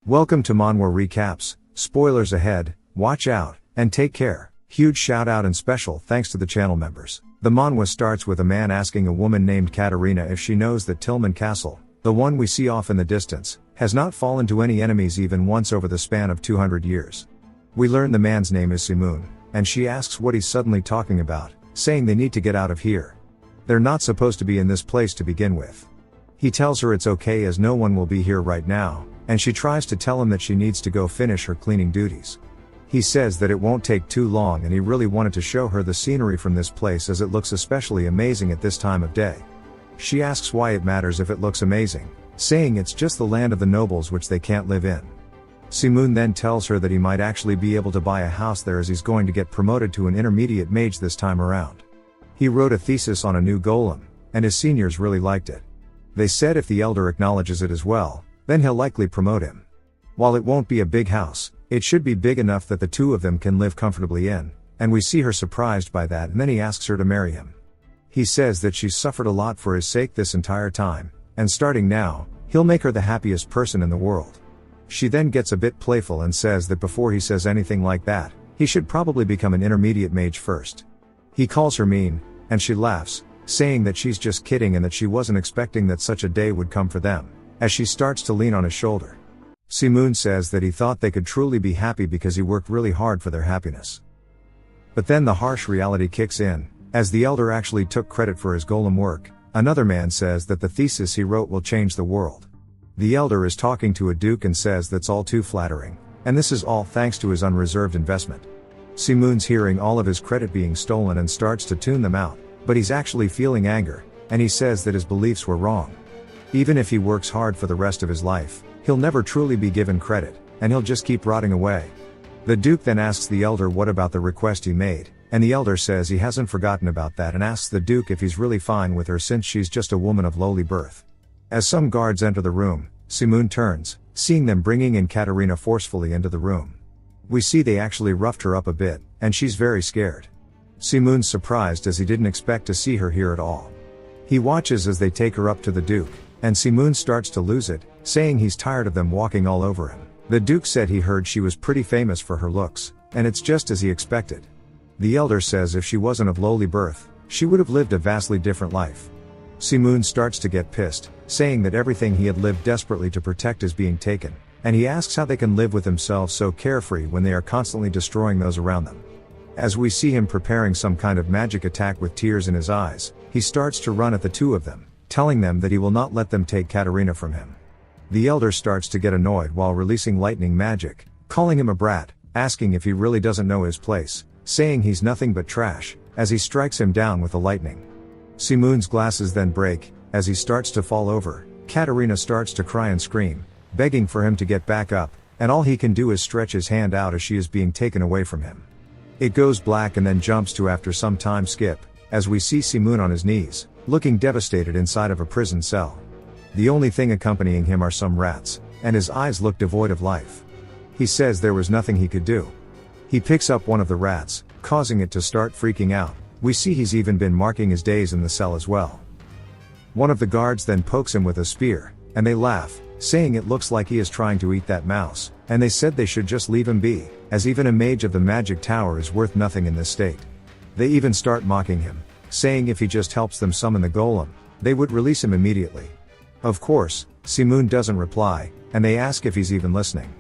Welcome to Manhwa Recaps, spoilers ahead, watch out, and take care. Huge shout out and special thanks to the channel members. The manhwa starts with a man asking a woman named Katarina if she knows that Tillman Castle, the one we see off in the distance, has not fallen to any enemies even once over the span of 200 years. We learn the man's name is Simoon, and she asks what he's suddenly talking about, saying they need to get out of here. They're not supposed to be in this place to begin with. He tells her it's okay as no one will be here right now, and she tries to tell him that she needs to go finish her cleaning duties. He says that it won't take too long and he really wanted to show her the scenery from this place as it looks especially amazing at this time of day. She asks why it matters if it looks amazing, saying it's just the land of the nobles which they can't live in. Simoon then tells her that he might actually be able to buy a house there as he's going to get promoted to an intermediate mage this time around. He wrote a thesis on a new golem, and his seniors really liked it. They said if the elder acknowledges it as well, then he'll likely promote him. While it won't be a big house, it should be big enough that the two of them can live comfortably in, and we see her surprised by that and then he asks her to marry him. He says that she's suffered a lot for his sake this entire time, and starting now, he'll make her the happiest person in the world. She then gets a bit playful and says that before he says anything like that, he should probably become an intermediate mage first. He calls her mean, and she laughs, saying that she's just kidding and that she wasn't expecting that such a day would come for them, as she starts to lean on his shoulder. Simoon says that he thought they could truly be happy because he worked really hard for their happiness. But then the harsh reality kicks in, as the elder actually took credit for his golem work. Another man says that the thesis he wrote will change the world. The elder is talking to a duke and says that's all too flattering, and this is all thanks to his unreserved investment. Simoon's hearing all of his credit being stolen and starts to tune them out, but he's actually feeling anger, and he says that his beliefs were wrong. Even if he works hard for the rest of his life, he'll never truly be given credit, and he'll just keep rotting away. The Duke then asks the elder what about the request he made, and the elder says he hasn't forgotten about that and asks the Duke if he's really fine with her since she's just a woman of lowly birth. As some guards enter the room, Simoon turns, seeing them bringing in Katarina forcefully into the room. We see they actually roughed her up a bit, and she's very scared. Simoon's surprised as he didn't expect to see her here at all. He watches as they take her up to the Duke, and Simoon starts to lose it, saying he's tired of them walking all over him. The Duke said he heard she was pretty famous for her looks, and it's just as he expected. The elder says if she wasn't of lowly birth, she would have lived a vastly different life. Simoon starts to get pissed, saying that everything he had lived desperately to protect is being taken, and he asks how they can live with themselves so carefree when they are constantly destroying those around them. As we see him preparing some kind of magic attack with tears in his eyes, he starts to run at the two of them, telling them that he will not let them take Katarina from him. The elder starts to get annoyed while releasing lightning magic, calling him a brat, asking if he really doesn't know his place, saying he's nothing but trash, as he strikes him down with the lightning. Simoon's glasses then break, as he starts to fall over. Katarina starts to cry and scream, begging for him to get back up, and all he can do is stretch his hand out as she is being taken away from him. It goes black and then jumps to after some time skip, as we see Simoon on his knees, looking devastated inside of a prison cell. The only thing accompanying him are some rats, and his eyes look devoid of life. He says there was nothing he could do. He picks up one of the rats, causing it to start freaking out. We see he's even been marking his days in the cell as well. One of the guards then pokes him with a spear, and they laugh, saying it looks like he is trying to eat that mouse, and they said they should just leave him be, as even a mage of the magic tower is worth nothing in this state. They even start mocking him, saying if he just helps them summon the golem, they would release him immediately. Of course, Simoon doesn't reply, and they ask if he's even listening.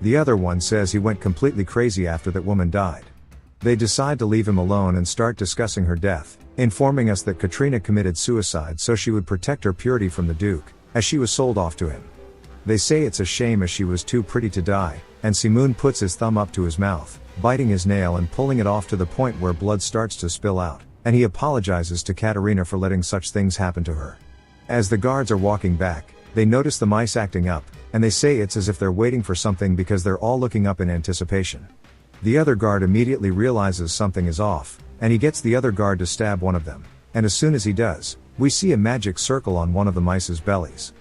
The other one says he went completely crazy after that woman died. They decide to leave him alone and start discussing her death, informing us that Katrina committed suicide so she would protect her purity from the Duke, as she was sold off to him. They say it's a shame as she was too pretty to die, and Simoon puts his thumb up to his mouth, biting his nail and pulling it off to the point where blood starts to spill out, and he apologizes to Katarina for letting such things happen to her. As the guards are walking back, they notice the mice acting up, and they say it's as if they're waiting for something because they're all looking up in anticipation. The other guard immediately realizes something is off, and he gets the other guard to stab one of them, and as soon as he does, we see a magic circle on one of the mice's bellies.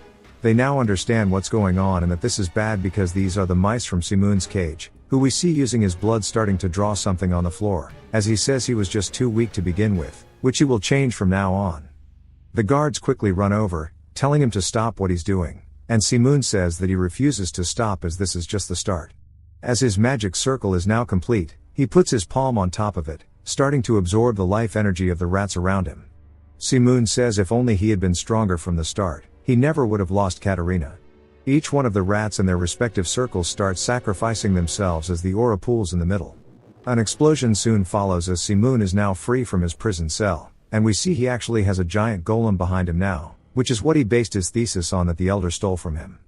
They now understand what's going on and that this is bad because these are the mice from Simoon's cage, who we see using his blood starting to draw something on the floor, as he says he was just too weak to begin with, which he will change from now on. The guards quickly run over, telling him to stop what he's doing, and Simoon says that he refuses to stop as this is just the start. As his magic circle is now complete, he puts his palm on top of it, starting to absorb the life energy of the rats around him. Simoon says if only he had been stronger from the start, he never would have lost Katerina. Each one of the rats in their respective circles starts sacrificing themselves as the aura pools in the middle. An explosion soon follows as Simoon is now free from his prison cell, and we see he actually has a giant golem behind him now, which is what he based his thesis on that the elder stole from him.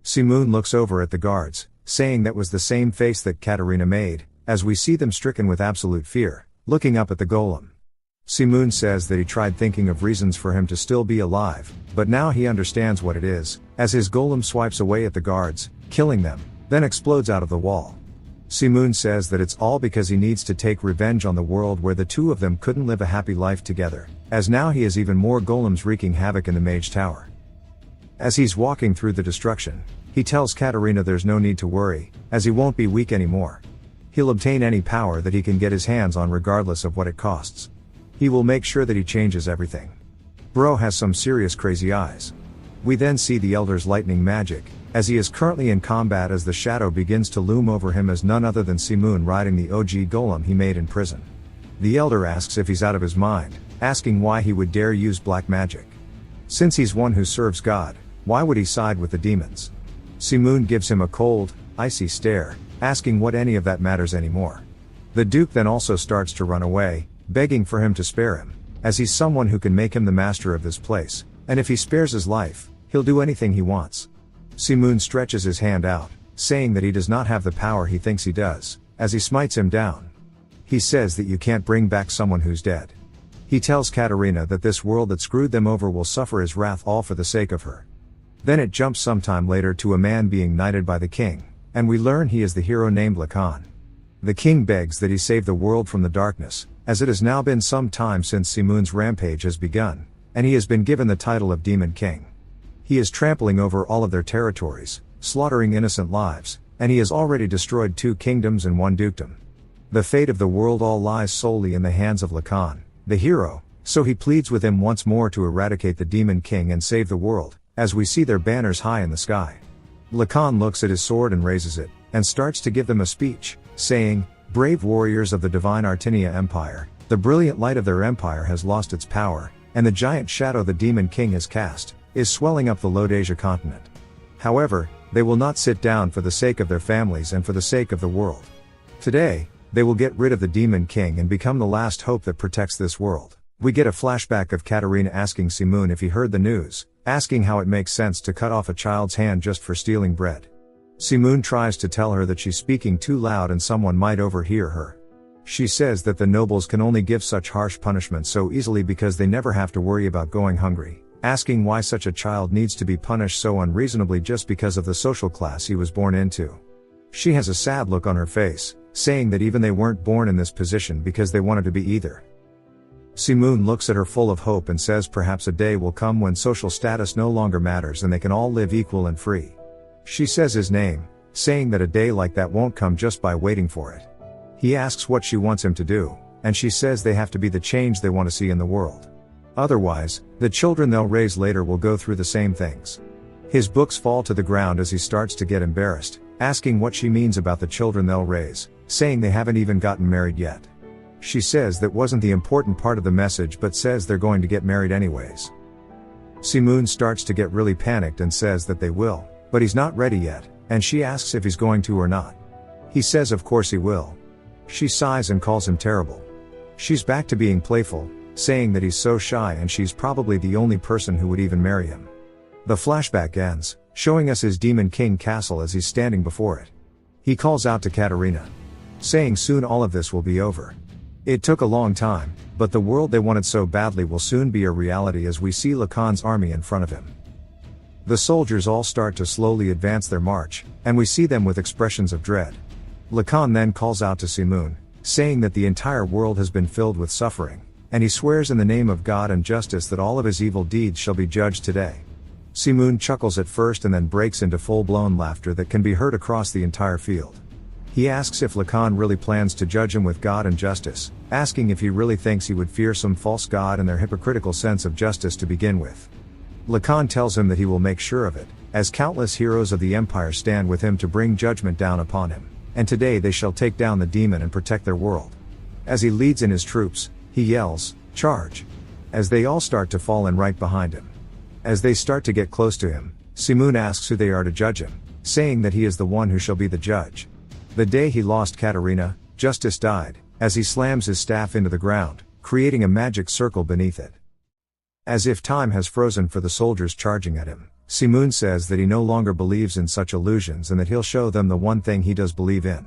Simoon looks over at the guards, saying that was the same face that Katerina made, as we see them stricken with absolute fear, looking up at the golem. Simoon says that he tried thinking of reasons for him to still be alive, but now he understands what it is, as his golem swipes away at the guards, killing them, then explodes out of the wall. Simoon says that it's all because he needs to take revenge on the world where the two of them couldn't live a happy life together, as now he has even more golems wreaking havoc in the Mage Tower. As he's walking through the destruction, he tells Katerina there's no need to worry, as he won't be weak anymore. He'll obtain any power that he can get his hands on regardless of what it costs. He will make sure that he changes everything. Bro has some serious crazy eyes. We then see the Elder's lightning magic, as he is currently in combat as the shadow begins to loom over him as none other than Simoon riding the OG golem he made in prison. The Elder asks if he's out of his mind, asking why he would dare use black magic. Since he's one who serves God, why would he side with the demons? Simoon gives him a cold, icy stare, asking what any of that matters anymore. The Duke then also starts to run away, begging for him to spare him, as he's someone who can make him the master of this place, and if he spares his life, he'll do anything he wants. Simoon stretches his hand out, saying that he does not have the power he thinks he does, as he smites him down. He says that you can't bring back someone who's dead. He tells Katerina that this world that screwed them over will suffer his wrath all for the sake of her. Then it jumps sometime later to a man being knighted by the king, and we learn he is the hero named Lacan. The king begs that he save the world from the darkness, as it has now been some time since Simoon's rampage has begun, and he has been given the title of Demon King. He is trampling over all of their territories, slaughtering innocent lives, and he has already destroyed 2 kingdoms and 1 dukedom. The fate of the world all lies solely in the hands of Lacan, the hero, so he pleads with him once more to eradicate the Demon King and save the world, as we see their banners high in the sky. Lacan looks at his sword and raises it, and starts to give them a speech, saying, "Brave warriors of the divine Artinia Empire, the brilliant light of their empire has lost its power, and the giant shadow the Demon King has cast, is swelling up the Lode-Asia continent. However, they will not sit down for the sake of their families and for the sake of the world. Today, they will get rid of the Demon King and become the last hope that protects this world." We get a flashback of Katerina asking Simoon if he heard the news, asking how it makes sense to cut off a child's hand just for stealing bread. Simoon tries to tell her that she's speaking too loud and someone might overhear her. She says that the nobles can only give such harsh punishment so easily because they never have to worry about going hungry, asking why such a child needs to be punished so unreasonably just because of the social class he was born into. She has a sad look on her face, saying that even they weren't born in this position because they wanted to be either. Simoon looks at her full of hope and says perhaps a day will come when social status no longer matters and they can all live equal and free. She says his name, saying that a day like that won't come just by waiting for it. He asks what she wants him to do, and she says they have to be the change they want to see in the world. Otherwise, the children they'll raise later will go through the same things. His books fall to the ground as he starts to get embarrassed, asking what she means about the children they'll raise, saying they haven't even gotten married yet. She says that wasn't the important part of the message but says they're going to get married anyways. Simoon starts to get really panicked and says that they will, but he's not ready yet, and she asks if he's going to or not. He says of course he will. She sighs and calls him terrible. She's back to being playful, saying that he's so shy and she's probably the only person who would even marry him. The flashback ends, showing us his Demon King castle as he's standing before it. He calls out to Katerina, saying soon all of this will be over. It took a long time, but the world they wanted so badly will soon be a reality as we see Lacan's army in front of him. The soldiers all start to slowly advance their march, and we see them with expressions of dread. Lacan then calls out to Simoon, saying that the entire world has been filled with suffering, and he swears in the name of God and justice that all of his evil deeds shall be judged today. Simoon chuckles at first and then breaks into full-blown laughter that can be heard across the entire field. He asks if Lacan really plans to judge him with God and justice, asking if he really thinks he would fear some false god and their hypocritical sense of justice to begin with. Lacan tells him that he will make sure of it, as countless heroes of the Empire stand with him to bring judgment down upon him, and today they shall take down the demon and protect their world. As he leads in his troops, he yells, "Charge!" as they all start to fall in right behind him. As they start to get close to him, Simoon asks who they are to judge him, saying that he is the one who shall be the judge. The day he lost Katerina, Justice died, as he slams his staff into the ground, creating a magic circle beneath it. As if time has frozen for the soldiers charging at him, Simoon says that he no longer believes in such illusions and that he'll show them the one thing he does believe in.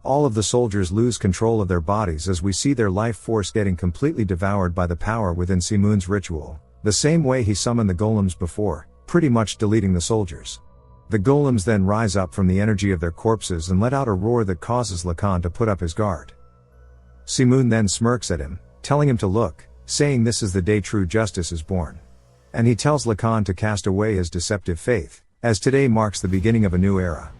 All of the soldiers lose control of their bodies as we see their life force getting completely devoured by the power within Simoon's ritual, the same way he summoned the golems before, pretty much deleting the soldiers. The golems then rise up from the energy of their corpses and let out a roar that causes Lacan to put up his guard. Simoon then smirks at him, telling him to look, saying this is the day true justice is born. And he tells Lacan to cast away his deceptive faith, as today marks the beginning of a new era.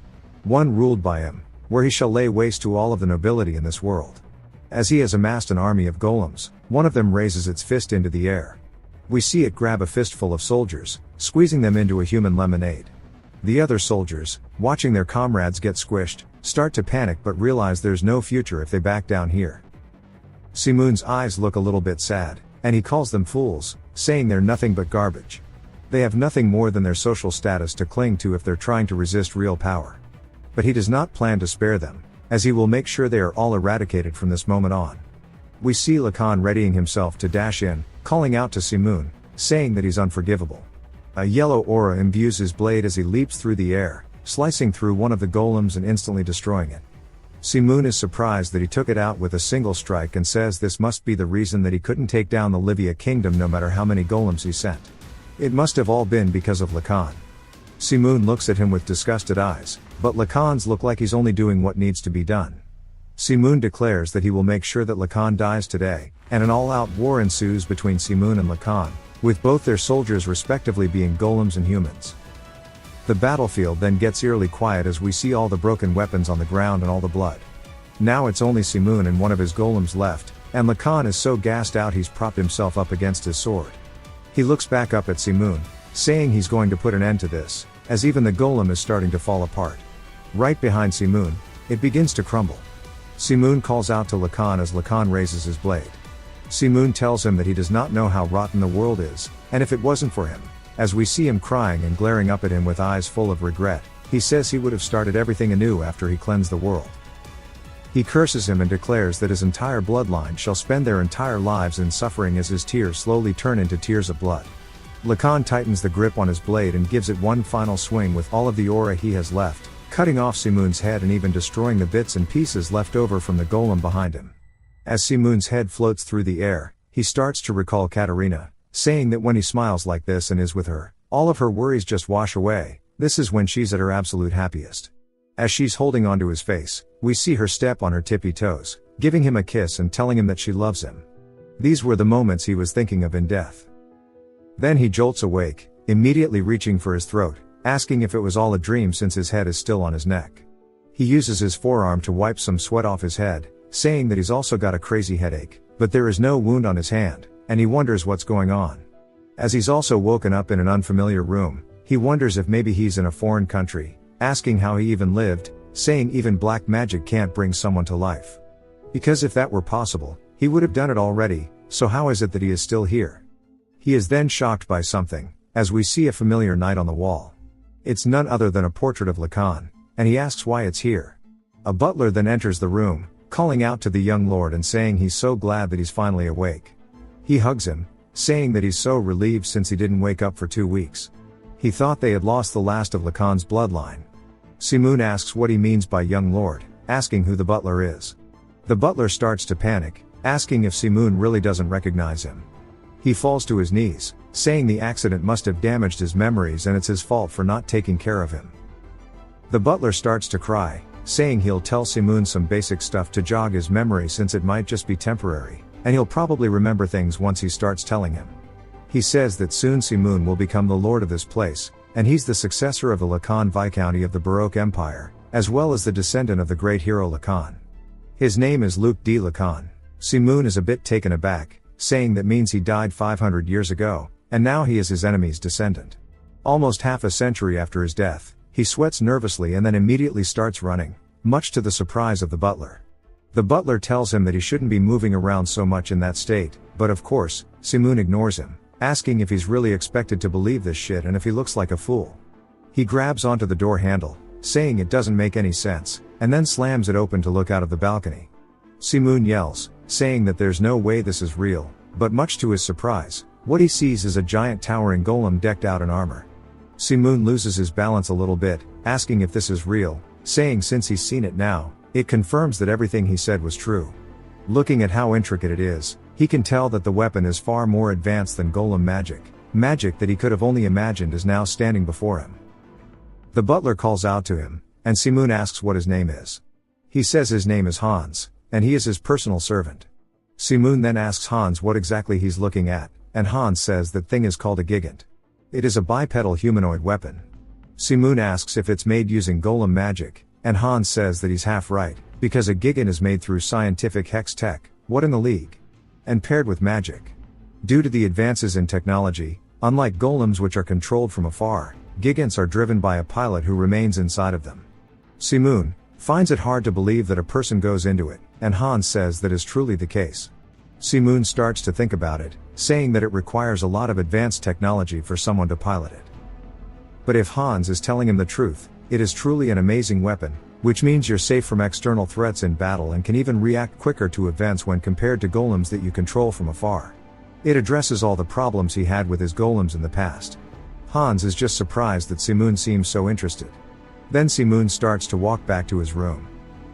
One ruled by him, where he shall lay waste to all of the nobility in this world. As he has amassed an army of golems, one of them raises its fist into the air. We see it grab a fistful of soldiers, squeezing them into a human lemonade. The other soldiers, watching their comrades get squished, start to panic but realize there's no future if they back down here. Simoon's eyes look a little bit sad, and he calls them fools, saying they're nothing but garbage. They have nothing more than their social status to cling to if they're trying to resist real power. But he does not plan to spare them, as he will make sure they are all eradicated from this moment on. We see Lacan readying himself to dash in, calling out to Simoon, saying that he's unforgivable. A yellow aura imbues his blade as he leaps through the air, slicing through one of the golems and instantly destroying it. Simoon is surprised that he took it out with a single strike and says this must be the reason that he couldn't take down the Livia kingdom no matter how many golems he sent. It must have all been because of Lacan. Simoon looks at him with disgusted eyes, but Lacan's look like he's only doing what needs to be done. Simoon declares that he will make sure that Lacan dies today, and an all-out war ensues between Simoon and Lacan, with both their soldiers respectively being golems and humans. The battlefield then gets eerily quiet as we see all the broken weapons on the ground and all the blood. Now it's only Simoon and one of his golems left, and Lacan is so gassed out he's propped himself up against his sword. He looks back up at Simoon, saying he's going to put an end to this, as even the golem is starting to fall apart. Right behind Simoon, it begins to crumble. Simoon calls out to Lacan as Lacan raises his blade. Simoon tells him that he does not know how rotten the world is, and if it wasn't for him, as we see him crying and glaring up at him with eyes full of regret, he says he would have started everything anew after he cleansed the world. He curses him and declares that his entire bloodline shall spend their entire lives in suffering as his tears slowly turn into tears of blood. Lacan tightens the grip on his blade and gives it one final swing with all of the aura he has left, cutting off Simoon's head and even destroying the bits and pieces left over from the golem behind him. As Simoon's head floats through the air, he starts to recall Katerina, saying that when he smiles like this and is with her, all of her worries just wash away. This is when she's at her absolute happiest. As she's holding onto his face, we see her step on her tippy toes, giving him a kiss and telling him that she loves him. These were the moments he was thinking of in death. Then he jolts awake, immediately reaching for his throat, asking if it was all a dream since his head is still on his neck. He uses his forearm to wipe some sweat off his head, saying that he's also got a crazy headache, but there is no wound on his hand, and he wonders what's going on. As he's also woken up in an unfamiliar room, he wonders if maybe he's in a foreign country, asking how he even lived, saying even black magic can't bring someone to life. Because if that were possible, he would have done it already, so how is it that he is still here? He is then shocked by something, as we see a familiar knight on the wall. It's none other than a portrait of Lacan, and he asks why it's here. A butler then enters the room, calling out to the young lord and saying he's so glad that he's finally awake. He hugs him, saying that he's so relieved since he didn't wake up for 2 weeks. He thought they had lost the last of Lacan's bloodline. Simoon asks what he means by young lord, asking who the butler is. The butler starts to panic, asking if Simoon really doesn't recognize him. He falls to his knees, saying the accident must have damaged his memories and it's his fault for not taking care of him. The butler starts to cry, saying he'll tell Simoon some basic stuff to jog his memory since it might just be temporary, and he'll probably remember things once he starts telling him. He says that soon Simoon will become the lord of this place, and he's the successor of the Lacan Viscounty of the Baroque Empire, as well as the descendant of the great hero Lacan. His name is Luc de Lacan. Simoon is a bit taken aback, saying that means he died 500 years ago, And now he is his enemy's descendant. Almost half a century after his death, he sweats nervously and then immediately starts running, much to the surprise of the butler. The butler tells him that he shouldn't be moving around so much in that state, but of course, Si-moon ignores him, asking if he's really expected to believe this shit and if he looks like a fool. He grabs onto the door handle, saying it doesn't make any sense, and then slams it open to look out of the balcony. Si-moon yells, saying that there's no way this is real, but much to his surprise, what he sees is a giant towering golem decked out in armor. Si-moon loses his balance a little bit, asking if this is real, saying since he's seen it now, it confirms that everything he said was true. Looking at how intricate it is, he can tell that the weapon is far more advanced than golem magic. Magic that he could have only imagined is now standing before him. The butler calls out to him, and Si-moon asks what his name is. He says his name is Hans, and he is his personal servant. Si-moon then asks Hans what exactly he's looking at, and Hans says that thing is called a gigant. It is a bipedal humanoid weapon. Si-moon asks if it's made using golem magic, and Hans says that he's half right, because a gigant is made through scientific hex tech, what in the league? And paired with magic. Due to the advances in technology, unlike golems which are controlled from afar, gigants are driven by a pilot who remains inside of them. Si-moon finds it hard to believe that a person goes into it, and Hans says that is truly the case. Si-moon starts to think about it, saying that it requires a lot of advanced technology for someone to pilot it. But if Hans is telling him the truth, it is truly an amazing weapon, which means you're safe from external threats in battle and can even react quicker to events when compared to golems that you control from afar. It addresses all the problems he had with his golems in the past. Hans is just surprised that Si-moon seems so interested. Then Si-moon starts to walk back to his room.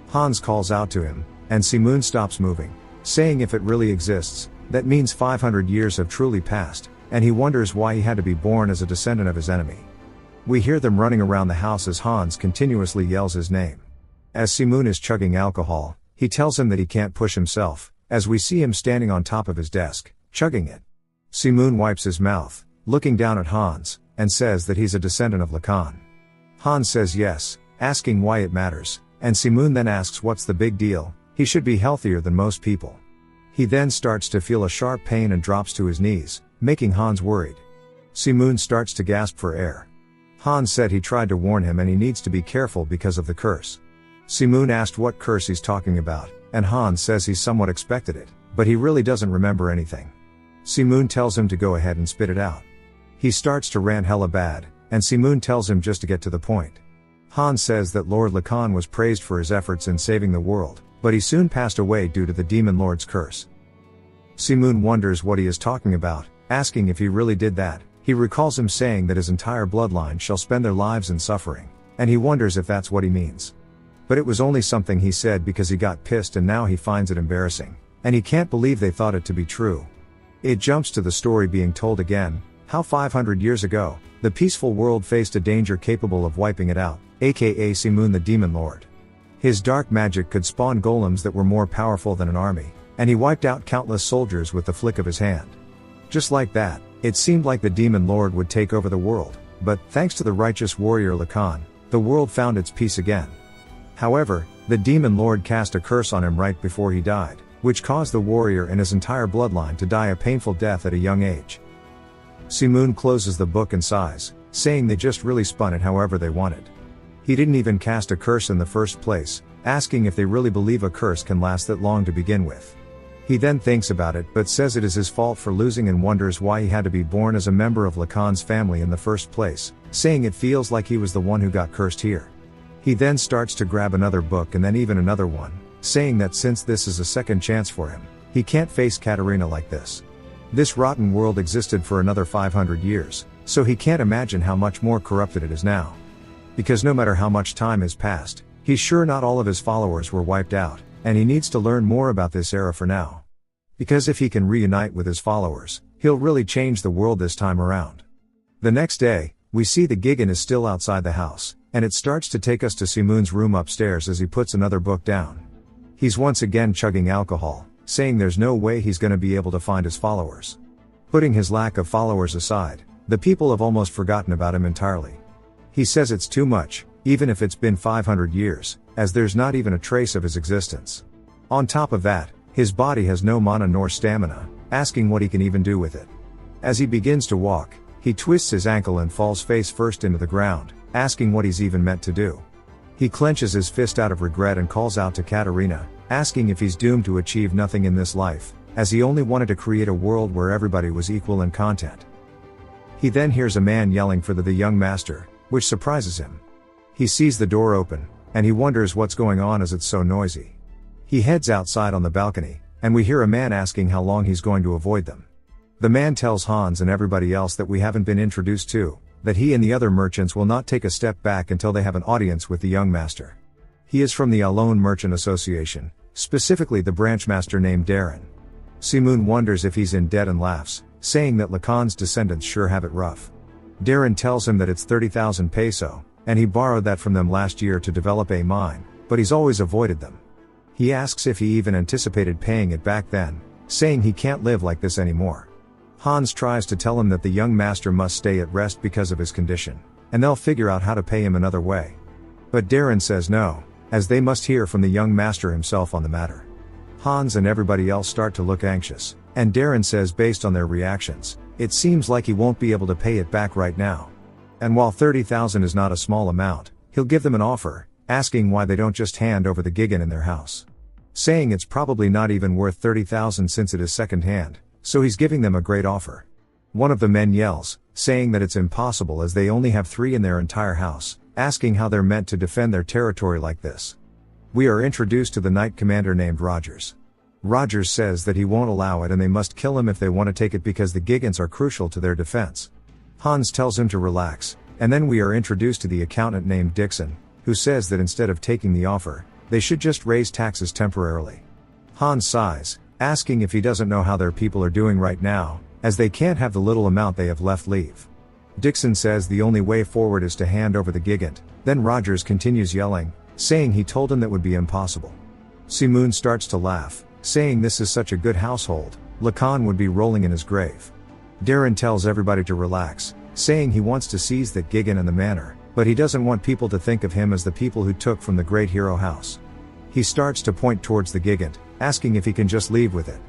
Hans calls out to him, and Si-moon stops moving, saying if it really exists, that means 500 years have truly passed, and he wonders why he had to be born as a descendant of his enemy. We hear them running around the house as Hans continuously yells his name. As Si-moon is chugging alcohol, he tells him that he can't push himself, as we see him standing on top of his desk, chugging it. Si-moon wipes his mouth, looking down at Hans, and says that he's a descendant of Lacan. Hans says yes, asking why it matters, and Si-moon then asks what's the big deal, he should be healthier than most people. He then starts to feel a sharp pain and drops to his knees, making Hans worried. Si-moon starts to gasp for air. Hans said he tried to warn him and he needs to be careful because of the curse. Si-moon asked what curse he's talking about, and Hans says he's somewhat expected it, but he really doesn't remember anything. Si-moon tells him to go ahead and spit it out. He starts to rant hella bad, and Si-moon tells him just to get to the point. Hans says that Lord Lacan was praised for his efforts in saving the world, but he soon passed away due to the Demon Lord's curse. Si-moon wonders what he is talking about, asking if he really did that. He recalls him saying that his entire bloodline shall spend their lives in suffering, and he wonders if that's what he means. But it was only something he said because he got pissed and now he finds it embarrassing, and he can't believe they thought it to be true. It jumps to the story being told again, how 500 years ago, the peaceful world faced a danger capable of wiping it out, aka Si-moon the Demon Lord. His dark magic could spawn golems that were more powerful than an army, and he wiped out countless soldiers with the flick of his hand. Just like that, it seemed like the Demon Lord would take over the world, but thanks to the righteous warrior Lacan, the world found its peace again. However, the Demon Lord cast a curse on him right before he died, which caused the warrior and his entire bloodline to die a painful death at a young age. Si-moon closes the book and sighs, saying they just really spun it however they wanted. He didn't even cast a curse in the first place, asking if they really believe a curse can last that long to begin with. He then thinks about it but says it is his fault for losing and wonders why he had to be born as a member of Lacan's family in the first place, saying it feels like he was the one who got cursed here. He then starts to grab another book and then even another one, saying that since this is a second chance for him, he can't face Katarina like this. This rotten world existed for another 500 years, so he can't imagine how much more corrupted it is now. Because no matter how much time has passed, he's sure not all of his followers were wiped out, and he needs to learn more about this era for now. Because if he can reunite with his followers, he'll really change the world this time around. The next day, we see the Gigant is still outside the house, and it starts to take us to Si-moon's room upstairs as he puts another book down. He's once again chugging alcohol, saying there's no way he's gonna be able to find his followers. Putting his lack of followers aside, the people have almost forgotten about him entirely. He says it's too much, even if it's been 500 years, as there's not even a trace of his existence. On top of that, his body has no mana nor stamina, asking what he can even do with it. As he begins to walk, he twists his ankle and falls face first into the ground, asking what he's even meant to do. He clenches his fist out of regret and calls out to Katerina, asking if he's doomed to achieve nothing in this life, as he only wanted to create a world where everybody was equal in content. He then hears a man yelling for the young master, which surprises him. He sees the door open, and he wonders what's going on as it's so noisy. He heads outside on the balcony, and we hear a man asking how long he's going to avoid them. The man tells Hans and everybody else that we haven't been introduced to, that he and the other merchants will not take a step back until they have an audience with the young master. He is from the Alone Merchant Association, specifically the branch master named Darren. Simoon wonders if he's in debt and laughs, saying that Lacan's descendants sure have it rough. Darren tells him that it's 30,000 peso, and he borrowed that from them last year to develop a mine, but he's always avoided them. He asks if he even anticipated paying it back then, saying he can't live like this anymore. Hans tries to tell him that the young master must stay at rest because of his condition, and they'll figure out how to pay him another way. But Darren says no, as they must hear from the young master himself on the matter. Hans and everybody else start to look anxious, and Darren says based on their reactions, it seems like he won't be able to pay it back right now. And while 30,000 is not a small amount, he'll give them an offer, asking why they don't just hand over the gigan in their house. Saying it's probably not even worth 30,000 since it is second hand, so he's giving them a great offer. One of the men yells, saying that it's impossible as they only have 3 in their entire house, asking how they're meant to defend their territory like this. We are introduced to the knight commander named Rogers. Rogers says that he won't allow it and they must kill him if they want to take it because the gigants are crucial to their defense. Hans tells him to relax, and then we are introduced to the accountant named Dixon, who says that instead of taking the offer, they should just raise taxes temporarily. Hans sighs, asking if he doesn't know how their people are doing right now, as they can't have the little amount they have left leave. Dixon says the only way forward is to hand over the gigant, then Rogers continues yelling, saying he told him that would be impossible. Simoon starts to laugh, saying this is such a good household, Lacan would be rolling in his grave. Darren tells everybody to relax, saying he wants to seize that gigant and the manor, but he doesn't want people to think of him as the people who took from the great hero house. He starts to point towards the gigant, asking if he can just leave with it.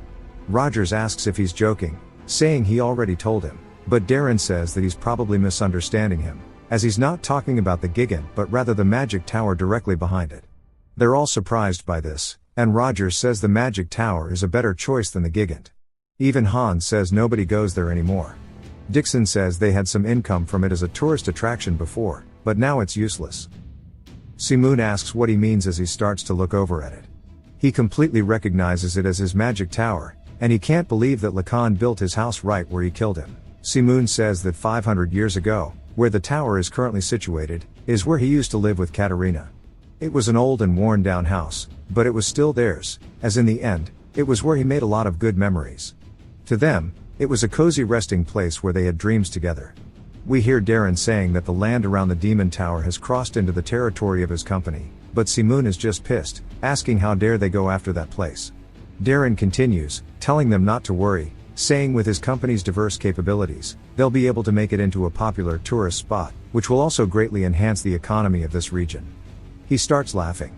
Rogers asks if he's joking, saying he already told him, but Darren says that he's probably misunderstanding him, as he's not talking about the gigant but rather the magic tower directly behind it. They're all surprised by this, and Rogers says the magic tower is a better choice than the gigant. Even Hans says nobody goes there anymore. Dixon says they had some income from it as a tourist attraction before, but now it's useless. Simoon asks what he means as he starts to look over at it. He completely recognizes it as his magic tower, and he can't believe that Lacan built his house right where he killed him. Simoon says that 500 years ago, where the tower is currently situated, is where he used to live with Katerina. It was an old and worn down house, but it was still theirs, as in the end, it was where he made a lot of good memories. To them, it was a cozy resting place where they had dreams together. We hear Darren saying that the land around the demon tower has crossed into the territory of his company, but Simoon is just pissed, asking how dare they go after that place. Darren continues, telling them not to worry, saying with his company's diverse capabilities, they'll be able to make it into a popular tourist spot, which will also greatly enhance the economy of this region. He starts laughing.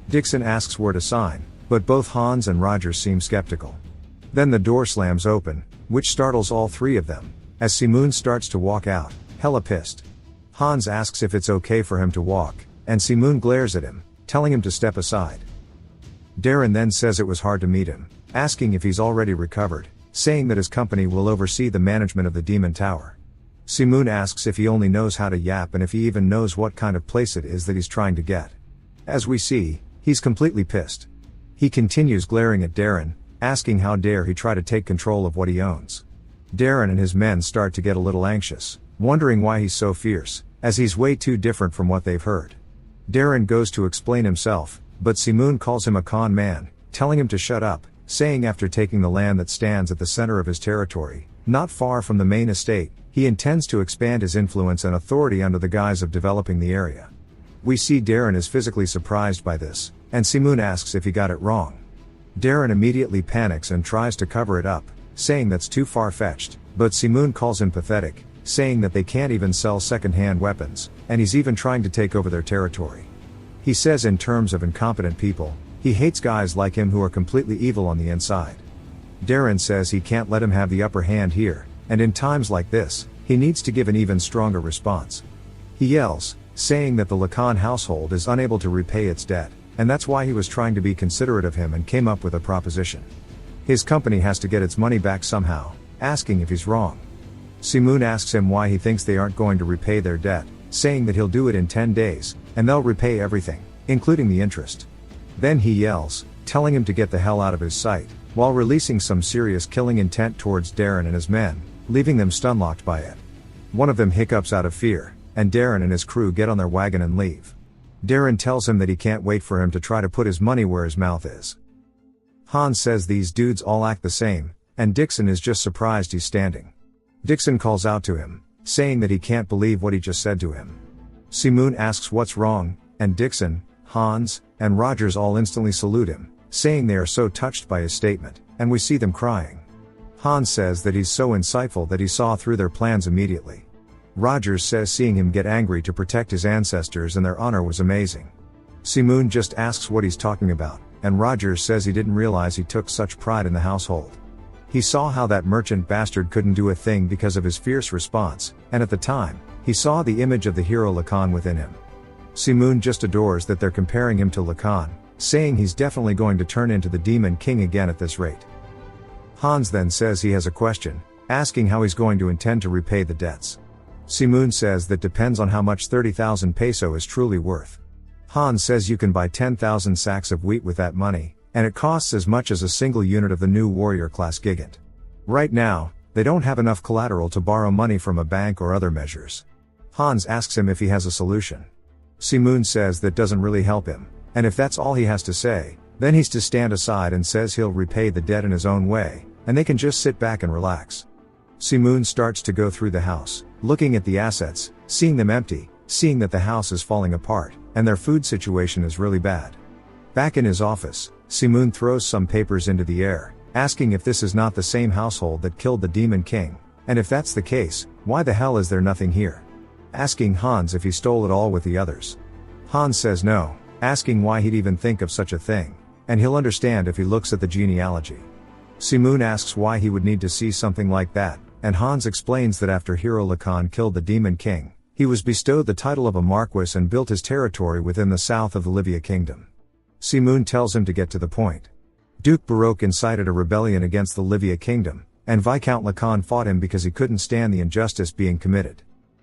Dixon asks where to sign, but both Hans and Rogers seem skeptical. Then the door slams open, which startles all 3 of them, as Simoon starts to walk out, hella pissed. Hans asks if it's okay for him to walk, and Simoon glares at him, telling him to step aside. Darren then says it was hard to meet him, asking if he's already recovered, saying that his company will oversee the management of the demon tower. Simoon asks if he only knows how to yap and if he even knows what kind of place it is that he's trying to get. As we see, he's completely pissed. He continues glaring at Darren, asking how dare he try to take control of what he owns. Darren and his men start to get a little anxious, wondering why he's so fierce, as he's way too different from what they've heard. Darren goes to explain himself, but Simoon calls him a con man, telling him to shut up, saying after taking the land that stands at the center of his territory, not far from the main estate, he intends to expand his influence and authority under the guise of developing the area. We see Darren is physically surprised by this, and Simoon asks if he got it wrong. Darren immediately panics and tries to cover it up, saying that's too far-fetched, but Simoon calls him pathetic, saying that they can't even sell second-hand weapons, and he's even trying to take over their territory. He says in terms of incompetent people, he hates guys like him who are completely evil on the inside. Darren says he can't let him have the upper hand here, and in times like this, he needs to give an even stronger response. He yells, saying that the Lacan household is unable to repay its debt, and that's why he was trying to be considerate of him and came up with a proposition. His company has to get its money back somehow, asking if he's wrong. Simoon asks him why he thinks they aren't going to repay their debt, saying that he'll do it in 10 days, and they'll repay everything, including the interest. Then he yells, telling him to get the hell out of his sight, while releasing some serious killing intent towards Darren and his men, leaving them stunlocked by it. One of them hiccups out of fear, and Darren and his crew get on their wagon and leave. Darren tells him that he can't wait for him to try to put his money where his mouth is. Hans says these dudes all act the same, and Dixon is just surprised he's standing. Dixon calls out to him, saying that he can't believe what he just said to him. Simoon asks what's wrong, and Dixon, Hans, and Rogers all instantly salute him, saying they are so touched by his statement, and we see them crying. Hans says that he's so insightful that he saw through their plans immediately. Rogers says seeing him get angry to protect his ancestors and their honor was amazing. Simoon just asks what he's talking about, and Rogers says he didn't realize he took such pride in the household. He saw how that merchant bastard couldn't do a thing because of his fierce response, and at the time, he saw the image of the hero Lacan within him. Simoon just adores that they're comparing him to Lacan, saying he's definitely going to turn into the Demon King again at this rate. Hans then says he has a question, asking how he's going to intend to repay the debts. Simoon says that depends on how much 30,000 peso is truly worth. Hans says you can buy 10,000 sacks of wheat with that money, and it costs as much as a single unit of the new warrior class Gigant. Right now, they don't have enough collateral to borrow money from a bank or other measures. Hans asks him if he has a solution. Simoon says that doesn't really help him, and if that's all he has to say, then he's to stand aside and says he'll repay the debt in his own way, and they can just sit back and relax. Simoon starts to go through the house, looking at the assets, seeing them empty, seeing that the house is falling apart, and their food situation is really bad. Back in his office, Simoon throws some papers into the air, asking if this is not the same household that killed the Demon King, and if that's the case, why the hell is there nothing here? Asking Hans if he stole it all with the others. Hans says no, asking why he'd even think of such a thing, and he'll understand if he looks at the genealogy. Simoon asks why he would need to see something like that, and Hans explains that after Hero Lacan killed the Demon King, he was bestowed the title of a marquis and built his territory within the south of the Livia kingdom. Simoon tells him to get to the point. Duke Baroque incited a rebellion against the Livia kingdom, and Viscount Lacan fought him because he couldn't stand the injustice being committed.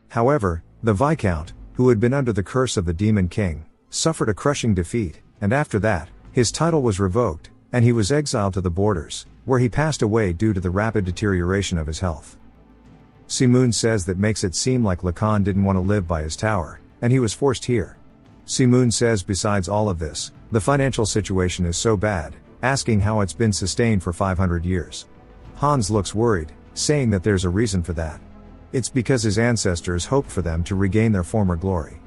However, the Viscount, who had been under the curse of the Demon King, suffered a crushing defeat, and after that, his title was revoked, and he was exiled to the borders, where he passed away due to the rapid deterioration of his health. Simoon says that makes it seem like Lacan didn't want to live by his tower, and he was forced here. Simoon says besides all of this, the financial situation is so bad, asking how it's been sustained for 500 years. Hans looks worried, saying that there's a reason for that. It's because his ancestors hoped for them to regain their former glory.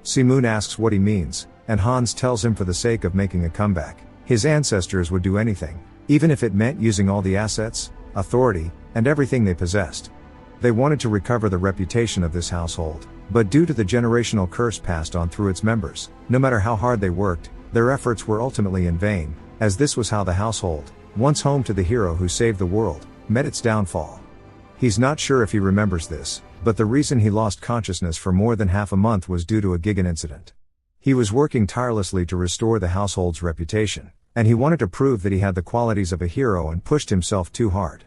Simoon asks what he means, and Hans tells him for the sake of making a comeback, his ancestors would do anything, even if it meant using all the assets, authority, and everything they possessed. They wanted to recover the reputation of this household, but due to the generational curse passed on through its members, no matter how hard they worked, their efforts were ultimately in vain, as this was how the household, once home to the hero who saved the world, met its downfall. He's not sure if he remembers this, but the reason he lost consciousness for more than half a month was due to a Gigan incident. He was working tirelessly to restore the household's reputation, and he wanted to prove that he had the qualities of a hero and pushed himself too hard.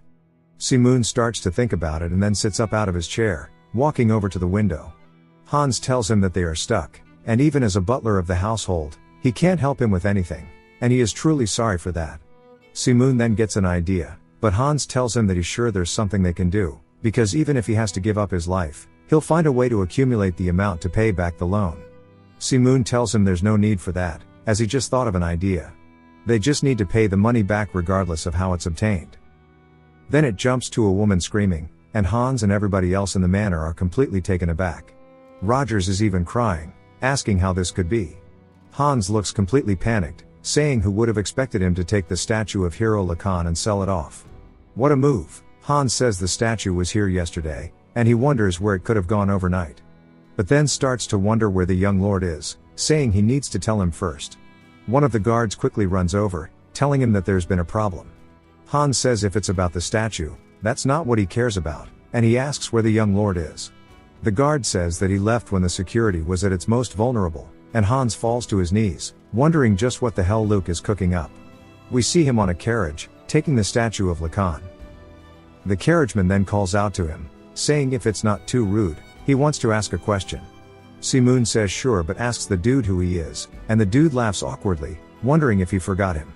Simoon starts to think about it and then sits up out of his chair, walking over to the window. Hans tells him that they are stuck, and even as a butler of the household, he can't help him with anything, and he is truly sorry for that. Simoon then gets an idea, but Hans tells him that he's sure there's something they can do, because even if he has to give up his life, he'll find a way to accumulate the amount to pay back the loan. Simoon tells him there's no need for that, as he just thought of an idea. They just need to pay the money back regardless of how it's obtained. Then it jumps to a woman screaming, and Hans and everybody else in the manor are completely taken aback. Rogers is even crying, asking how this could be. Hans looks completely panicked, saying who would have expected him to take the statue of Hero Lacan and sell it off. What a move. Hans says the statue was here yesterday, and he wonders where it could have gone overnight. But then starts to wonder where the young lord is, saying he needs to tell him first. One of the guards quickly runs over, telling him that there's been a problem. Hans says if it's about the statue, that's not what he cares about, and he asks where the young lord is. The guard says that he left when the security was at its most vulnerable, and Hans falls to his knees, wondering just what the hell Luke is cooking up. We see him on a carriage, taking the statue of Lacan. The carriageman then calls out to him, saying if it's not too rude, he wants to ask a question. Simoon says sure but asks the dude who he is, and the dude laughs awkwardly, wondering if he forgot him.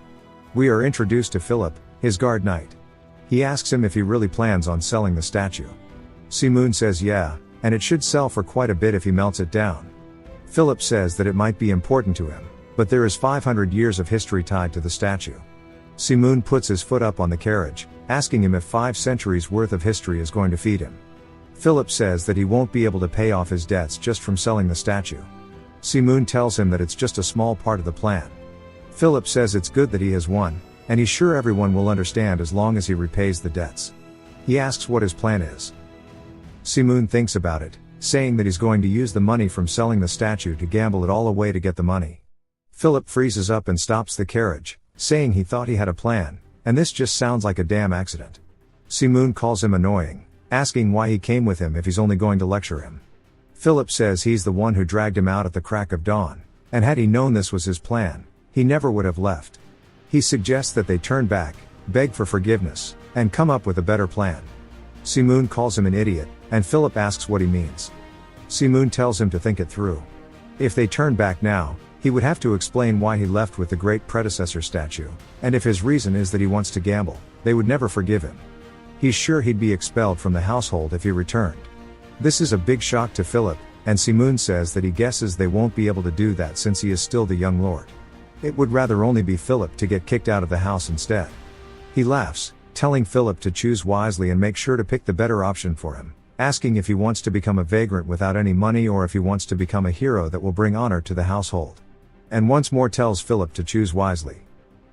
We are introduced to Philip, his guard knight. He asks him if he really plans on selling the statue. Simoon says yeah, and it should sell for quite a bit if he melts it down. Philip says that it might be important to him, but there is 500 years of history tied to the statue. Simoon puts his foot up on the carriage, asking him if 5 centuries worth of history is going to feed him. Philip says that he won't be able to pay off his debts just from selling the statue. Simoon tells him that it's just a small part of the plan. Philip says it's good that he has won, and he's sure everyone will understand as long as he repays the debts. He asks what his plan is. Simoon thinks about it, saying that he's going to use the money from selling the statue to gamble it all away to get the money. Philip freezes up and stops the carriage, saying he thought he had a plan, and this just sounds like a damn accident. Simoon calls him annoying, asking why he came with him if he's only going to lecture him. Philip says he's the one who dragged him out at the crack of dawn, and had he known this was his plan, he never would have left. He suggests that they turn back, beg for forgiveness, and come up with a better plan. Simoon calls him an idiot, and Philip asks what he means. Simoon tells him to think it through. If they turn back now, he would have to explain why he left with the great predecessor statue, and if his reason is that he wants to gamble, they would never forgive him. He's sure he'd be expelled from the household if he returned. This is a big shock to Philip, and Simoon says that he guesses they won't be able to do that since he is still the young lord. It would rather only be Philip to get kicked out of the house instead. He laughs, telling Philip to choose wisely and make sure to pick the better option for him, asking if he wants to become a vagrant without any money or if he wants to become a hero that will bring honor to the household. And once more tells Philip to choose wisely.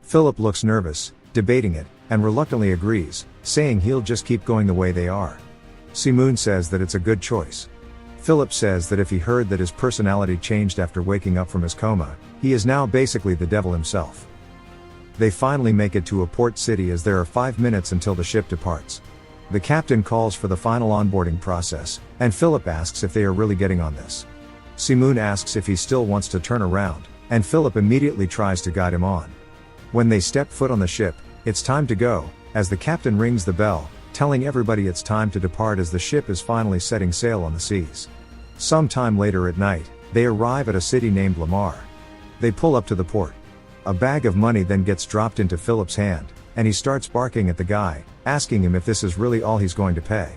Philip looks nervous, debating it, and reluctantly agrees, saying he'll just keep going the way they are. Simoon says that it's a good choice. Philip says that if he heard that his personality changed after waking up from his coma, he is now basically the devil himself. They finally make it to a port city as there are 5 minutes until the ship departs. The captain calls for the final onboarding process, and Philip asks if they are really getting on this. Simoon asks if he still wants to turn around, and Philip immediately tries to guide him on. When they step foot on the ship, it's time to go, as the captain rings the bell, telling everybody it's time to depart as the ship is finally setting sail on the seas. Sometime later at night, they arrive at a city named Lamar. They pull up to the port. A bag of money then gets dropped into Philip's hand, and he starts barking at the guy, asking him if this is really all he's going to pay.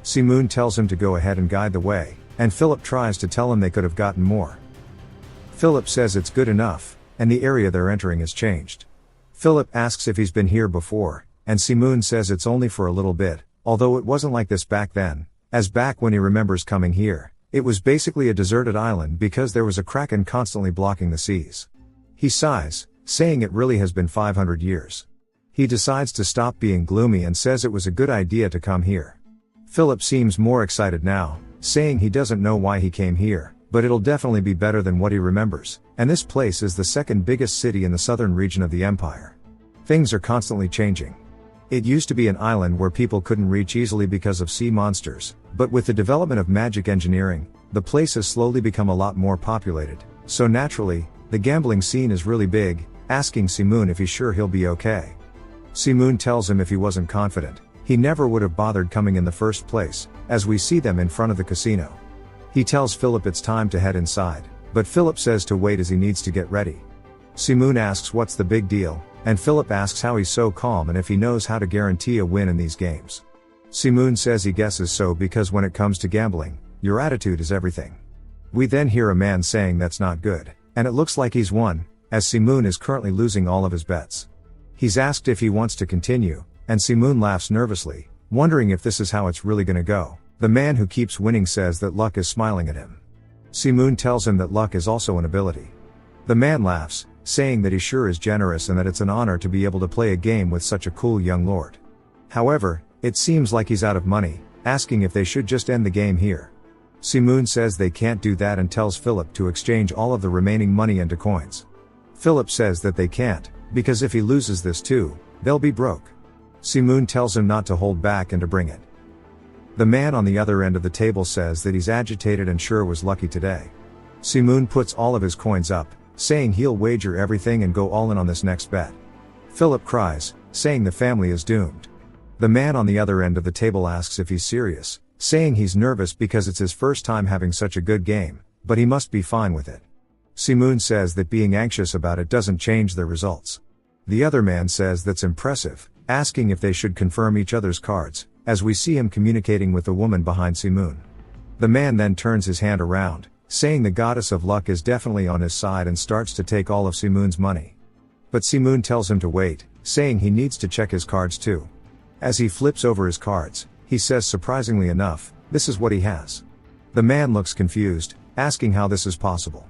Simoon tells him to go ahead and guide the way, and Philip tries to tell him they could have gotten more. Philip says it's good enough, and the area they're entering has changed. Philip asks if he's been here before, and Simoon says it's only for a little bit, although it wasn't like this back then, as back when he remembers coming here, it was basically a deserted island because there was a kraken constantly blocking the seas. He sighs, saying it really has been 500 years. He decides to stop being gloomy and says it was a good idea to come here. Philip seems more excited now, saying he doesn't know why he came here, but it'll definitely be better than what he remembers, and this place is the second biggest city in the southern region of the empire. Things are constantly changing. It used to be an island where people couldn't reach easily because of sea monsters, but with the development of magic engineering, the place has slowly become a lot more populated, so naturally, the gambling scene is really big, asking Simoon if he's sure he'll be okay. Simoon tells him if he wasn't confident, he never would have bothered coming in the first place, as we see them in front of the casino. He tells Philip it's time to head inside, but Philip says to wait as he needs to get ready. Simoon asks what's the big deal, and Philip asks how he's so calm and if he knows how to guarantee a win in these games. Simoon says he guesses so because when it comes to gambling, your attitude is everything. We then hear a man saying that's not good, and it looks like he's won, as Simoon is currently losing all of his bets. He's asked if he wants to continue, and Simoon laughs nervously, wondering if this is how it's really gonna go. The man who keeps winning says that luck is smiling at him. Simoon tells him that luck is also an ability. The man laughs, saying that he sure is generous and that it's an honor to be able to play a game with such a cool young lord. However, it seems like he's out of money, asking if they should just end the game here. Simoon says they can't do that and tells Philip to exchange all of the remaining money into coins. Philip says that they can't, because if he loses this too, they'll be broke. Simoon tells him not to hold back and to bring it. The man on the other end of the table says that he's agitated and sure was lucky today. Si-moon puts all of his coins up, saying he'll wager everything and go all in on this next bet. Philip cries, saying the family is doomed. The man on the other end of the table asks if he's serious, saying he's nervous because it's his first time having such a good game, but he must be fine with it. Si-moon says that being anxious about it doesn't change their results. The other man says that's impressive, asking if they should confirm each other's cards, as we see him communicating with the woman behind Si-moon. The man then turns his hand around, saying the goddess of luck is definitely on his side and starts to take all of Si-moon's money. But Si-moon tells him to wait, saying he needs to check his cards too. As he flips over his cards, he says surprisingly enough, this is what he has. The man looks confused, asking how this is possible.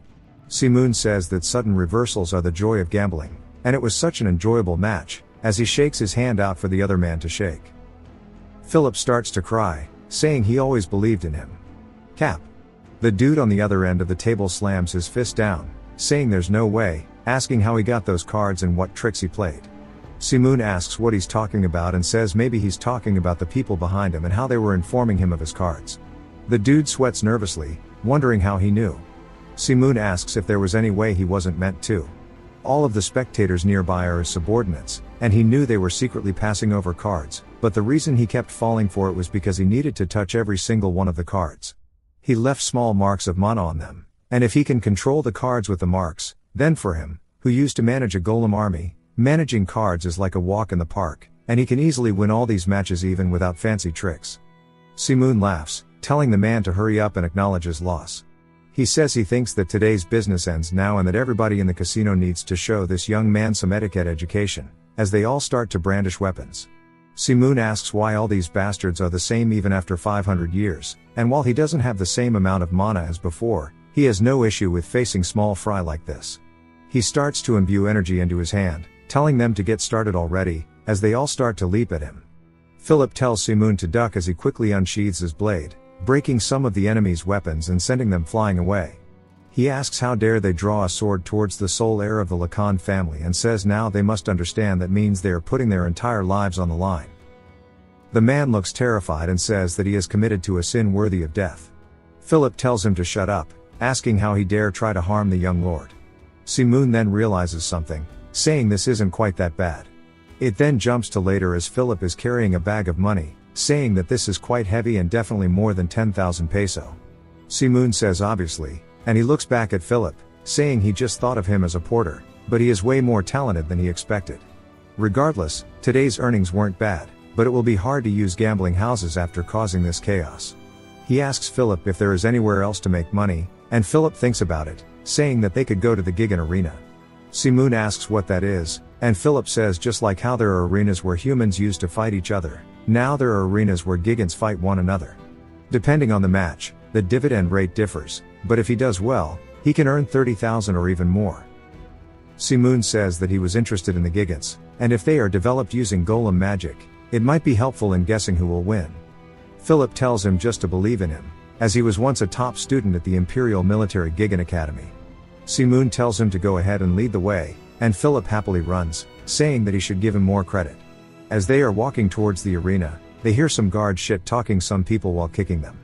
Si-moon says that sudden reversals are the joy of gambling, and it was such an enjoyable match, as he shakes his hand out for the other man to shake. Philip starts to cry, saying he always believed in him. Cap. The dude on the other end of the table slams his fist down, saying there's no way, asking how he got those cards and what tricks he played. Si-moon asks what he's talking about and says maybe he's talking about the people behind him and how they were informing him of his cards. The dude sweats nervously, wondering how he knew. Si-moon asks if there was any way he wasn't meant to. All of the spectators nearby are his subordinates, and he knew they were secretly passing over cards, but the reason he kept falling for it was because he needed to touch every single one of the cards. He left small marks of mana on them, and if he can control the cards with the marks, then for him, who used to manage a golem army, managing cards is like a walk in the park, and he can easily win all these matches even without fancy tricks. Si-moon laughs, telling the man to hurry up and acknowledge his loss. He says he thinks that today's business ends now and that everybody in the casino needs to show this young man some etiquette education, as they all start to brandish weapons. Si-moon asks why all these bastards are the same even after 500 years, and while he doesn't have the same amount of mana as before, he has no issue with facing small fry like this. He starts to imbue energy into his hand, telling them to get started already, as they all start to leap at him. Philip tells Si-moon to duck as he quickly unsheathes his blade, breaking some of the enemy's weapons and sending them flying away. He asks how dare they draw a sword towards the sole heir of the Lacan family and says now they must understand that means they are putting their entire lives on the line. The man looks terrified and says that he is committed to a sin worthy of death. Philip tells him to shut up, asking how he dare try to harm the young lord. Si-moon then realizes something, saying this isn't quite that bad. It then jumps to later as Philip is carrying a bag of money, saying that this is quite heavy and definitely more than 10,000 peso. Si-moon says obviously, and he looks back at Philip, saying he just thought of him as a porter, but he is way more talented than he expected. Regardless, today's earnings weren't bad, but it will be hard to use gambling houses after causing this chaos. He asks Philip if there is anywhere else to make money, and Philip thinks about it, saying that they could go to the Gigan Arena. Si-moon asks what that is, and Philip says just like how there are arenas where humans used to fight each other, now there are arenas where Gigants fight one another. Depending on the match, the dividend rate differs, but if he does well, he can earn 30,000 or even more. Si-moon says that he was interested in the Gigants, and if they are developed using golem magic, it might be helpful in guessing who will win. Philip tells him just to believe in him, as he was once a top student at the Imperial Military Gigan Academy. Si-moon tells him to go ahead and lead the way, and Philip happily runs, saying that he should give him more credit. As they are walking towards the arena, they hear some guards shit-talking some people while kicking them.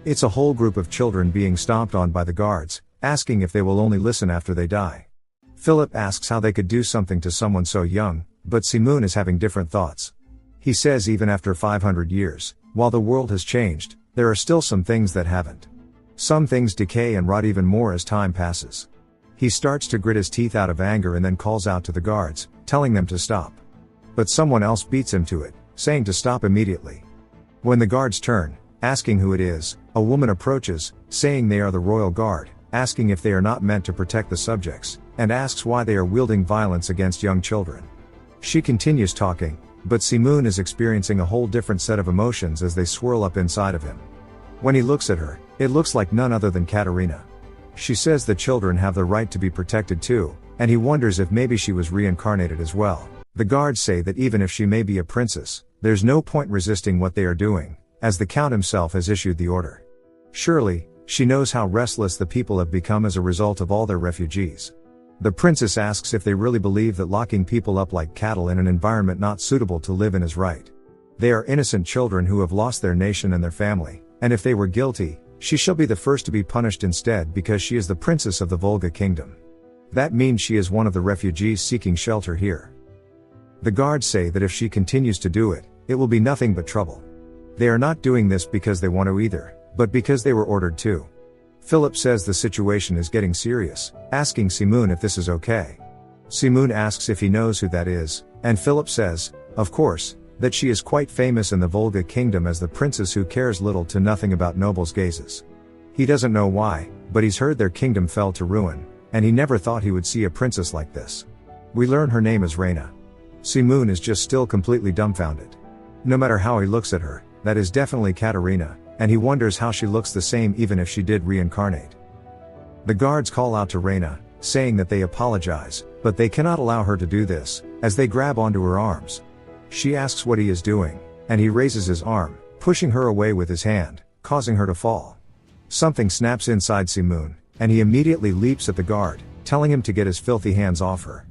It's a whole group of children being stomped on by the guards, asking if they will only listen after they die. Philip asks how they could do something to someone so young, but Si-moon is having different thoughts. He says even after 500 years, while the world has changed, there are still some things that haven't. Some things decay and rot even more as time passes. He starts to grit his teeth out of anger and then calls out to the guards, telling them to stop. But someone else beats him to it, saying to stop immediately. When the guards turn, asking who it is, a woman approaches, saying they are the royal guard, asking if they are not meant to protect the subjects, and asks why they are wielding violence against young children. She continues talking, but Si-moon is experiencing a whole different set of emotions as they swirl up inside of him. When he looks at her, it looks like none other than Katarina. She says the children have the right to be protected too, and he wonders if maybe she was reincarnated as well. The guards say that even if she may be a princess, there's no point resisting what they are doing, as the Count himself has issued the order. Surely, she knows how restless the people have become as a result of all their refugees. The princess asks if they really believe that locking people up like cattle in an environment not suitable to live in is right. They are innocent children who have lost their nation and their family, and if they were guilty, she shall be the first to be punished instead because she is the princess of the Volga kingdom. That means she is one of the refugees seeking shelter here. The guards say that if she continues to do it, it will be nothing but trouble. They are not doing this because they want to either, but because they were ordered to. Philip says the situation is getting serious, asking Simoon if this is okay. Simoon asks if he knows who that is, and Philip says, of course, that she is quite famous in the Volga kingdom as the princess who cares little to nothing about nobles' gazes. He doesn't know why, but he's heard their kingdom fell to ruin, and he never thought he would see a princess like this. We learn her name is Reina. Simoon is just still completely dumbfounded. No matter how he looks at her, that is definitely Katerina, and he wonders how she looks the same even if she did reincarnate. The guards call out to Reina, saying that they apologize, but they cannot allow her to do this, as they grab onto her arms. She asks what he is doing, and he raises his arm, pushing her away with his hand, causing her to fall. Something snaps inside Simoon, and he immediately leaps at the guard, telling him to get his filthy hands off her.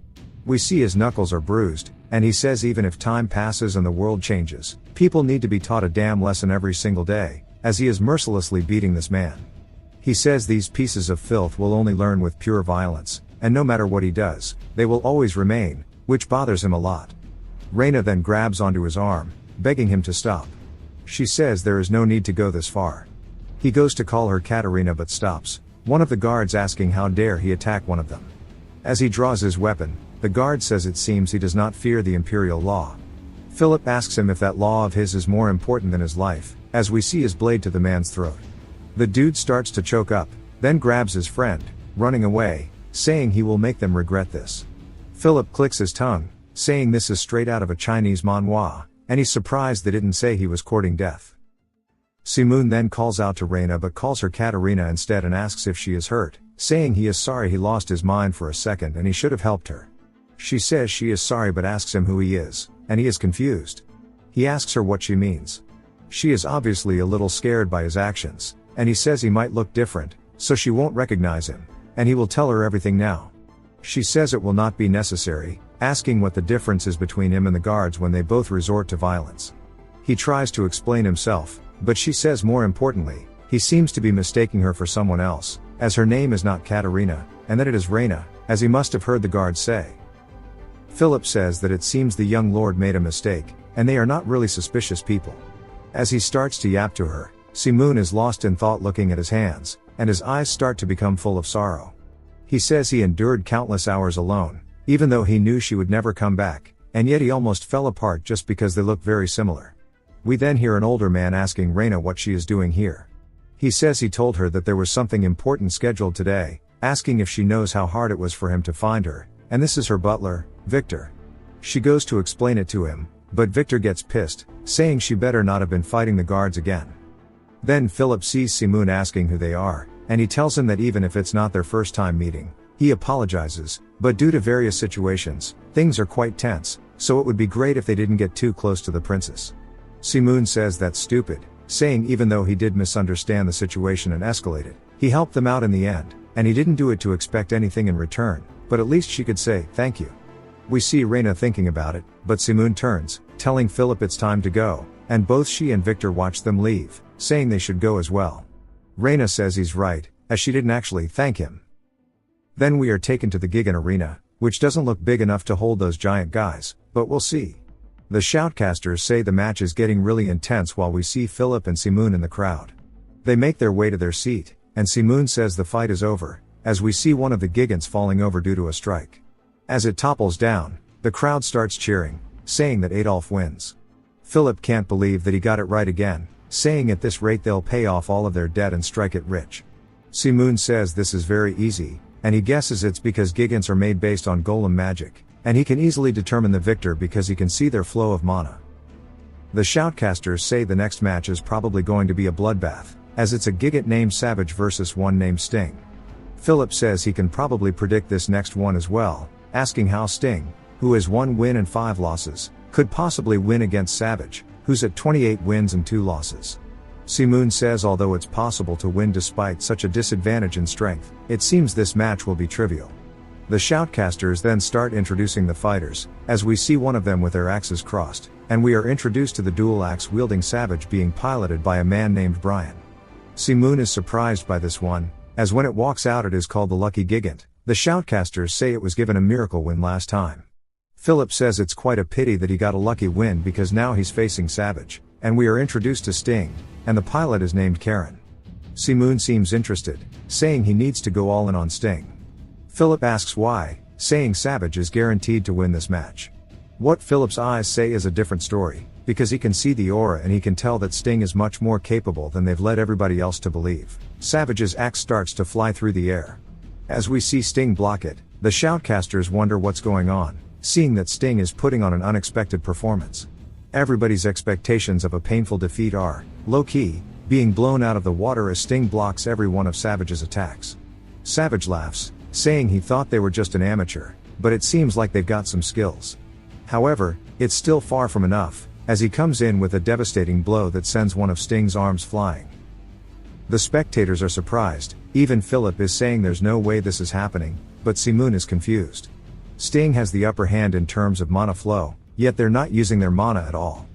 We see his knuckles are bruised, and he says even if time passes and the world changes, people need to be taught a damn lesson every single day, as he is mercilessly beating this man. He says these pieces of filth will only learn with pure violence, and no matter what he does, they will always remain, which bothers him a lot. Reina then grabs onto his arm, begging him to stop. She says there is no need to go this far. He goes to call her Katerina but stops, one of the guards asking how dare he attack one of them. As he draws his weapon, the guard says it seems he does not fear the imperial law. Philip asks him if that law of his is more important than his life, as we see his blade to the man's throat. The dude starts to choke up, then grabs his friend, running away, saying he will make them regret this. Philip clicks his tongue, saying this is straight out of a Chinese manhwa, and he's surprised they didn't say he was courting death. Simoon then calls out to Reina but calls her Katerina instead and asks if she is hurt, saying he is sorry he lost his mind for a second and he should have helped her. She says she is sorry but asks him who he is, and he is confused. He asks her what she means. She is obviously a little scared by his actions, and he says he might look different, so she won't recognize him, and he will tell her everything now. She says it will not be necessary, asking what the difference is between him and the guards when they both resort to violence. He tries to explain himself, but she says more importantly, he seems to be mistaking her for someone else, as her name is not Katerina, and that it is Reina, as he must have heard the guards say. Philip says that it seems the young lord made a mistake, and they are not really suspicious people. As he starts to yap to her, Simoon is lost in thought looking at his hands, and his eyes start to become full of sorrow. He says he endured countless hours alone, even though he knew she would never come back, and yet he almost fell apart just because they look very similar. We then hear an older man asking Reina what she is doing here. He says he told her that there was something important scheduled today, asking if she knows how hard it was for him to find her, and this is her butler, Victor. She goes to explain it to him, but Victor gets pissed, saying she better not have been fighting the guards again. Then Philip sees Simoon asking who they are, and he tells him that even if it's not their first time meeting, he apologizes, but due to various situations, things are quite tense, so it would be great if they didn't get too close to the princess. Simoon says that's stupid, saying even though he did misunderstand the situation and escalate it, he helped them out in the end, and he didn't do it to expect anything in return, but at least she could say, thank you. We see Reina thinking about it, but Simoon turns, telling Philip it's time to go, and both she and Victor watch them leave, saying they should go as well. Reina says he's right, as she didn't actually thank him. Then we are taken to the Gigan Arena, which doesn't look big enough to hold those giant guys, but we'll see. The shoutcasters say the match is getting really intense while we see Philip and Simoon in the crowd. They make their way to their seat, and Simoon says the fight is over, as we see one of the Gigants falling over due to a strike. As it topples down, the crowd starts cheering, saying that Adolf wins. Philip can't believe that he got it right again, saying at this rate they'll pay off all of their debt and strike it rich. Simoon says this is very easy, and he guesses it's because Gigants are made based on golem magic, and he can easily determine the victor because he can see their flow of mana. The shoutcasters say the next match is probably going to be a bloodbath, as it's a Gigant named Savage versus one named Sting. Philip says he can probably predict this next one as well, asking how Sting, who has 1 win and 5 losses, could possibly win against Savage, who's at 28 wins and 2 losses. Simoon says although it's possible to win despite such a disadvantage in strength, it seems this match will be trivial. The shoutcasters then start introducing the fighters, as we see one of them with their axes crossed, and we are introduced to the dual axe wielding savage being piloted by a man named Brian. Simoon is surprised by this one, as when it walks out it is called the Lucky Gigant. The shoutcasters say it was given a miracle win last time. Philip says it's quite a pity that he got a lucky win because now he's facing Savage, and we are introduced to Sting, and the pilot is named Karen. Simoon seems interested, saying he needs to go all in on Sting. Philip asks why, saying Savage is guaranteed to win this match. What Philip's eyes say is a different story, because he can see the aura and he can tell that Sting is much more capable than they've led everybody else to believe. Savage's axe starts to fly through the air. As we see Sting block it, the shoutcasters wonder what's going on, seeing that Sting is putting on an unexpected performance. Everybody's expectations of a painful defeat are, low-key, being blown out of the water as Sting blocks every one of Savage's attacks. Savage laughs, saying he thought they were just an amateur, but it seems like they've got some skills. However, it's still far from enough, as he comes in with a devastating blow that sends one of Sting's arms flying. The spectators are surprised, even Philip is saying there's no way this is happening, but Simoon is confused. Sting has the upper hand in terms of mana flow, yet they're not using their mana at all.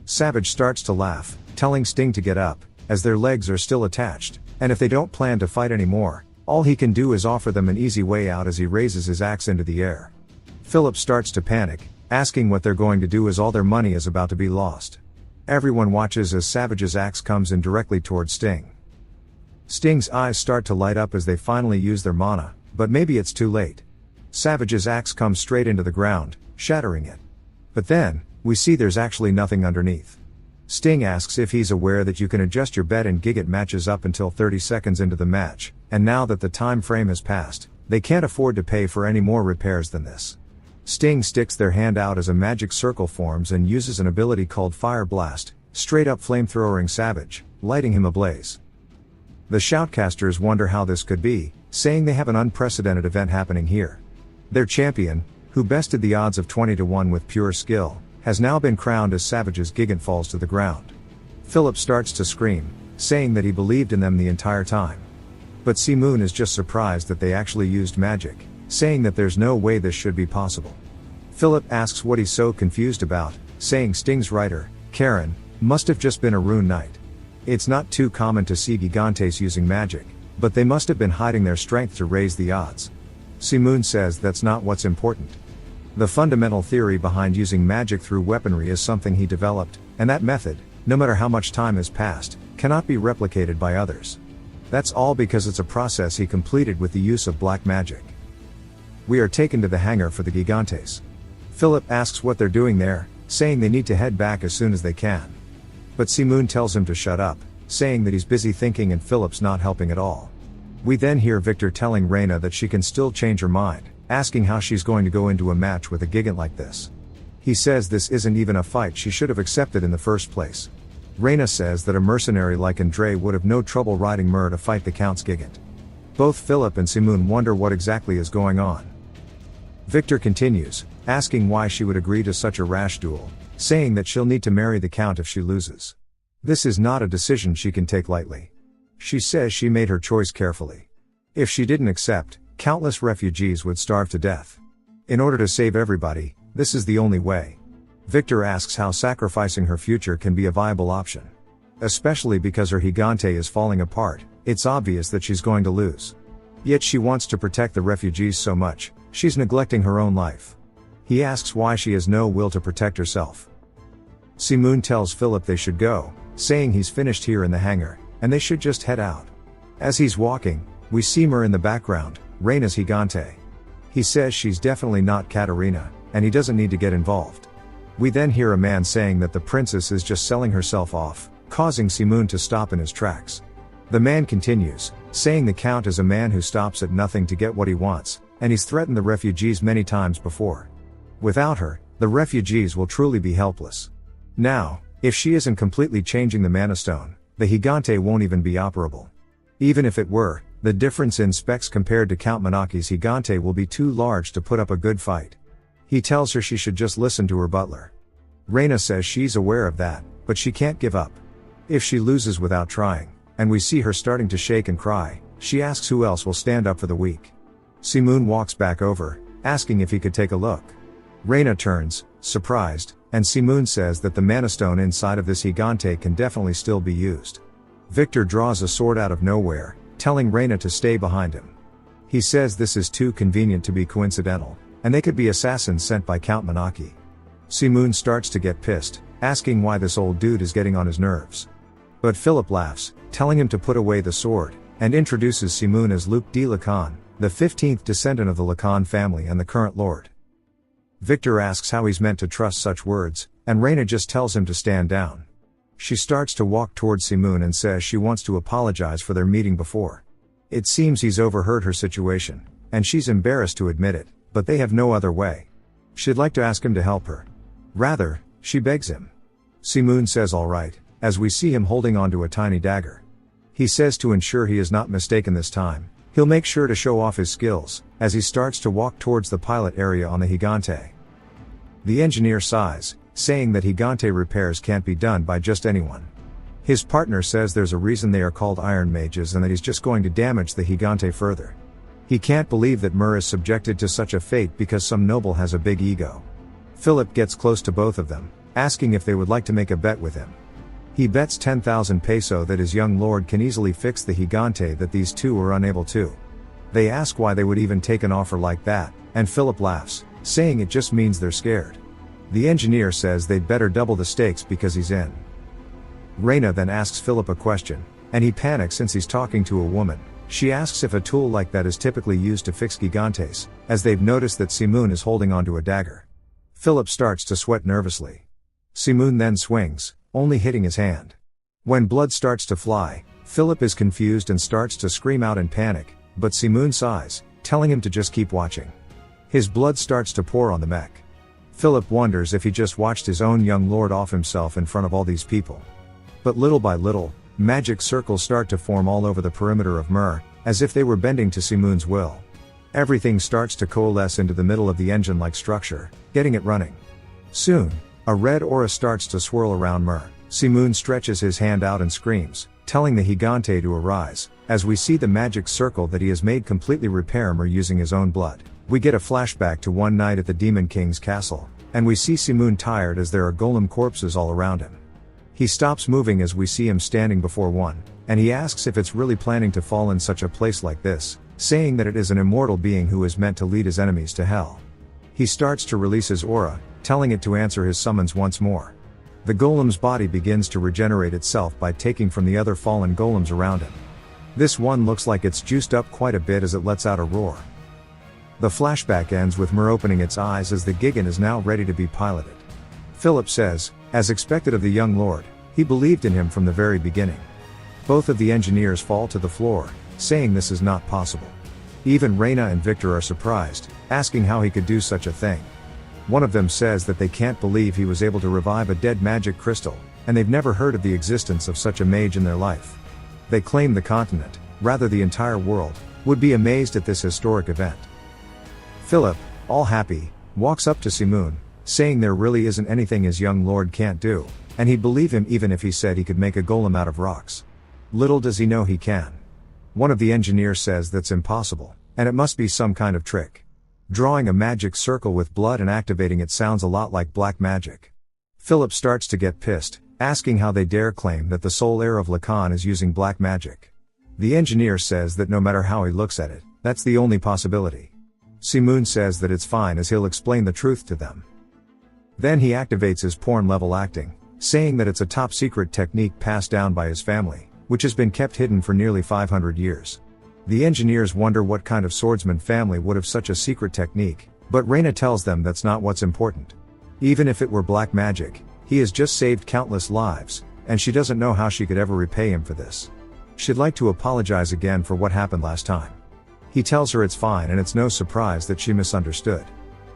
Savage starts to laugh, telling Sting to get up, as their legs are still attached, and if they don't plan to fight anymore, all he can do is offer them an easy way out as he raises his axe into the air. Philip starts to panic, asking what they're going to do as all their money is about to be lost. Everyone watches as Savage's axe comes in directly towards Sting. Sting's eyes start to light up as they finally use their mana, but maybe it's too late. Savage's axe comes straight into the ground, shattering it. But then, we see there's actually nothing underneath. Sting asks if he's aware that you can adjust your bet in Gigant matches up until 30 seconds into the match, and now that the time frame has passed, they can't afford to pay for any more repairs than this. Sting sticks their hand out as a magic circle forms and uses an ability called Fire Blast, straight up flamethrowering Savage, lighting him ablaze. The shoutcasters wonder how this could be, saying they have an unprecedented event happening here. Their champion, who bested the odds of 20-1 with pure skill, has now been crowned as Savage's Gigant falls to the ground. Philip starts to scream, saying that he believed in them the entire time. But Simoon is just surprised that they actually used magic, saying that there's no way this should be possible. Philip asks what he's so confused about, saying Sting's writer, Karen, must have just been a rune knight. It's not too common to see Gigantes using magic, but they must have been hiding their strength to raise the odds. Simoon says that's not what's important. The fundamental theory behind using magic through weaponry is something he developed, and that method, no matter how much time has passed, cannot be replicated by others. That's all because it's a process he completed with the use of black magic. We are taken to the hangar for the Gigantes. Philip asks what they're doing there, saying they need to head back as soon as they can. But Simoon tells him to shut up, saying that he's busy thinking and Philip's not helping at all. We then hear Victor telling Reina that she can still change her mind, asking how she's going to go into a match with a Gigant like this. He says this isn't even a fight she should have accepted in the first place. Reina says that a mercenary like Andre would have no trouble riding Mur to fight the Count's Gigant. Both Philip and Simoon wonder what exactly is going on. Victor continues, asking why she would agree to such a rash duel, saying that she'll need to marry the Count if she loses. This is not a decision she can take lightly. She says she made her choice carefully. If she didn't accept, countless refugees would starve to death. In order to save everybody, this is the only way. Victor asks how sacrificing her future can be a viable option. Especially because her Gigante is falling apart, it's obvious that she's going to lose. Yet she wants to protect the refugees so much, she's neglecting her own life. He asks why she has no will to protect herself. Simoon tells Philip they should go, saying he's finished here in the hangar, and they should just head out. As he's walking, we see Mur in the background, Reina's Gigante. He says she's definitely not Katarina, and he doesn't need to get involved. We then hear a man saying that the princess is just selling herself off, causing Simoon to stop in his tracks. The man continues, saying the Count is a man who stops at nothing to get what he wants, and he's threatened the refugees many times before. Without her, the refugees will truly be helpless. Now, if she isn't completely changing the Mana Stone, the Gigante won't even be operable. Even if it were, the difference in specs compared to Count Monachi's Gigante will be too large to put up a good fight. He tells her she should just listen to her butler. Reina says she's aware of that, but she can't give up. If she loses without trying, and we see her starting to shake and cry, she asks who else will stand up for the weak. Simoon walks back over, asking if he could take a look. Reina turns, surprised, and Simoon says that the mana stone inside of this Gigante can definitely still be used. Victor draws a sword out of nowhere, telling Reina to stay behind him. He says this is too convenient to be coincidental, and they could be assassins sent by Count Manaki. Simoon starts to get pissed, asking why this old dude is getting on his nerves. But Philip laughs, telling him to put away the sword, and introduces Simoon as Luc de Lacan, the 15th descendant of the Lacan family and the current lord. Victor asks how he's meant to trust such words, and Reina just tells him to stand down. She starts to walk towards Simoon and says she wants to apologize for their meeting before. It seems he's overheard her situation, and she's embarrassed to admit it, but they have no other way. She'd like to ask him to help her. Rather, she begs him. Simoon says alright, as we see him holding onto a tiny dagger. He says to ensure he is not mistaken this time, he'll make sure to show off his skills, as he starts to walk towards the pilot area on the Gigante. The engineer sighs, saying that Gigante repairs can't be done by just anyone. His partner says there's a reason they are called Iron Mages and that he's just going to damage the Gigante further. He can't believe that Mur is subjected to such a fate because some noble has a big ego. Philip gets close to both of them, asking if they would like to make a bet with him. He bets 10,000 peso that his young lord can easily fix the Gigante that these two are unable to. They ask why they would even take an offer like that, and Philip laughs, saying it just means they're scared. The engineer says they'd better double the stakes because he's in. Reina then asks Philip a question, and he panics since he's talking to a woman. She asks if a tool like that is typically used to fix Gigantes, as they've noticed that Simoon is holding onto a dagger. Philip starts to sweat nervously. Simoon then swings, only hitting his hand. When blood starts to fly, Philip is confused and starts to scream out in panic, but Simoon sighs, telling him to just keep watching. His blood starts to pour on the mech. Philip wonders if he just watched his own young lord off himself in front of all these people. But little by little, magic circles start to form all over the perimeter of Mur, as if they were bending to Simoon's will. Everything starts to coalesce into the middle of the engine-like structure, getting it running. Soon, a red aura starts to swirl around Mur. Simoon stretches his hand out and screams, telling the Gigante to arise, as we see the magic circle that he has made completely repair Mur using his own blood. We get a flashback to one night at the Demon King's castle, and we see Simoon tired as there are golem corpses all around him. He stops moving as we see him standing before one, and he asks if it's really planning to fall in such a place like this, saying that it is an immortal being who is meant to lead his enemies to hell. He starts to release his aura, telling it to answer his summons once more. The golem's body begins to regenerate itself by taking from the other fallen golems around him. This one looks like it's juiced up quite a bit as it lets out a roar. The flashback ends with Mur opening its eyes as the Gigan is now ready to be piloted. Philip says, as expected of the young lord, he believed in him from the very beginning. Both of the engineers fall to the floor, saying this is not possible. Even Reina and Victor are surprised, asking how he could do such a thing. One of them says that they can't believe he was able to revive a dead magic crystal, and they've never heard of the existence of such a mage in their life. They claim the continent, rather the entire world, would be amazed at this historic event. Philip, all happy, walks up to Simoon, saying there really isn't anything his young lord can't do, and he'd believe him even if he said he could make a golem out of rocks. Little does he know he can. One of the engineers says that's impossible, and it must be some kind of trick. Drawing a magic circle with blood and activating it sounds a lot like black magic. Philip starts to get pissed, asking how they dare claim that the sole heir of Lacan is using black magic. The engineer says that no matter how he looks at it, that's the only possibility. Simoon says that it's fine as he'll explain the truth to them. Then he activates his porn-level acting, saying that it's a top-secret technique passed down by his family, which has been kept hidden for nearly 500 years. The engineers wonder what kind of swordsman family would have such a secret technique, but Reina tells them that's not what's important. Even if it were black magic, he has just saved countless lives, and she doesn't know how she could ever repay him for this. She'd like to apologize again for what happened last time. He tells her it's fine and it's no surprise that she misunderstood.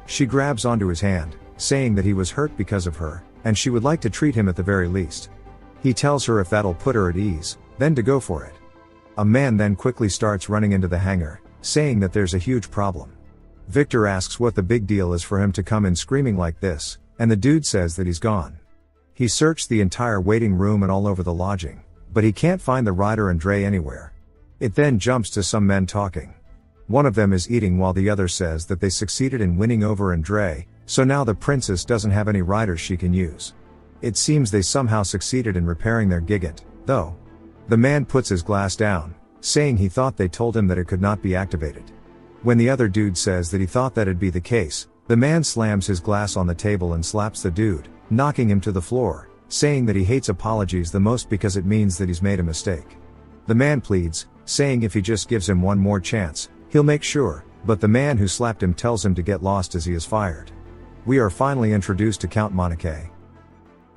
She grabs onto his hand, saying that he was hurt because of her, and she would like to treat him at the very least. He tells her if that'll put her at ease, then to go for it. A man then quickly starts running into the hangar, saying that there's a huge problem. Victor asks what the big deal is for him to come in screaming like this, and the dude says that he's gone. He searched the entire waiting room and all over the lodging, but he can't find the rider and Dre anywhere. It then jumps to some men talking. One of them is eating while the other says that they succeeded in winning over Andre, so now the princess doesn't have any riders she can use. It seems they somehow succeeded in repairing their gigant, though. The man puts his glass down, saying he thought they told him that it could not be activated. When the other dude says that he thought that'd be the case, the man slams his glass on the table and slaps the dude, knocking him to the floor, saying that he hates apologies the most because it means that he's made a mistake. The man pleads, saying if he just gives him one more chance, he'll make sure, but the man who slapped him tells him to get lost as he is fired. We are finally introduced to Count Manhwa.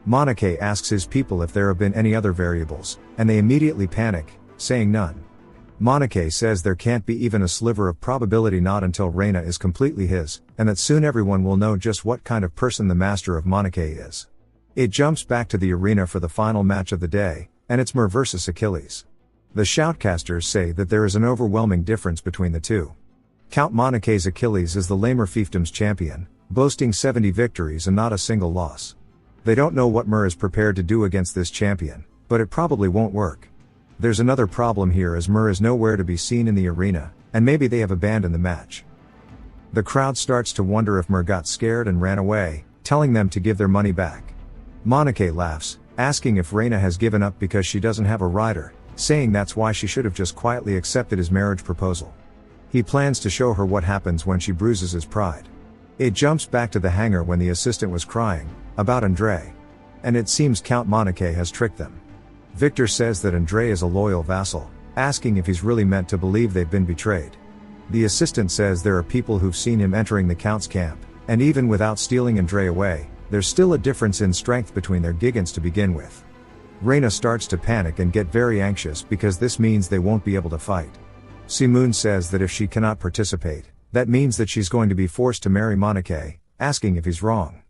Manhwa asks his people if there have been any other variables, and they immediately panic, saying none. Manhwa says there can't be even a sliver of probability not until Reina is completely his, and that soon everyone will know just what kind of person the master of Manhwa is. It jumps back to the arena for the final match of the day, and it's Mer versus Achilles. The shoutcasters say that there is an overwhelming difference between the two. Count Manhwa's Achilles is the lamer fiefdoms champion, boasting 70 victories and not a single loss. They don't know what Mer is prepared to do against this champion, but it probably won't work. There's another problem here as Mer is nowhere to be seen in the arena, and maybe they have abandoned the match. The crowd starts to wonder if Mer got scared and ran away, telling them to give their money back. Manhwa laughs, asking if Reina has given up because she doesn't have a rider, saying that's why she should have just quietly accepted his marriage proposal. He plans to show her what happens when she bruises his pride. It jumps back to the hangar when the assistant was crying about Andre. And it seems Count Manhwa has tricked them. Victor says that Andre is a loyal vassal, asking if he's really meant to believe they've been betrayed. The assistant says there are people who've seen him entering the Count's camp, and even without stealing Andre away, there's still a difference in strength between their gigants to begin with. Reina starts to panic and get very anxious because this means they won't be able to fight. Simoon says that if she cannot participate, that means that she's going to be forced to marry Manhwa, asking if he's wrong.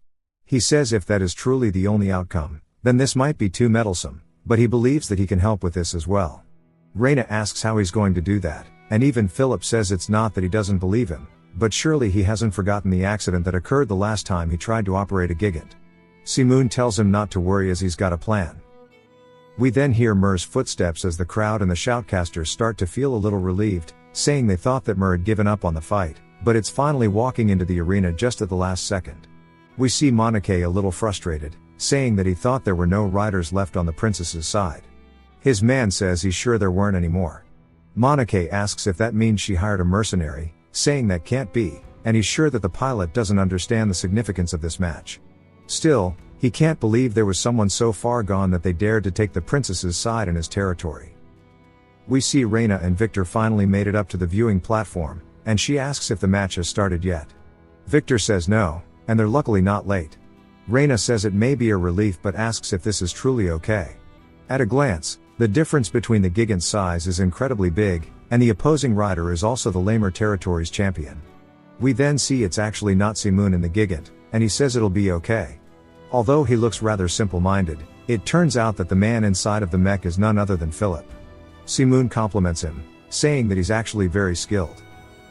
He says if that is truly the only outcome, then this might be too meddlesome, but he believes that he can help with this as well. Reina asks how he's going to do that, and even Philip says it's not that he doesn't believe him, but surely he hasn't forgotten the accident that occurred the last time he tried to operate a gigant. Simoon tells him not to worry as he's got a plan. We then hear Mer's footsteps as the crowd and the shoutcasters start to feel a little relieved, saying they thought that Mer had given up on the fight, but it's finally walking into the arena just at the last second. We see Manhwa a little frustrated, saying that he thought there were no riders left on the princess's side. His man says he's sure there weren't any more. Manhwa asks if that means she hired a mercenary, saying that can't be, and he's sure that the pilot doesn't understand the significance of this match. Still, he can't believe there was someone so far gone that they dared to take the princess's side in his territory. We see Reina and Victor finally made it up to the viewing platform, and she asks if the match has started yet. Victor says no, and they're luckily not late. Reina says it may be a relief but asks if this is truly okay. At a glance, the difference between the gigant's size is incredibly big, and the opposing rider is also the lamer territory's champion. We then see it's actually not Simoon in the gigant, and he says it'll be okay. Although he looks rather simple-minded, it turns out that the man inside of the mech is none other than Philip. Simoon compliments him, saying that he's actually very skilled.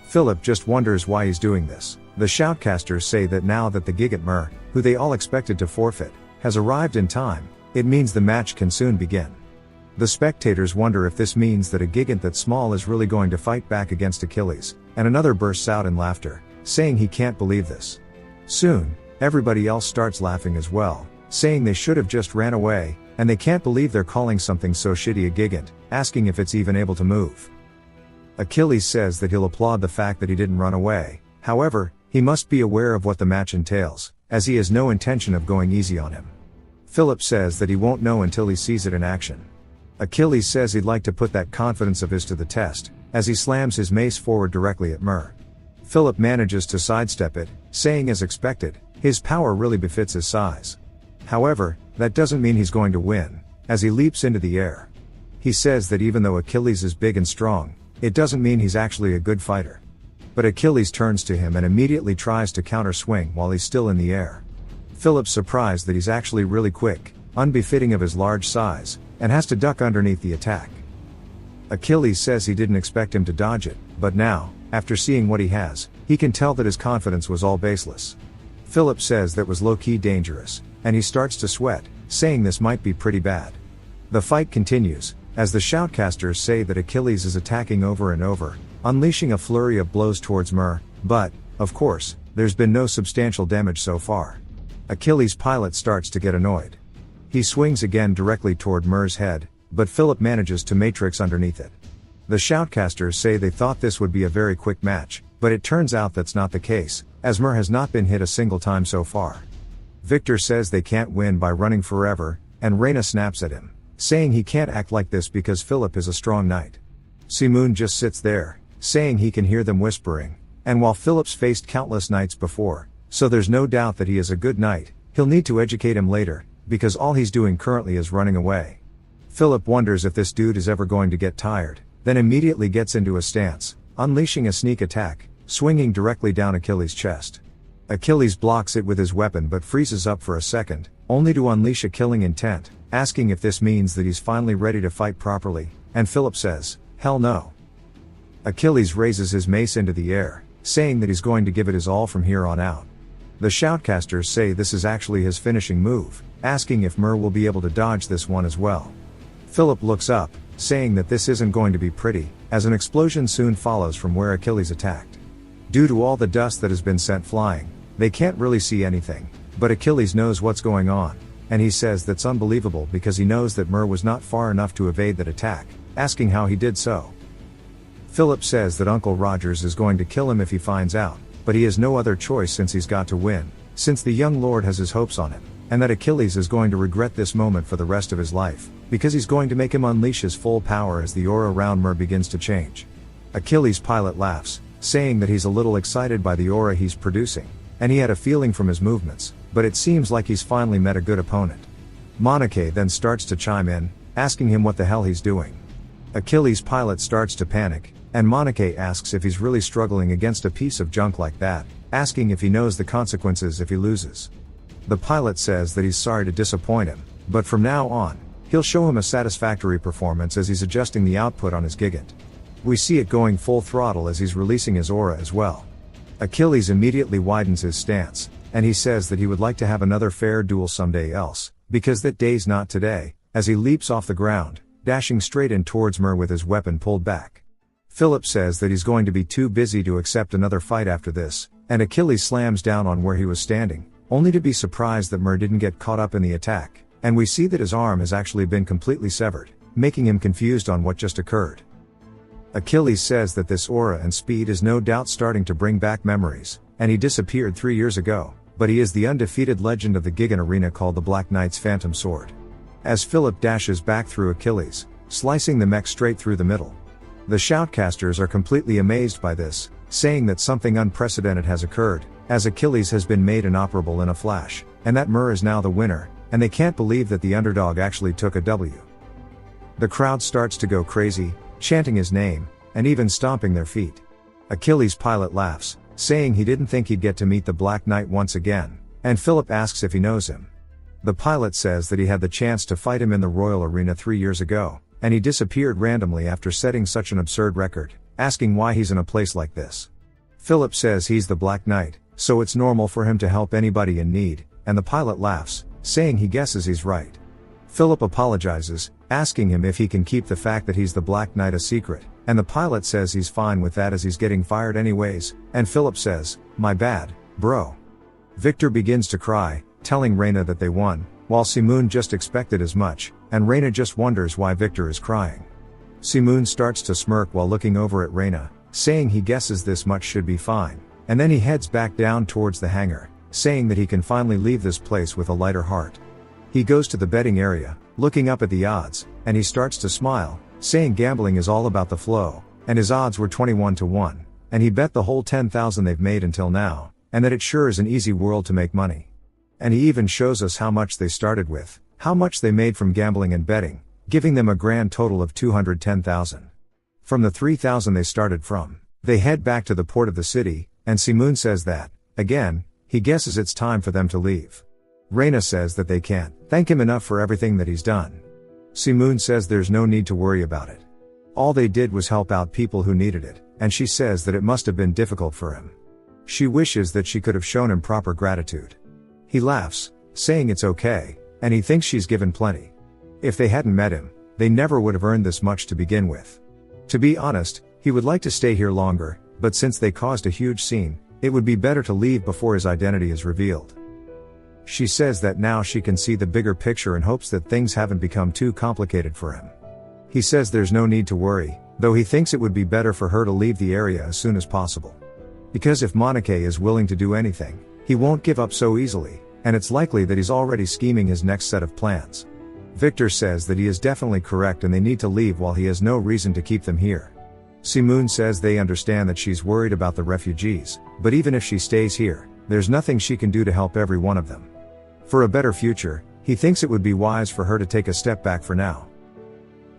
Philip just wonders why he's doing this. The shoutcasters say that now that the gigant Mer, who they all expected to forfeit, has arrived in time, it means the match can soon begin. The spectators wonder if this means that a gigant that small is really going to fight back against Achilles, and another bursts out in laughter, saying he can't believe this. Soon, everybody else starts laughing as well, saying they should have just ran away, and they can't believe they're calling something so shitty a gigant, asking if it's even able to move. Achilles says that he'll applaud the fact that he didn't run away, however, he must be aware of what the match entails, as he has no intention of going easy on him. Philip says that he won't know until he sees it in action. Achilles says he'd like to put that confidence of his to the test, as he slams his mace forward directly at Mer. Philip manages to sidestep it, saying as expected, his power really befits his size. However, that doesn't mean he's going to win, as he leaps into the air. He says that even though Achilles is big and strong, it doesn't mean he's actually a good fighter. But Achilles turns to him and immediately tries to counter-swing while he's still in the air. Philip's surprised that he's actually really quick, unbefitting of his large size, and has to duck underneath the attack. Achilles says he didn't expect him to dodge it, but now, after seeing what he has, he can tell that his confidence was all baseless. Philip says that was low-key dangerous, and he starts to sweat, saying this might be pretty bad. The fight continues, as the shoutcasters say that Achilles is attacking over and over, unleashing a flurry of blows towards Mer, but, of course, there's been no substantial damage so far. Achilles' pilot starts to get annoyed. He swings again directly toward Mer's head, but Philip manages to matrix underneath it. The shoutcasters say they thought this would be a very quick match, but it turns out that's not the case, as Mer has not been hit a single time so far. Victor says they can't win by running forever, and Reyna snaps at him, saying he can't act like this because Philip is a strong knight. Simoon just sits there, saying he can hear them whispering, and while Philip's faced countless knights before, so there's no doubt that he is a good knight, he'll need to educate him later, because all he's doing currently is running away. Philip wonders if this dude is ever going to get tired, then immediately gets into a stance, unleashing a sneak attack, swinging directly down Achilles' chest. Achilles blocks it with his weapon but freezes up for a second, only to unleash a killing intent, asking if this means that he's finally ready to fight properly, and Philip says, "Hell no." Achilles raises his mace into the air, saying that he's going to give it his all from here on out. The shoutcasters say this is actually his finishing move, asking if Mer will be able to dodge this one as well. Philip looks up, saying that this isn't going to be pretty, as an explosion soon follows from where Achilles attacked. Due to all the dust that has been sent flying, they can't really see anything, but Achilles knows what's going on, and he says that's unbelievable because he knows that Mer was not far enough to evade that attack, asking how he did so. Philip says that Uncle Rogers is going to kill him if he finds out, but he has no other choice since he's got to win, since the young lord has his hopes on him, and that Achilles is going to regret this moment for the rest of his life, because he's going to make him unleash his full power as the aura around Mer begins to change. Achilles' pilot laughs, saying that he's a little excited by the aura he's producing, and he had a feeling from his movements, but it seems like he's finally met a good opponent. Monoke then starts to chime in, asking him what the hell he's doing. Achilles' pilot starts to panic, and Monoke asks if he's really struggling against a piece of junk like that, asking if he knows the consequences if he loses. The pilot says that he's sorry to disappoint him, but from now on, he'll show him a satisfactory performance as he's adjusting the output on his gigant. We see it going full throttle as he's releasing his aura as well. Achilles immediately widens his stance, and he says that he would like to have another fair duel someday else, because that day's not today, as he leaps off the ground, dashing straight in towards Mer with his weapon pulled back. Philip says that he's going to be too busy to accept another fight after this, and Achilles slams down on where he was standing, only to be surprised that Mer didn't get caught up in the attack, and we see that his arm has actually been completely severed, making him confused on what just occurred. Achilles says that this aura and speed is no doubt starting to bring back memories, and he disappeared 3 years ago, but he is the undefeated legend of the Gigan arena called the Black Knight's Phantom Sword. As Philip dashes back through Achilles, slicing the mech straight through the middle. The shoutcasters are completely amazed by this, saying that something unprecedented has occurred, as Achilles has been made inoperable in a flash, and that Mer is now the winner, and they can't believe that the underdog actually took a W. The crowd starts to go crazy, chanting his name, and even stomping their feet. Achilles' pilot laughs, saying he didn't think he'd get to meet the Black Knight once again, and Philip asks if he knows him. The pilot says that he had the chance to fight him in the Royal Arena 3 years ago, and he disappeared randomly after setting such an absurd record, asking why he's in a place like this. Philip says he's the Black Knight, so it's normal for him to help anybody in need, and the pilot laughs, saying he guesses he's right. Philip apologizes, asking him if he can keep the fact that he's the Black Knight a secret, and the pilot says he's fine with that as he's getting fired anyways, and Philip says, "My bad, bro." Victor begins to cry, telling Reyna that they won, while Simoon just expected as much, and Reyna just wonders why Victor is crying. Simoon starts to smirk while looking over at Reyna, saying he guesses this much should be fine, and then he heads back down towards the hangar, saying that he can finally leave this place with a lighter heart. He goes to the betting area, looking up at the odds, and he starts to smile, saying gambling is all about the flow, and his odds were 21-1, and he bet the whole 10,000 they've made until now, and that it sure is an easy world to make money. And he even shows us how much they started with, how much they made from gambling and betting, giving them a grand total of 210,000. From the 3,000 they started from, they head back to the port of the city, and Simoon says that, again, he guesses it's time for them to leave. Reyna says that they can't thank him enough for everything that he's done. Simoon says there's no need to worry about it. All they did was help out people who needed it, and she says that it must have been difficult for him. She wishes that she could have shown him proper gratitude. He laughs, saying it's okay, and he thinks she's given plenty. If they hadn't met him, they never would have earned this much to begin with. To be honest, He would like to stay here longer, but since they caused a huge scene, it would be better to leave before his identity is revealed. She says that now she can see the bigger picture and hopes that things haven't become too complicated for him. He says there's no need to worry, though he thinks it would be better for her to leave the area as soon as possible. Because if Monica is willing to do anything, he won't give up so easily, and it's likely that he's already scheming his next set of plans. Victor says that he is definitely correct and they need to leave while he has no reason to keep them here. Simoon says they understand that she's worried about the refugees, but even if she stays here, there's nothing she can do to help every one of them. For a better future, he thinks it would be wise for her to take a step back for now.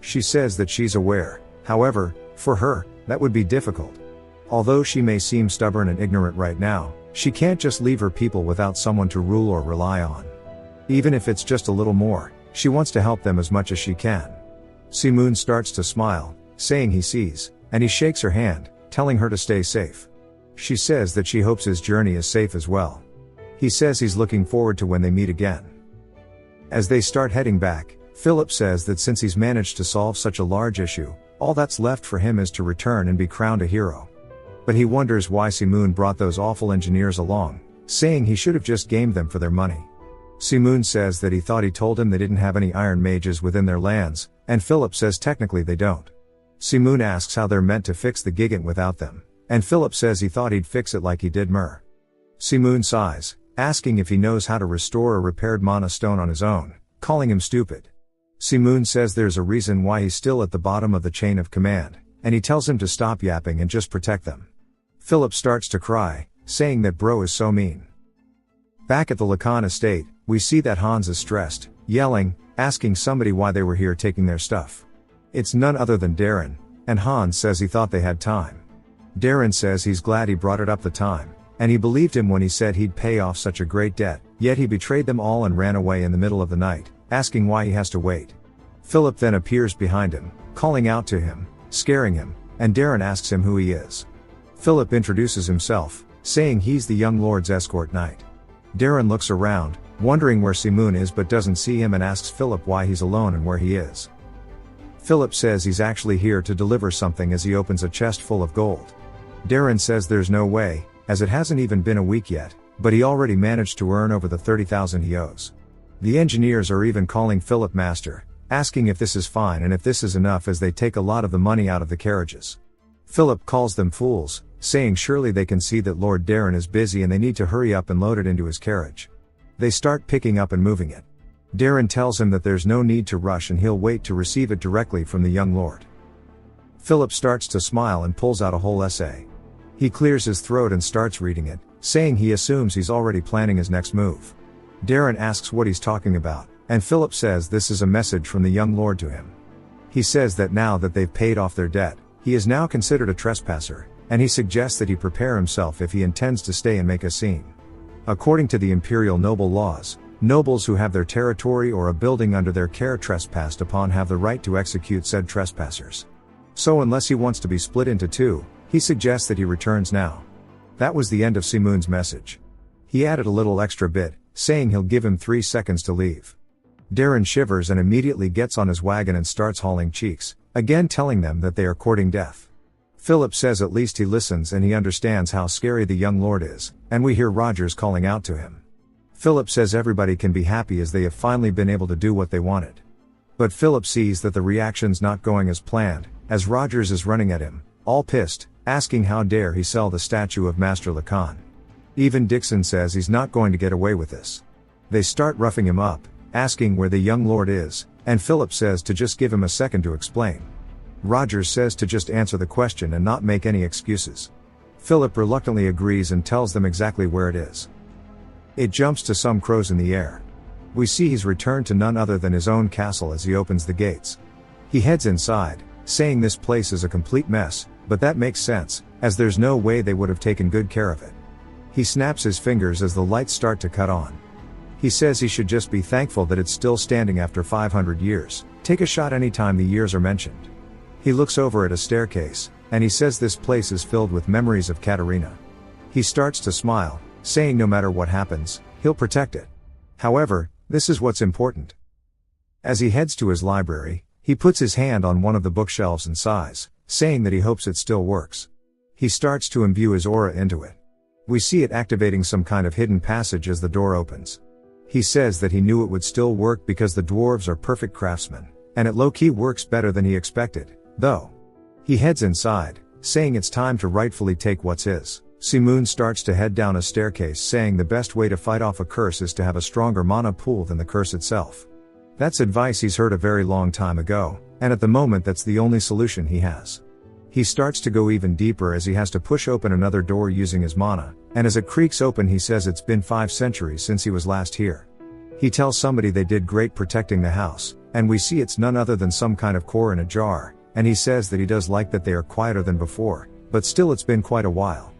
She says that she's aware, however, for her, that would be difficult. Although she may seem stubborn and ignorant right now, she can't just leave her people without someone to rule or rely on. Even if it's just a little more, she wants to help them as much as she can. Simoon starts to smile, saying he sees, and he shakes her hand, telling her to stay safe. She says that she hopes his journey is safe as well. He says he's looking forward to when they meet again. As they start heading back, Philip says that since he's managed to solve such a large issue, all that's left for him is to return and be crowned a hero. But he wonders why Simoon brought those awful engineers along, saying he should have just gamed them for their money. Simoon says that he thought he told him they didn't have any iron mages within their lands, and Philip says technically they don't. Simoon asks how they're meant to fix the gigant without them, and Philip says he thought he'd fix it like he did Myr. Simoon sighs, asking if he knows how to restore a repaired mana stone on his own, calling him stupid. Simoon says there's a reason why he's still at the bottom of the chain of command, and he tells him to stop yapping and just protect them. Philip starts to cry, saying that bro is so mean. Back at the Lacan estate, we see that Hans is stressed, yelling, asking somebody why they were here taking their stuff. It's none other than Darren, and Hans says he thought they had time. Darren says he's glad he brought it up the time, and he believed him when he said he'd pay off such a great debt, yet he betrayed them all and ran away in the middle of the night, asking why he has to wait. Philip then appears behind him, calling out to him, scaring him, and Darren asks him who he is. Philip introduces himself, saying he's the young lord's escort knight. Darren looks around, wondering where Simoon is but doesn't see him and asks Philip why he's alone and where he is. Philip says he's actually here to deliver something as he opens a chest full of gold. Darren says there's no way, as it hasn't even been a week yet, but he already managed to earn over the 30,000 he owes. The engineers are even calling Philip master, asking if this is fine and if this is enough as they take a lot of the money out of the carriages. Philip calls them fools, saying surely they can see that Lord Darren is busy and they need to hurry up and load it into his carriage. They start picking up and moving it. Darren tells him that there's no need to rush and he'll wait to receive it directly from the young lord. Philip starts to smile and pulls out a whole essay. He clears his throat and starts reading it, saying he assumes he's already planning his next move. Darren asks what he's talking about, and Philip says this is a message from the young lord to him. He says that now that they've paid off their debt, he is now considered a trespasser, and he suggests that he prepare himself if he intends to stay and make a scene. According to the imperial noble laws, nobles who have their territory or a building under their care trespassed upon have the right to execute said trespassers. So unless he wants to be split into two, he suggests that he returns now. That was the end of Simoon's message. He added a little extra bit, saying he'll give him 3 seconds to leave. Darren shivers and immediately gets on his wagon and starts hauling cheeks, again telling them that they are courting death. Philip says at least he listens and he understands how scary the young lord is, and we hear Rogers calling out to him. Philip says everybody can be happy as they have finally been able to do what they wanted. But Philip sees that the reaction's not going as planned, as Rogers is running at him, all pissed, asking how dare he sell the statue of Master Lacan. Even Dixon says he's not going to get away with this. They start roughing him up, asking where the young lord is, and Philip says to just give him a second to explain. Rogers says to just answer the question and not make any excuses. Philip reluctantly agrees and tells them exactly where it is. It jumps to some crows in the air. We see he's returned to none other than his own castle as he opens the gates. He heads inside, saying this place is a complete mess, but that makes sense, as there's no way they would have taken good care of it. He snaps his fingers as the lights start to cut on. He says he should just be thankful that it's still standing after 500 years, take a shot anytime the years are mentioned. He looks over at a staircase, and he says this place is filled with memories of Katerina. He starts to smile, saying no matter what happens, he'll protect it. However, this is what's important. As he heads to his library, he puts his hand on one of the bookshelves and sighs, saying that he hopes it still works. He starts to imbue his aura into it. We see it activating some kind of hidden passage as the door opens. He says that he knew it would still work because the dwarves are perfect craftsmen, and it low-key works better than he expected, though. He heads inside, saying it's time to rightfully take what's his. Simoon starts to head down a staircase, saying the best way to fight off a curse is to have a stronger mana pool than the curse itself. That's advice he's heard a very long time ago, and at the moment that's the only solution he has. He starts to go even deeper as he has to push open another door using his mana, and as it creaks open he says it's been 5 centuries since he was last here. He tells somebody they did great protecting the house, and we see it's none other than some kind of core in a jar, and he says that he does like that they are quieter than before, but still it's been quite a while.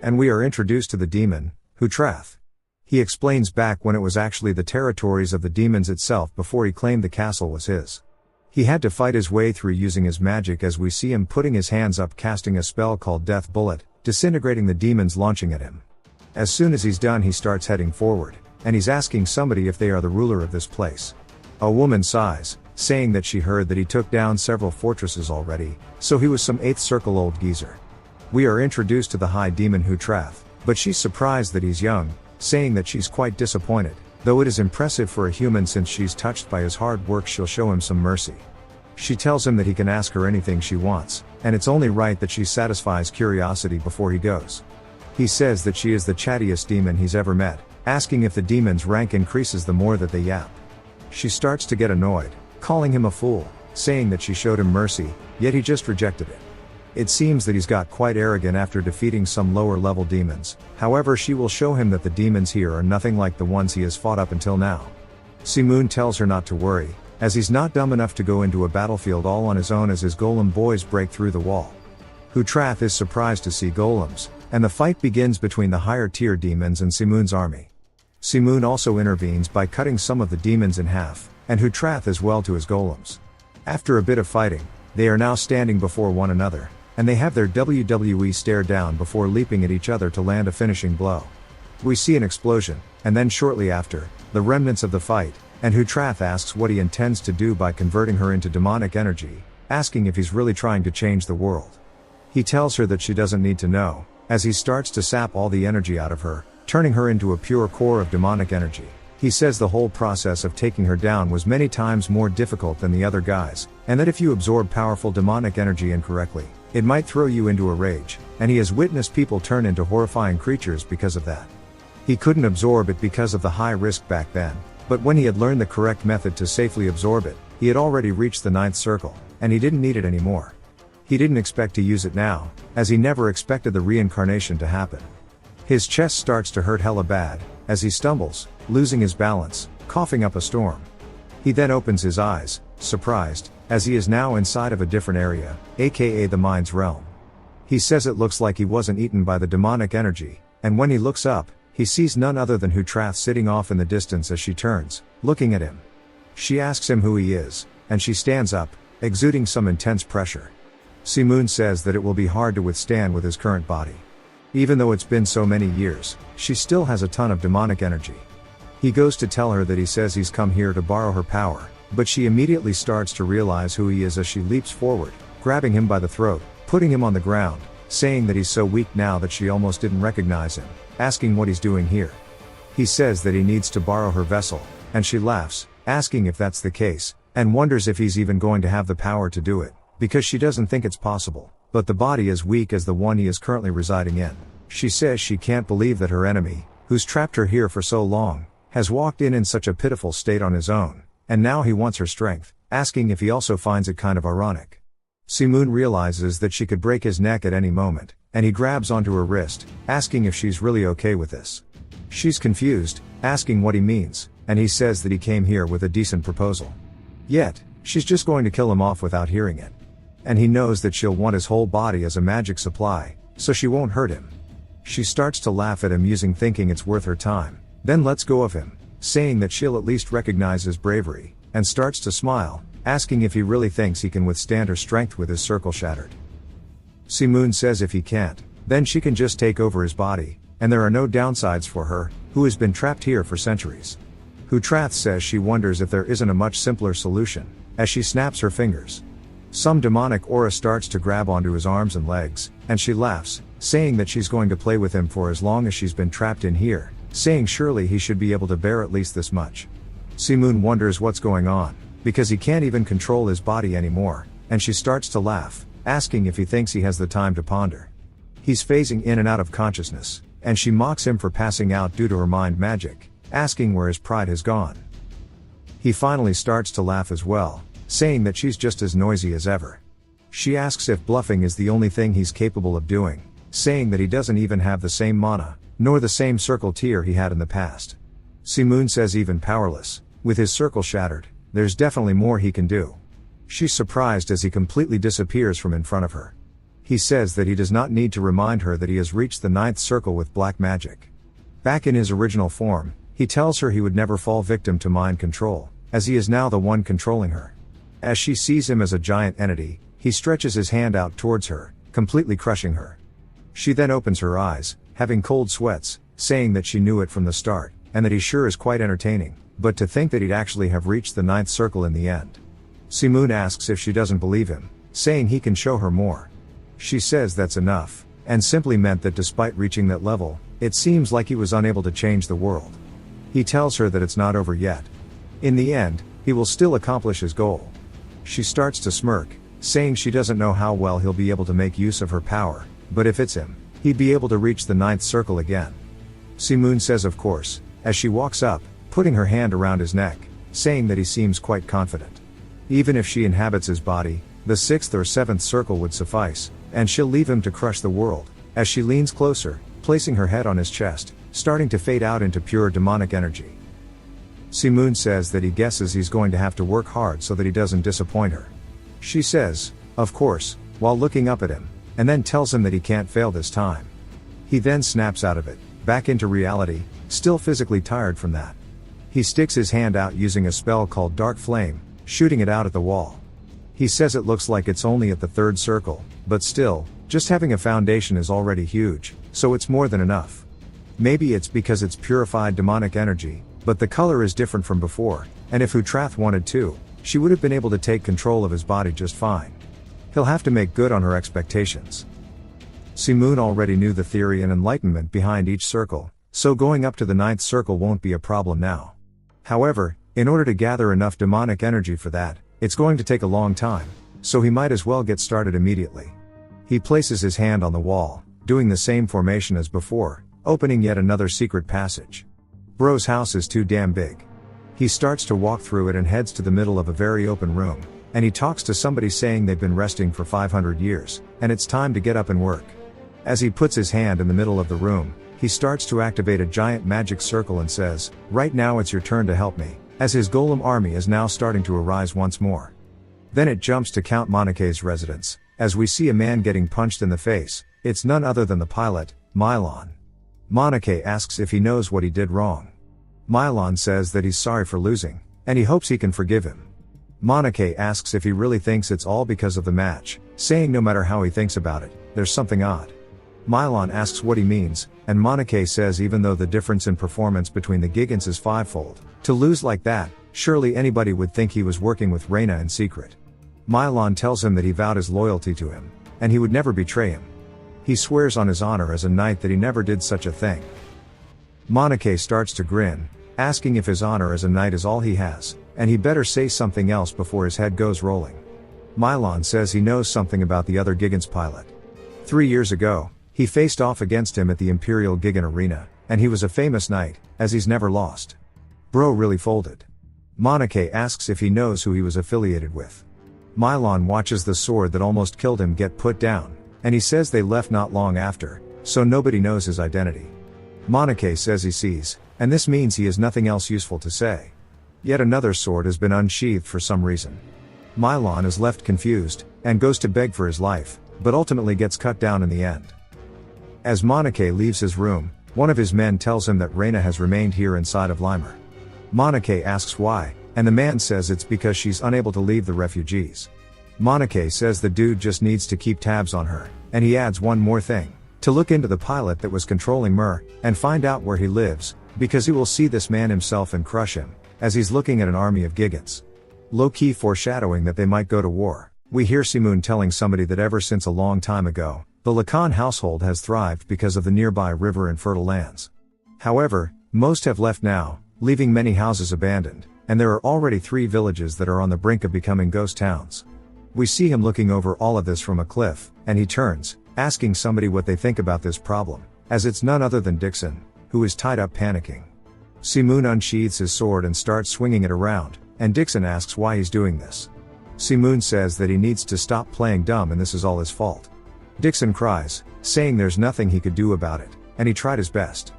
And we are introduced to the demon, Hutrath. He explains back when it was actually the territories of the demons itself before he claimed the castle was his. He had to fight his way through using his magic as we see him putting his hands up casting a spell called Death Bullet, disintegrating the demons launching at him. As soon as he's done he starts heading forward, and he's asking somebody if they are the ruler of this place. A woman sighs, saying that she heard that he took down several fortresses already, so he was some 8th circle old geezer. We are introduced to the high demon Hutrath, but she's surprised that he's young, saying that she's quite disappointed, though it is impressive for a human since she's touched by his hard work she'll show him some mercy. She tells him that he can ask her anything she wants, and it's only right that she satisfies curiosity before he goes. He says that she is the chattiest demon he's ever met, asking if the demon's rank increases the more that they yap. She starts to get annoyed, calling him a fool, saying that she showed him mercy, yet he just rejected it. It seems that he's got quite arrogant after defeating some lower level demons, however she will show him that the demons here are nothing like the ones he has fought up until now. Simoon tells her not to worry, as he's not dumb enough to go into a battlefield all on his own as his golem boys break through the wall. Hutrath is surprised to see golems, and the fight begins between the higher tier demons and Simoon's army. Simoon also intervenes by cutting some of the demons in half, and Hutrath as well to his golems. After a bit of fighting, they are now standing before one another, and they have their WWE stare down before leaping at each other to land a finishing blow. We see an explosion, and then shortly after, the remnants of the fight, and Hutrath asks what he intends to do by converting her into demonic energy, asking if he's really trying to change the world. He tells her that she doesn't need to know, as he starts to sap all the energy out of her, turning her into a pure core of demonic energy. He says the whole process of taking her down was many times more difficult than the other guys, and that if you absorb powerful demonic energy incorrectly, it might throw you into a rage, and he has witnessed people turn into horrifying creatures because of that. He couldn't absorb it because of the high risk back then, but when he had learned the correct method to safely absorb it, he had already reached the 9th circle, and he didn't need it anymore. He didn't expect to use it now, as he never expected the reincarnation to happen. His chest starts to hurt hella bad, as he stumbles, losing his balance, coughing up a storm. He then opens his eyes, surprised, as he is now inside of a different area, aka the mind's realm. He says it looks like he wasn't eaten by the demonic energy, and when he looks up, he sees none other than Hutrath sitting off in the distance as she turns, looking at him. She asks him who he is, and she stands up, exuding some intense pressure. Simoon says that it will be hard to withstand with his current body. Even though it's been so many years, she still has a ton of demonic energy. He goes to tell her that he says he's come here to borrow her power, but she immediately starts to realize who he is as she leaps forward, grabbing him by the throat, putting him on the ground, saying that he's so weak now that she almost didn't recognize him, asking what he's doing here. He says that he needs to borrow her vessel, and she laughs, asking if that's the case, and wonders if he's even going to have the power to do it, because she doesn't think it's possible, but the body is weak as the one he is currently residing in. She says she can't believe that her enemy, who's trapped her here for so long, has walked in such a pitiful state on his own, and now he wants her strength, asking if he also finds it kind of ironic. Simoon realizes that she could break his neck at any moment, and he grabs onto her wrist, asking if she's really okay with this. She's confused, asking what he means, and he says that he came here with a decent proposal. Yet, she's just going to kill him off without hearing it. And he knows that she'll want his whole body as a magic supply, so she won't hurt him. She starts to laugh at him using thinking it's worth her time, then lets go of him, saying that she'll at least recognize his bravery, and starts to smile, asking if he really thinks he can withstand her strength with his circle shattered. Simoon says if he can't, then she can just take over his body, and there are no downsides for her, who has been trapped here for centuries. Hutrath says she wonders if there isn't a much simpler solution, as she snaps her fingers. Some demonic aura starts to grab onto his arms and legs, and she laughs, saying that she's going to play with him for as long as she's been trapped in here, saying surely he should be able to bear at least this much. Si-moon wonders what's going on, because he can't even control his body anymore, and she starts to laugh, asking if he thinks he has the time to ponder. He's phasing in and out of consciousness, and she mocks him for passing out due to her mind magic, asking where his pride has gone. He finally starts to laugh as well, saying that she's just as noisy as ever. She asks if bluffing is the only thing he's capable of doing, saying that he doesn't even have the same mana, nor the same circle tier he had in the past. Si-moon says even powerless, with his circle shattered, there's definitely more he can do. She's surprised as he completely disappears from in front of her. He says that he does not need to remind her that he has reached the 9th circle with black magic. Back in his original form, he tells her he would never fall victim to mind control, as he is now the one controlling her. As she sees him as a giant entity, he stretches his hand out towards her, completely crushing her. She then opens her eyes, having cold sweats, saying that she knew it from the start, and that he sure is quite entertaining, but to think that he'd actually have reached the 9th circle in the end. Si-moon asks if she doesn't believe him, saying he can show her more. She says that's enough, and simply meant that despite reaching that level, it seems like he was unable to change the world. He tells her that it's not over yet. In the end, he will still accomplish his goal. She starts to smirk, saying she doesn't know how well he'll be able to make use of her power, but if it's him, he'd be able to reach the 9th circle again. Si-moon says of course, as she walks up, putting her hand around his neck, saying that he seems quite confident. Even if she inhabits his body, the 6th or 7th circle would suffice, and she'll leave him to crush the world, as she leans closer, placing her head on his chest, starting to fade out into pure demonic energy. Si-moon says that he guesses he's going to have to work hard so that he doesn't disappoint her. She says, of course, while looking up at him, and then tells him that he can't fail this time. He then snaps out of it, back into reality, still physically tired from that. He sticks his hand out using a spell called Dark Flame, shooting it out at the wall. He says it looks like it's only at the 3rd circle, but still, just having a foundation is already huge, so it's more than enough. Maybe it's because it's purified demonic energy, but the color is different from before, and if Utrath wanted to, she would have been able to take control of his body just fine. He'll have to make good on her expectations. Si-moon already knew the theory and enlightenment behind each circle, so going up to the 9th circle won't be a problem now. However, in order to gather enough demonic energy for that, it's going to take a long time, so he might as well get started immediately. He places his hand on the wall, doing the same formation as before, opening yet another secret passage. Bro's house is too damn big. He starts to walk through it and heads to the middle of a very open room, and he talks to somebody saying they've been resting for 500 years, and it's time to get up and work. As he puts his hand in the middle of the room, he starts to activate a giant magic circle and says, right now it's your turn to help me, as his golem army is now starting to arise once more. Then it jumps to Count Monake's residence, as we see a man getting punched in the face. It's none other than the pilot, Mylon. Monake asks if he knows what he did wrong. Mylon says that he's sorry for losing, and he hopes he can forgive him. Monake asks if he really thinks it's all because of the match, saying no matter how he thinks about it, there's something odd. Mylon asks what he means, and Monake says even though the difference in performance between the Gigants is 5-fold, to lose like that, surely anybody would think he was working with Reyna in secret. Mylon tells him that he vowed his loyalty to him, and he would never betray him. He swears on his honor as a knight that he never did such a thing. Monake starts to grin, asking if his honor as a knight is all he has, and he better say something else before his head goes rolling. Mylon says he knows something about the other Gigant's pilot. 3 years ago, he faced off against him at the Imperial Gigant Arena, and he was a famous knight, as he's never lost. Bro really folded. Monake asks if he knows who he was affiliated with. Mylon watches the sword that almost killed him get put down, and he says they left not long after, so nobody knows his identity. Monake says he sees, and this means he has nothing else useful to say. Yet another sword has been unsheathed for some reason. Mylon is left confused, and goes to beg for his life, but ultimately gets cut down in the end. As Monake leaves his room, one of his men tells him that Reyna has remained here inside of Limer. Monake asks why, and the man says it's because she's unable to leave the refugees. Monake says the dude just needs to keep tabs on her, and he adds one more thing, to look into the pilot that was controlling Mur, and find out where he lives, because he will see this man himself and crush him, as he's looking at an army of Gigants. Low-key foreshadowing that they might go to war. We hear Simoon telling somebody that ever since a long time ago, the Lacan household has thrived because of the nearby river and fertile lands. However, most have left now, leaving many houses abandoned, and there are already 3 villages that are on the brink of becoming ghost towns. We see him looking over all of this from a cliff, and he turns, asking somebody what they think about this problem, as it's none other than Dixon, who is tied up panicking. Simoon unsheathes his sword and starts swinging it around, and Dixon asks why he's doing this. Simoon says that he needs to stop playing dumb and this is all his fault. Dixon cries, saying there's nothing he could do about it, and he tried his best.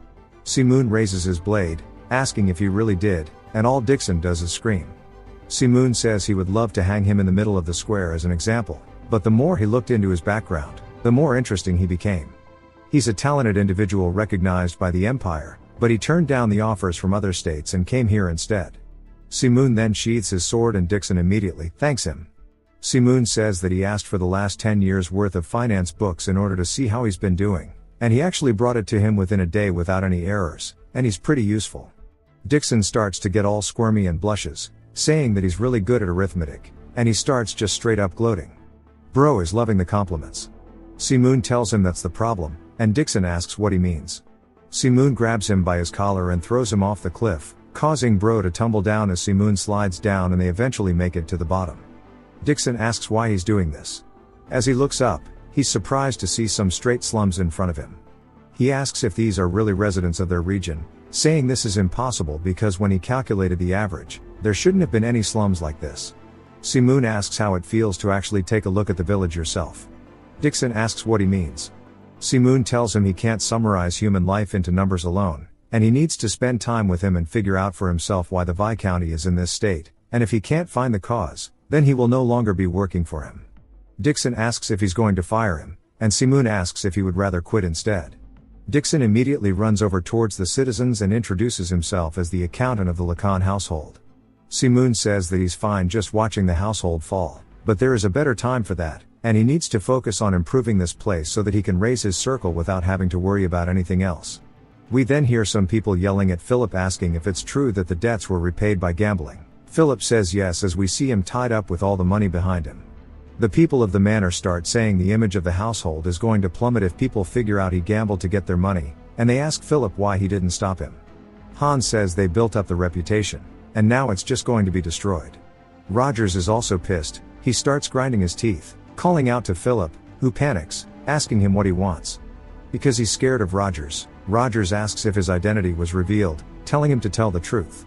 Simoon raises his blade, asking if he really did, and all Dixon does is scream. Simoon says he would love to hang him in the middle of the square as an example, but the more he looked into his background, the more interesting he became. He's a talented individual recognized by the Empire, but he turned down the offers from other states and came here instead. Simoon then sheathes his sword and Dixon immediately thanks him. Simoon says that he asked for the last 10 years worth of finance books in order to see how he's been doing, and he actually brought it to him within a day without any errors, and he's pretty useful. Dixon starts to get all squirmy and blushes, saying that he's really good at arithmetic, and he starts just straight up gloating. Bro is loving the compliments. Simoon tells him that's the problem, and Dixon asks what he means. Simoon grabs him by his collar and throws him off the cliff, causing Bro to tumble down as Simoon slides down and they eventually make it to the bottom. Dixon asks why he's doing this. As he looks up, he's surprised to see some straight slums in front of him. He asks if these are really residents of their region, saying this is impossible because when he calculated the average, there shouldn't have been any slums like this. Simoon asks how it feels to actually take a look at the village yourself. Dixon asks what he means. Simoon tells him he can't summarize human life into numbers alone, and he needs to spend time with him and figure out for himself why the Viscounty is in this state, and if he can't find the cause, then he will no longer be working for him. Dixon asks if he's going to fire him, and Simoon asks if he would rather quit instead. Dixon immediately runs over towards the citizens and introduces himself as the accountant of the Lacan household. Simoon says that he's fine just watching the household fall, but there is a better time for that, and he needs to focus on improving this place so that he can raise his circle without having to worry about anything else. We then hear some people yelling at Philip asking if it's true that the debts were repaid by gambling. Philip says yes as we see him tied up with all the money behind him. The people of the manor start saying the image of the household is going to plummet if people figure out he gambled to get their money, and they ask Philip why he didn't stop him. Hans says they built up the reputation, and now it's just going to be destroyed. Rogers is also pissed. He starts grinding his teeth, calling out to Philip, who panics, asking him what he wants. Because he's scared of Rogers, Rogers asks if his identity was revealed, telling him to tell the truth.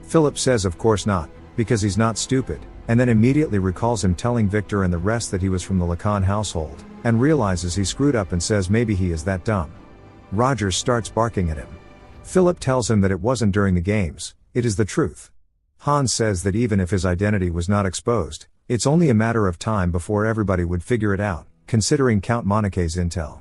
Philip says of course not, because he's not stupid, and then immediately recalls him telling Victor and the rest that he was from the Lacan household, and realizes he screwed up and says maybe he is that dumb. Rogers starts barking at him. Philip tells him that it wasn't during the games, it is the truth. Hans says that even if his identity was not exposed, it's only a matter of time before everybody would figure it out, considering Count Monache's intel.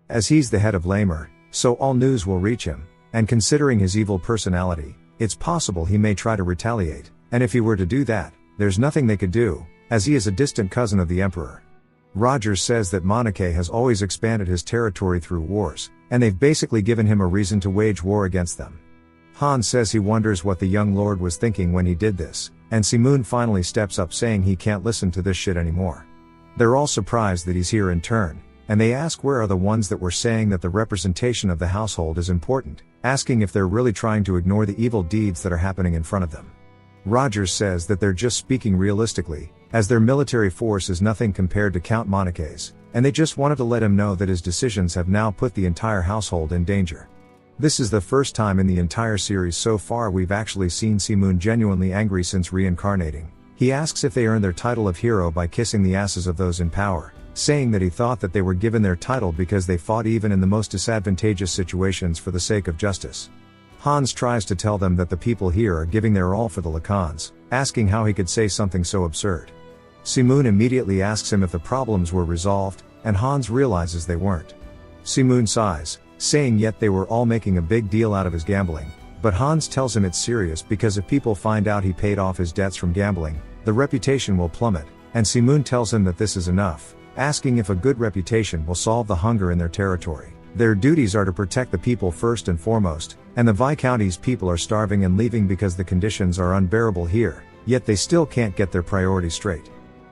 As he's the head of Lamer, so all news will reach him, and considering his evil personality, it's possible he may try to retaliate, and if he were to do that, there's nothing they could do, as he is a distant cousin of the Emperor. Rogers says that Monache has always expanded his territory through wars, and they've basically given him a reason to wage war against them. Hans says he wonders what the young lord was thinking when he did this, and Simoon finally steps up saying he can't listen to this shit anymore. They're all surprised that he's here in turn, and they ask where are the ones that were saying that the representation of the household is important, asking if they're really trying to ignore the evil deeds that are happening in front of them. Rogers says that they're just speaking realistically, as their military force is nothing compared to Count Monache's, and they just wanted to let him know that his decisions have now put the entire household in danger. This is the first time in the entire series so far we've actually seen Simoon genuinely angry since reincarnating. He asks if they earned their title of hero by kissing the asses of those in power, saying that he thought that they were given their title because they fought even in the most disadvantageous situations for the sake of justice. Hans tries to tell them that the people here are giving their all for the Lacans, asking how he could say something so absurd. Simoon immediately asks him if the problems were resolved, and Hans realizes they weren't. Simoon sighs, saying yet they were all making a big deal out of his gambling, but Hans tells him it's serious because if people find out he paid off his debts from gambling, the reputation will plummet, and Simoon tells him that this is enough, asking if a good reputation will solve the hunger in their territory. Their duties are to protect the people first and foremost, and the Viscounty's people are starving and leaving because the conditions are unbearable here, yet they still can't get their priorities straight.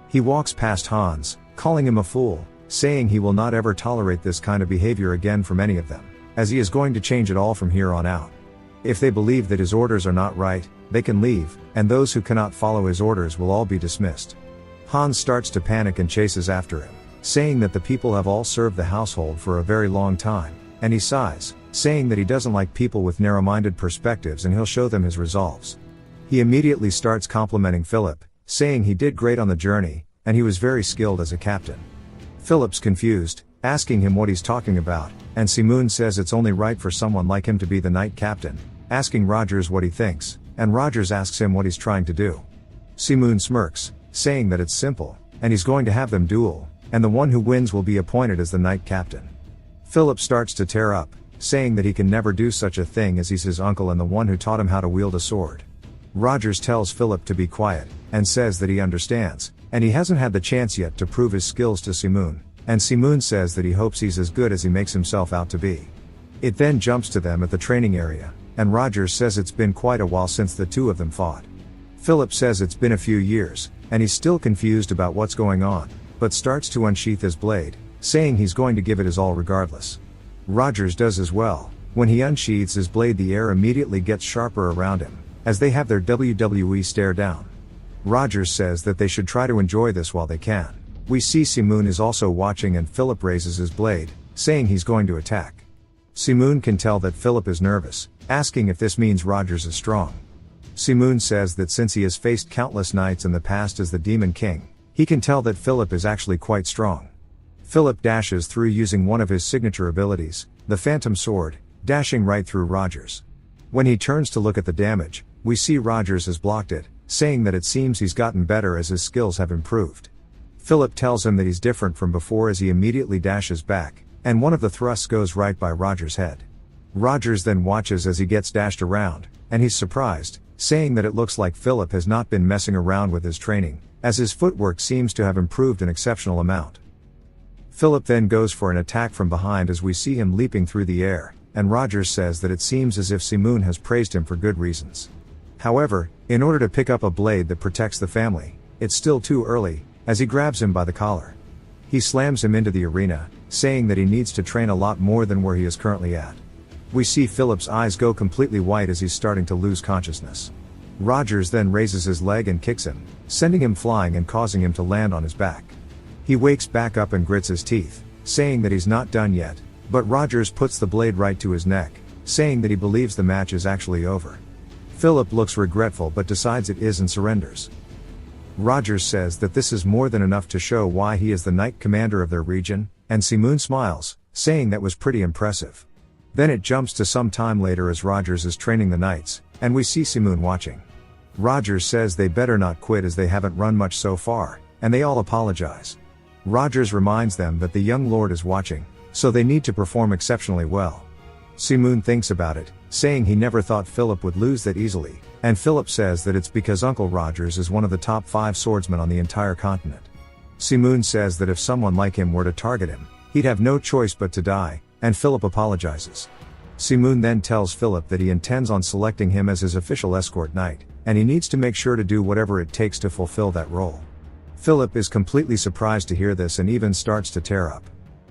He walks past Hans, calling him a fool, saying he will not ever tolerate this kind of behavior again from any of them, as he is going to change it all from here on out. If they believe that his orders are not right, they can leave, and those who cannot follow his orders will all be dismissed. Hans starts to panic and chases after him, saying that the people have all served the household for a very long time, and he sighs, saying that he doesn't like people with narrow-minded perspectives and he'll show them his resolves. He immediately starts complimenting Philip, saying he did great on the journey, and he was very skilled as a captain. Philip's confused, asking him what he's talking about, and Simoon says it's only right for someone like him to be the knight captain, asking Rogers what he thinks, and Rogers asks him what he's trying to do. Simoon smirks, saying that it's simple, and he's going to have them duel, and the one who wins will be appointed as the knight captain. Philip starts to tear up, saying that he can never do such a thing as he's his uncle and the one who taught him how to wield a sword. Rogers tells Philip to be quiet, and says that he understands, and he hasn't had the chance yet to prove his skills to Simoon, and Simoon says that he hopes he's as good as he makes himself out to be. It then jumps to them at the training area, and Rogers says it's been quite a while since the two of them fought. Philip says it's been a few years, and he's still confused about what's going on, but starts to unsheath his blade, saying he's going to give it his all regardless. Rogers does as well. When he unsheathes his blade, the air immediately gets sharper around him, as they have their WWE stare down. Rogers says that they should try to enjoy this while they can. We see Simoon is also watching, and Philip raises his blade, saying he's going to attack. Simoon can tell that Philip is nervous, asking if this means Rogers is strong. Simoon says that since he has faced countless knights in the past as the Demon King, he can tell that Philip is actually quite strong. Philip dashes through using one of his signature abilities, the Phantom Sword, dashing right through Rogers. When he turns to look at the damage, we see Rogers has blocked it, saying that it seems he's gotten better as his skills have improved. Philip tells him that he's different from before as he immediately dashes back, and one of the thrusts goes right by Rogers' head. Rogers then watches as he gets dashed around, and he's surprised, saying that it looks like Philip has not been messing around with his training, as his footwork seems to have improved an exceptional amount. Philip then goes for an attack from behind as we see him leaping through the air, and Rogers says that it seems as if Simoon has praised him for good reasons. However, in order to pick up a blade that protects the family, it's still too early, as he grabs him by the collar. He slams him into the arena, saying that he needs to train a lot more than where he is currently at. We see Philip's eyes go completely white as he's starting to lose consciousness. Rogers then raises his leg and kicks him, sending him flying and causing him to land on his back. He wakes back up and grits his teeth, saying that he's not done yet, but Rogers puts the blade right to his neck, saying that he believes the match is actually over. Philip looks regretful but decides it is and surrenders. Rogers says that this is more than enough to show why he is the knight commander of their region, and Simoon smiles, saying that was pretty impressive. Then it jumps to some time later as Rogers is training the knights, and we see Simoon watching. Rogers says they better not quit as they haven't run much so far, and they all apologize. Rogers reminds them that the young lord is watching, so they need to perform exceptionally well. Simoon thinks about it, saying he never thought Philip would lose that easily, and Philip says that it's because Uncle Rogers is one of the top 5 swordsmen on the entire continent. Simoon says that if someone like him were to target him, he'd have no choice but to die, and Philip apologizes. Simoon then tells Philip that he intends on selecting him as his official escort knight, and he needs to make sure to do whatever it takes to fulfill that role. Philip is completely surprised to hear this and even starts to tear up.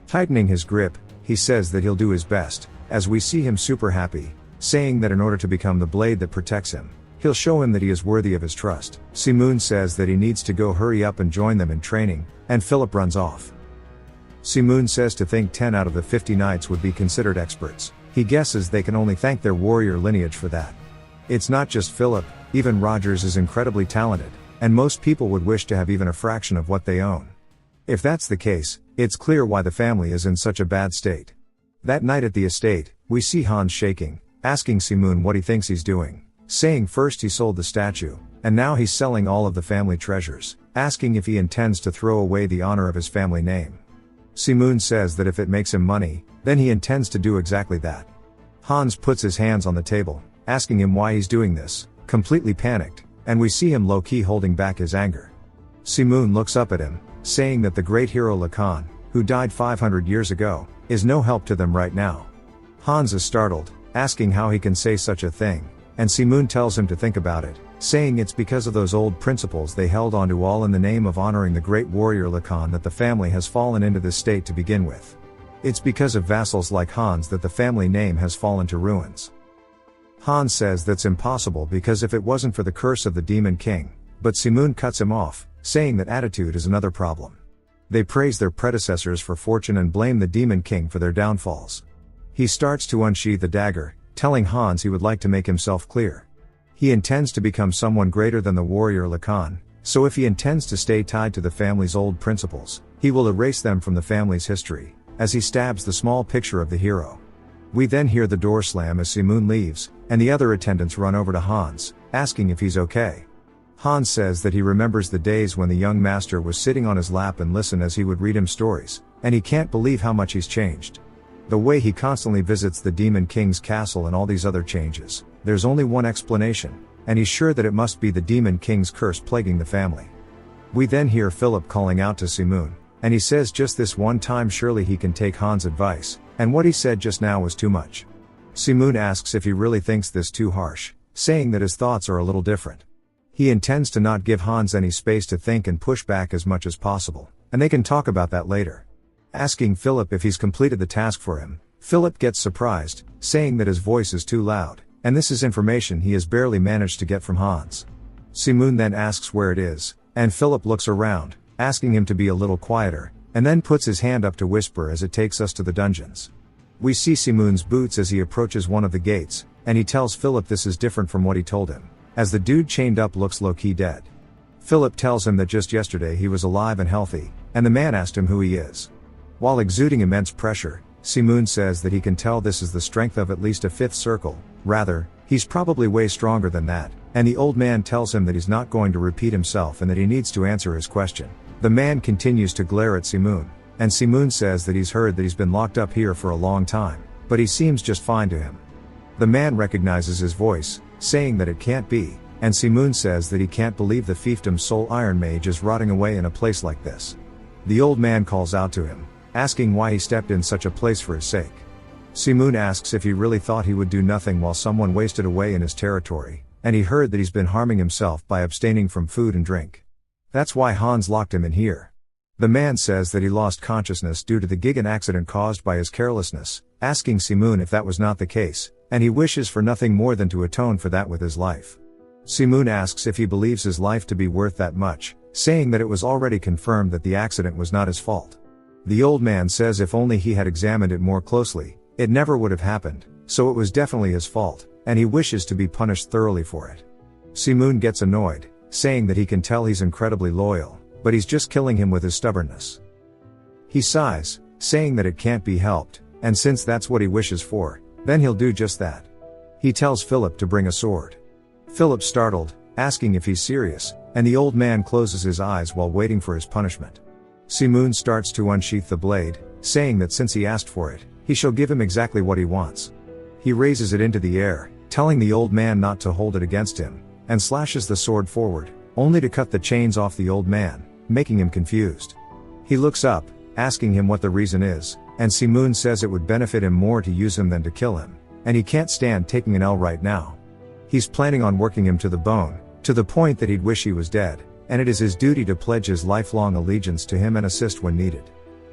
Tightening his grip, he says that he'll do his best, as we see him super happy, saying that in order to become the blade that protects him, he'll show him that he is worthy of his trust. Simoon says that he needs to go hurry up and join them in training, and Philip runs off. Simoon says to think 10 out of the 50 knights would be considered experts. He guesses they can only thank their warrior lineage for that. It's not just Philip, even Rogers is incredibly talented, and most people would wish to have even a fraction of what they own. If that's the case, it's clear why the family is in such a bad state. That night at the estate, we see Hans shaking, asking Simoon what he thinks he's doing, saying first he sold the statue, and now he's selling all of the family treasures, asking if he intends to throw away the honor of his family name. Simoon says that if it makes him money, then he intends to do exactly that. Hans puts his hands on the table, asking him why he's doing this, completely panicked, and we see him low-key holding back his anger. Simoon looks up at him, saying that the great hero Lacan, who died 500 years ago, is no help to them right now. Hans is startled, asking how he can say such a thing, and Si-moon tells him to think about it, saying it's because of those old principles they held onto all in the name of honoring the great warrior Lacan that the family has fallen into this state to begin with. It's because of vassals like Hans that the family name has fallen to ruins. Hans says that's impossible because if it wasn't for the curse of the Demon King, but Si-moon cuts him off, saying that attitude is another problem. They praise their predecessors for fortune and blame the Demon King for their downfalls. He starts to unsheath the dagger, telling Hans he would like to make himself clear. He intends to become someone greater than the warrior Lacan, so if he intends to stay tied to the family's old principles, he will erase them from the family's history, as he stabs the small picture of the hero. We then hear the door slam as Si-moon leaves, and the other attendants run over to Hans, asking if he's okay. Hans says that he remembers the days when the young master was sitting on his lap and listened as he would read him stories, and he can't believe how much he's changed. The way he constantly visits the Demon King's castle and all these other changes, there's only one explanation, and he's sure that it must be the Demon King's curse plaguing the family. We then hear Philip calling out to Si-moon, and he says just this one time surely he can take Hans' advice, and what he said just now was too much. Si-moon asks if he really thinks this too harsh, saying that his thoughts are a little different. He intends to not give Hans any space to think and push back as much as possible, and they can talk about that later. Asking Philip if he's completed the task for him, Philip gets surprised, saying that his voice is too loud, and this is information he has barely managed to get from Hans. Si-moon then asks where it is, and Philip looks around, asking him to be a little quieter, and then puts his hand up to whisper as it takes us to the dungeons. We see Si-moon's boots as he approaches one of the gates, and he tells Philip this is different from what he told him, as the dude chained up looks low-key dead. Philip tells him that just yesterday he was alive and healthy, and the man asked him who he is. While exuding immense pressure, Si-moon says that he can tell this is the strength of at least a fifth circle, rather, he's probably way stronger than that, and the old man tells him that he's not going to repeat himself and that he needs to answer his question. The man continues to glare at Si-moon, and Si-moon says that he's heard that he's been locked up here for a long time, but he seems just fine to him. The man recognizes his voice, saying that it can't be, and Si-moon says that he can't believe the fiefdom's sole Iron Mage is rotting away in a place like this. The old man calls out to him, asking why he stepped in such a place for his sake. Si-moon asks if he really thought he would do nothing while someone wasted away in his territory, and he heard that he's been harming himself by abstaining from food and drink. That's why Hans locked him in here. The man says that he lost consciousness due to the Gigan accident caused by his carelessness, asking Si-moon if that was not the case, and he wishes for nothing more than to atone for that with his life. Si-moon asks if he believes his life to be worth that much, saying that it was already confirmed that the accident was not his fault. The old man says if only he had examined it more closely, it never would have happened, so it was definitely his fault, and he wishes to be punished thoroughly for it. Si-moon gets annoyed, saying that he can tell he's incredibly loyal, but he's just killing him with his stubbornness. He sighs, saying that it can't be helped, and since that's what he wishes for, then he'll do just that. He tells Philip to bring a sword. Philip's startled, asking if he's serious, and the old man closes his eyes while waiting for his punishment. Si-moon starts to unsheath the blade, saying that since he asked for it, he shall give him exactly what he wants. He raises it into the air, telling the old man not to hold it against him, and slashes the sword forward, only to cut the chains off the old man, making him confused. He looks up, asking him what the reason is, and Si-moon says it would benefit him more to use him than to kill him, and he can't stand taking an L right now. He's planning on working him to the bone, to the point that he'd wish he was dead, and it is his duty to pledge his lifelong allegiance to him and assist when needed.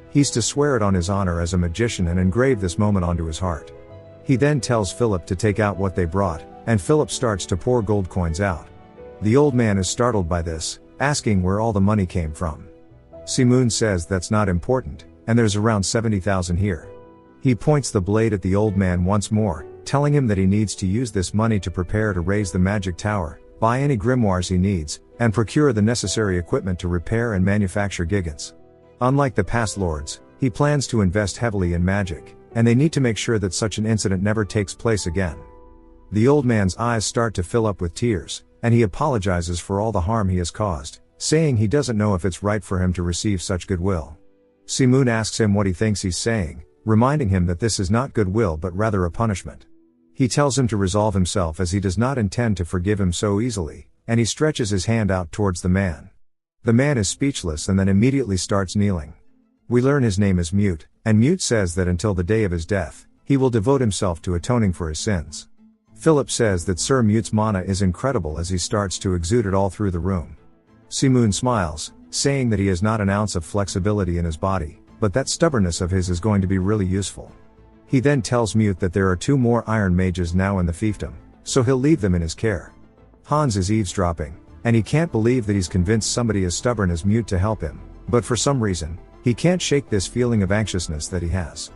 He's to swear it on his honor as a magician and engrave this moment onto his heart. He then tells Philip to take out what they brought, and Philip starts to pour gold coins out. The old man is startled by this, asking where all the money came from. Si-moon says that's not important, and there's around 70,000 here. He points the blade at the old man once more, telling him that he needs to use this money to prepare to raise the magic tower, buy any grimoires he needs, and procure the necessary equipment to repair and manufacture gigants. Unlike the past lords, he plans to invest heavily in magic, and they need to make sure that such an incident never takes place again. The old man's eyes start to fill up with tears, and he apologizes for all the harm he has caused, saying he doesn't know if it's right for him to receive such goodwill. Si-moon asks him what he thinks he's saying, reminding him that this is not goodwill but rather a punishment. He tells him to resolve himself as he does not intend to forgive him so easily, and he stretches his hand out towards the man. The man is speechless and then immediately starts kneeling. We learn his name is Mute, and Mute says that until the day of his death, he will devote himself to atoning for his sins. Philip says that Sir Mute's mana is incredible as he starts to exude it all through the room. Simoon smiles, saying that he has not an ounce of flexibility in his body, but that stubbornness of his is going to be really useful. He then tells Mute that there are 2 more Iron Mages now in the fiefdom, so he'll leave them in his care. Hans is eavesdropping, and he can't believe that he's convinced somebody as stubborn as Mute to help him, but for some reason, he can't shake this feeling of anxiousness that he has.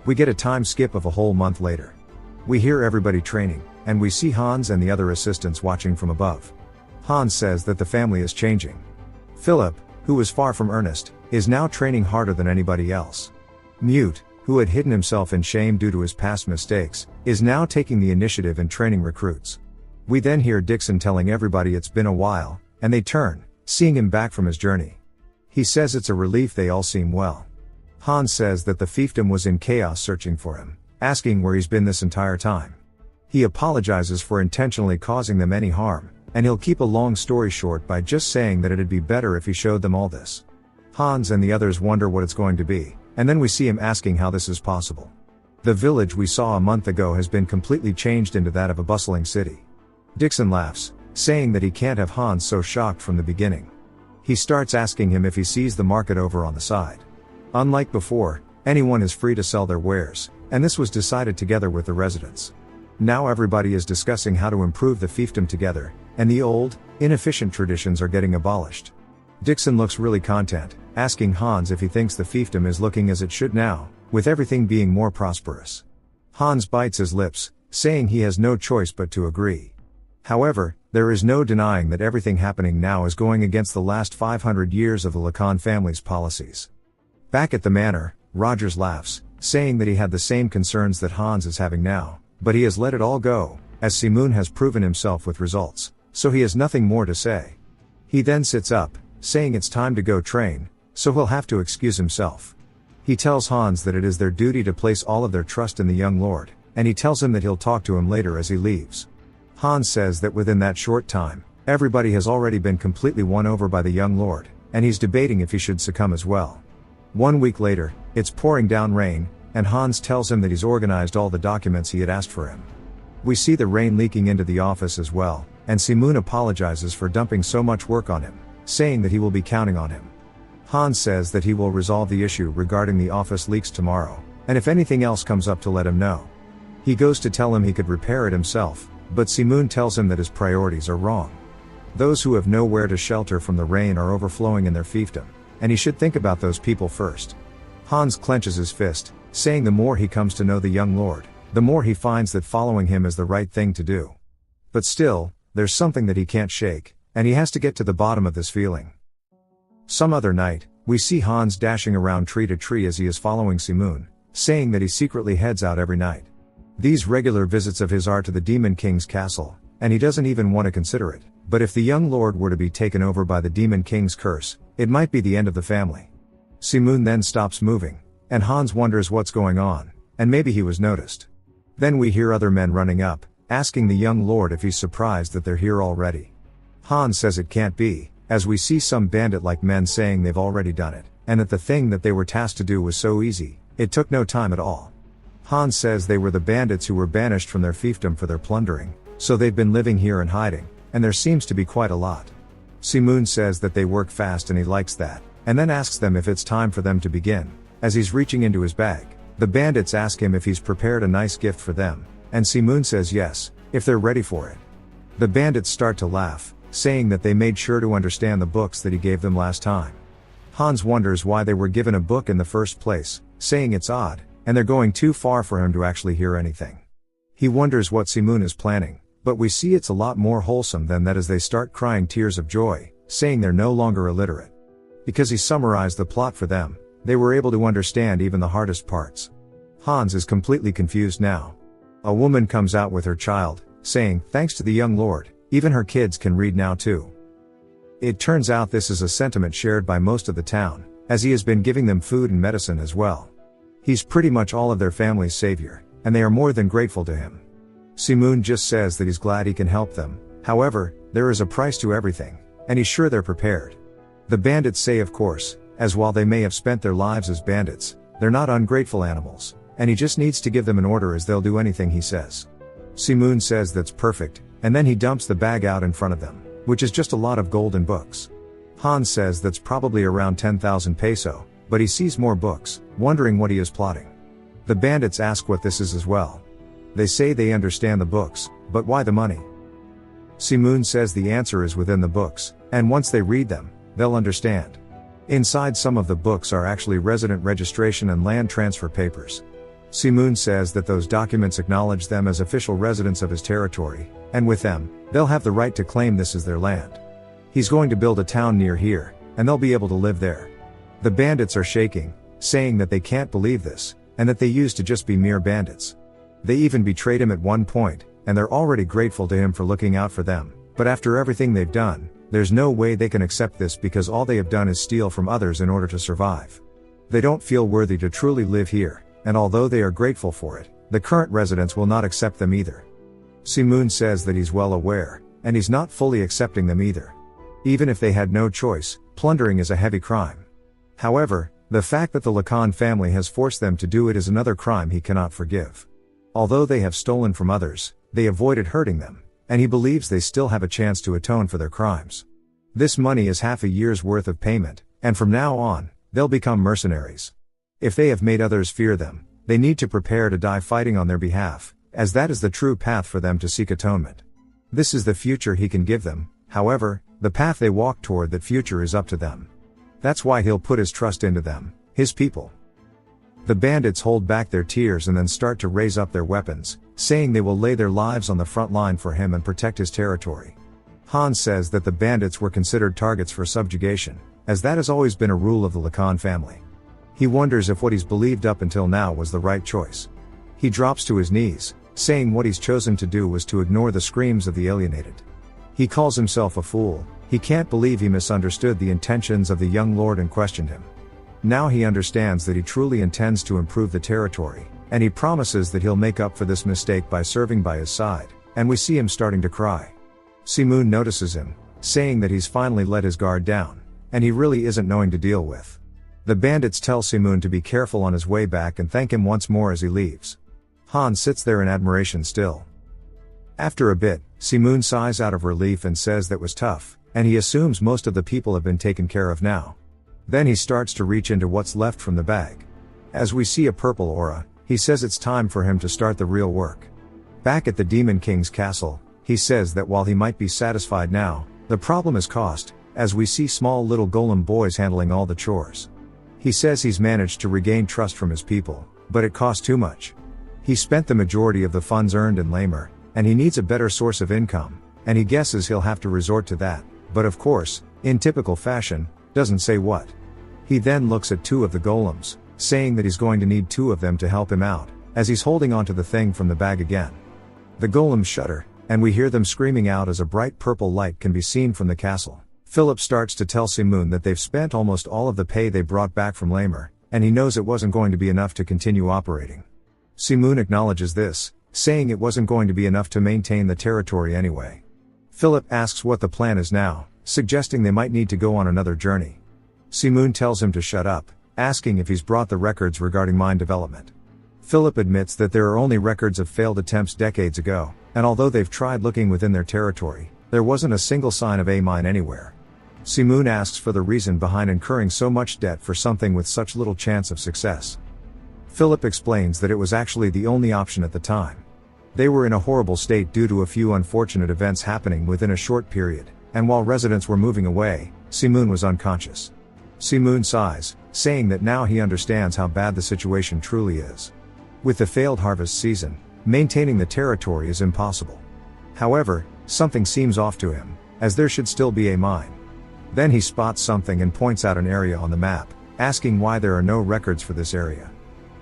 We get a time skip of a whole month later. We hear everybody training, and we see Hans and the other assistants watching from above. Hans says that the family is changing. Philip, who was far from earnest, is now training harder than anybody else. Mute, who had hidden himself in shame due to his past mistakes, is now taking the initiative in training recruits. We then hear Dixon telling everybody it's been a while, and they turn, seeing him back from his journey. He says it's a relief they all seem well. Hans says that the fiefdom was in chaos searching for him, asking where he's been this entire time. He apologizes for intentionally causing them any harm, and he'll keep a long story short by just saying that it'd be better if he showed them all this. Hans and the others wonder what it's going to be, and then we see him asking how this is possible. The village we saw a month ago has been completely changed into that of a bustling city. Dixon laughs, saying that he can't have Hans so shocked from the beginning. He starts asking him if he sees the market over on the side. Unlike before, anyone is free to sell their wares, and this was decided together with the residents. Now everybody is discussing how to improve the fiefdom together, and the old, inefficient traditions are getting abolished. Dixon looks really content, asking Hans if he thinks the fiefdom is looking as it should now, with everything being more prosperous. Hans bites his lips, saying he has no choice but to agree. However, there is no denying that everything happening now is going against the last 500 years of the Lacan family's policies. Back at the manor, Rogers laughs, saying that he had the same concerns that Hans is having now, but he has let it all go, as Simoon has proven himself with results, so he has nothing more to say. He then sits up, saying it's time to go train, so he'll have to excuse himself. He tells Hans that it is their duty to place all of their trust in the young lord, and he tells him that he'll talk to him later as he leaves. Hans says that within that short time, everybody has already been completely won over by the young lord, and he's debating if he should succumb as well. 1 week later, it's pouring down rain, and Hans tells him that he's organized all the documents he had asked for him. We see the rain leaking into the office as well, and Simoon apologizes for dumping so much work on him, saying that he will be counting on him. Hans says that he will resolve the issue regarding the office leaks tomorrow, and if anything else comes up to let him know. He goes to tell him he could repair it himself, but Simoon tells him that his priorities are wrong. Those who have nowhere to shelter from the rain are overflowing in their fiefdom, and he should think about those people first. Hans clenches his fist, saying the more he comes to know the young lord, the more he finds that following him is the right thing to do. But still, there's something that he can't shake, and he has to get to the bottom of this feeling. Some other night, we see Hans dashing around tree to tree as he is following Simoon, saying that he secretly heads out every night. These regular visits of his are to the Demon King's castle, and he doesn't even want to consider it, but if the young lord were to be taken over by the Demon King's curse, it might be the end of the family. Simoon then stops moving, and Hans wonders what's going on, and maybe he was noticed. Then we hear other men running up, asking the young lord if he's surprised that they're here already. Hans says it can't be, as we see some bandit-like men saying they've already done it, and that the thing that they were tasked to do was so easy, it took no time at all. Hans says they were the bandits who were banished from their fiefdom for their plundering, so they've been living here and hiding, and there seems to be quite a lot. Simoon says that they work fast and he likes that, and then asks them if it's time for them to begin. As he's reaching into his bag, the bandits ask him if he's prepared a nice gift for them, and Simoon says yes, if they're ready for it. The bandits start to laugh, saying that they made sure to understand the books that he gave them last time. Hans wonders why they were given a book in the first place, saying it's odd, and they're going too far for him to actually hear anything. He wonders what Simoon is planning, but we see it's a lot more wholesome than that as they start crying tears of joy, saying they're no longer illiterate. Because he summarized the plot for them, they were able to understand even the hardest parts. Hans is completely confused now. A woman comes out with her child, saying, thanks to the young lord, even her kids can read now too. It turns out this is a sentiment shared by most of the town, as he has been giving them food and medicine as well. He's pretty much all of their family's savior, and they are more than grateful to him. Simoon just says that he's glad he can help them, however, there is a price to everything, and he's sure they're prepared. The bandits say of course, as while they may have spent their lives as bandits, they're not ungrateful animals, and he just needs to give them an order as they'll do anything he says. Simoon says that's perfect, and then he dumps the bag out in front of them, which is just a lot of gold and books. Han says that's probably around 10,000 peso, but he sees more books, wondering what he is plotting. The bandits ask what this is as well. They say they understand the books, but why the money? Simoon says the answer is within the books, and once they read them, they'll understand. Inside some of the books are actually resident registration and land transfer papers. Simoon says that those documents acknowledge them as official residents of his territory, and with them, they'll have the right to claim this as their land. He's going to build a town near here, and they'll be able to live there. The bandits are shaking, saying that they can't believe this, and that they used to just be mere bandits. They even betrayed him at one point, and they're already grateful to him for looking out for them, but after everything they've done, there's no way they can accept this because all they have done is steal from others in order to survive. They don't feel worthy to truly live here, and although they are grateful for it, the current residents will not accept them either. Simoon says that he's well aware, and he's not fully accepting them either. Even if they had no choice, plundering is a heavy crime. However, the fact that the Lacan family has forced them to do it is another crime he cannot forgive. Although they have stolen from others, they avoided hurting them, and he believes they still have a chance to atone for their crimes. This money is half a year's worth of payment, and from now on, they'll become mercenaries. If they have made others fear them, they need to prepare to die fighting on their behalf, as that is the true path for them to seek atonement. This is the future he can give them, however, the path they walk toward that future is up to them. That's why he'll put his trust into them, his people. The bandits hold back their tears and then start to raise up their weapons, saying they will lay their lives on the front line for him and protect his territory. Han says that the bandits were considered targets for subjugation, as that has always been a rule of the Lacan family. He wonders if what he's believed up until now was the right choice. He drops to his knees, saying what he's chosen to do was to ignore the screams of the alienated. He calls himself a fool. He can't believe he misunderstood the intentions of the young lord and questioned him. Now he understands that he truly intends to improve the territory, and he promises that he'll make up for this mistake by serving by his side, and we see him starting to cry. Simoon notices him, saying that he's finally let his guard down, and he really isn't knowing to deal with. The bandits tell Simoon to be careful on his way back and thank him once more as he leaves. Han sits there in admiration still. After a bit, Simoon sighs out of relief and says that was tough, and he assumes most of the people have been taken care of now. Then he starts to reach into what's left from the bag. As we see a purple aura, he says it's time for him to start the real work. Back at the Demon King's castle, he says that while he might be satisfied now, the problem is cost, as we see small little golem boys handling all the chores. He says he's managed to regain trust from his people, but it cost too much. He spent the majority of the funds earned in Lamer, and he needs a better source of income, and he guesses he'll have to resort to that, but of course, in typical fashion, doesn't say what. He then looks at two of the golems, saying that he's going to need two of them to help him out, as he's holding onto the thing from the bag again. The golems shudder, and we hear them screaming out as a bright purple light can be seen from the castle. Philip starts to tell Simoon that they've spent almost all of the pay they brought back from Lamer, and he knows it wasn't going to be enough to continue operating. Simoon acknowledges this, saying it wasn't going to be enough to maintain the territory anyway. Philip asks what the plan is now, suggesting they might need to go on another journey. Simoon tells him to shut up, asking if he's brought the records regarding mine development. Philip admits that there are only records of failed attempts decades ago, and although they've tried looking within their territory, there wasn't a single sign of a mine anywhere. Simoon asks for the reason behind incurring so much debt for something with such little chance of success. Philip explains that it was actually the only option at the time. They were in a horrible state due to a few unfortunate events happening within a short period, and while residents were moving away, Simoon was unconscious. Simoon sighs, saying that now he understands how bad the situation truly is. With the failed harvest season, maintaining the territory is impossible. However, something seems off to him, as there should still be a mine. Then he spots something and points out an area on the map, asking why there are no records for this area.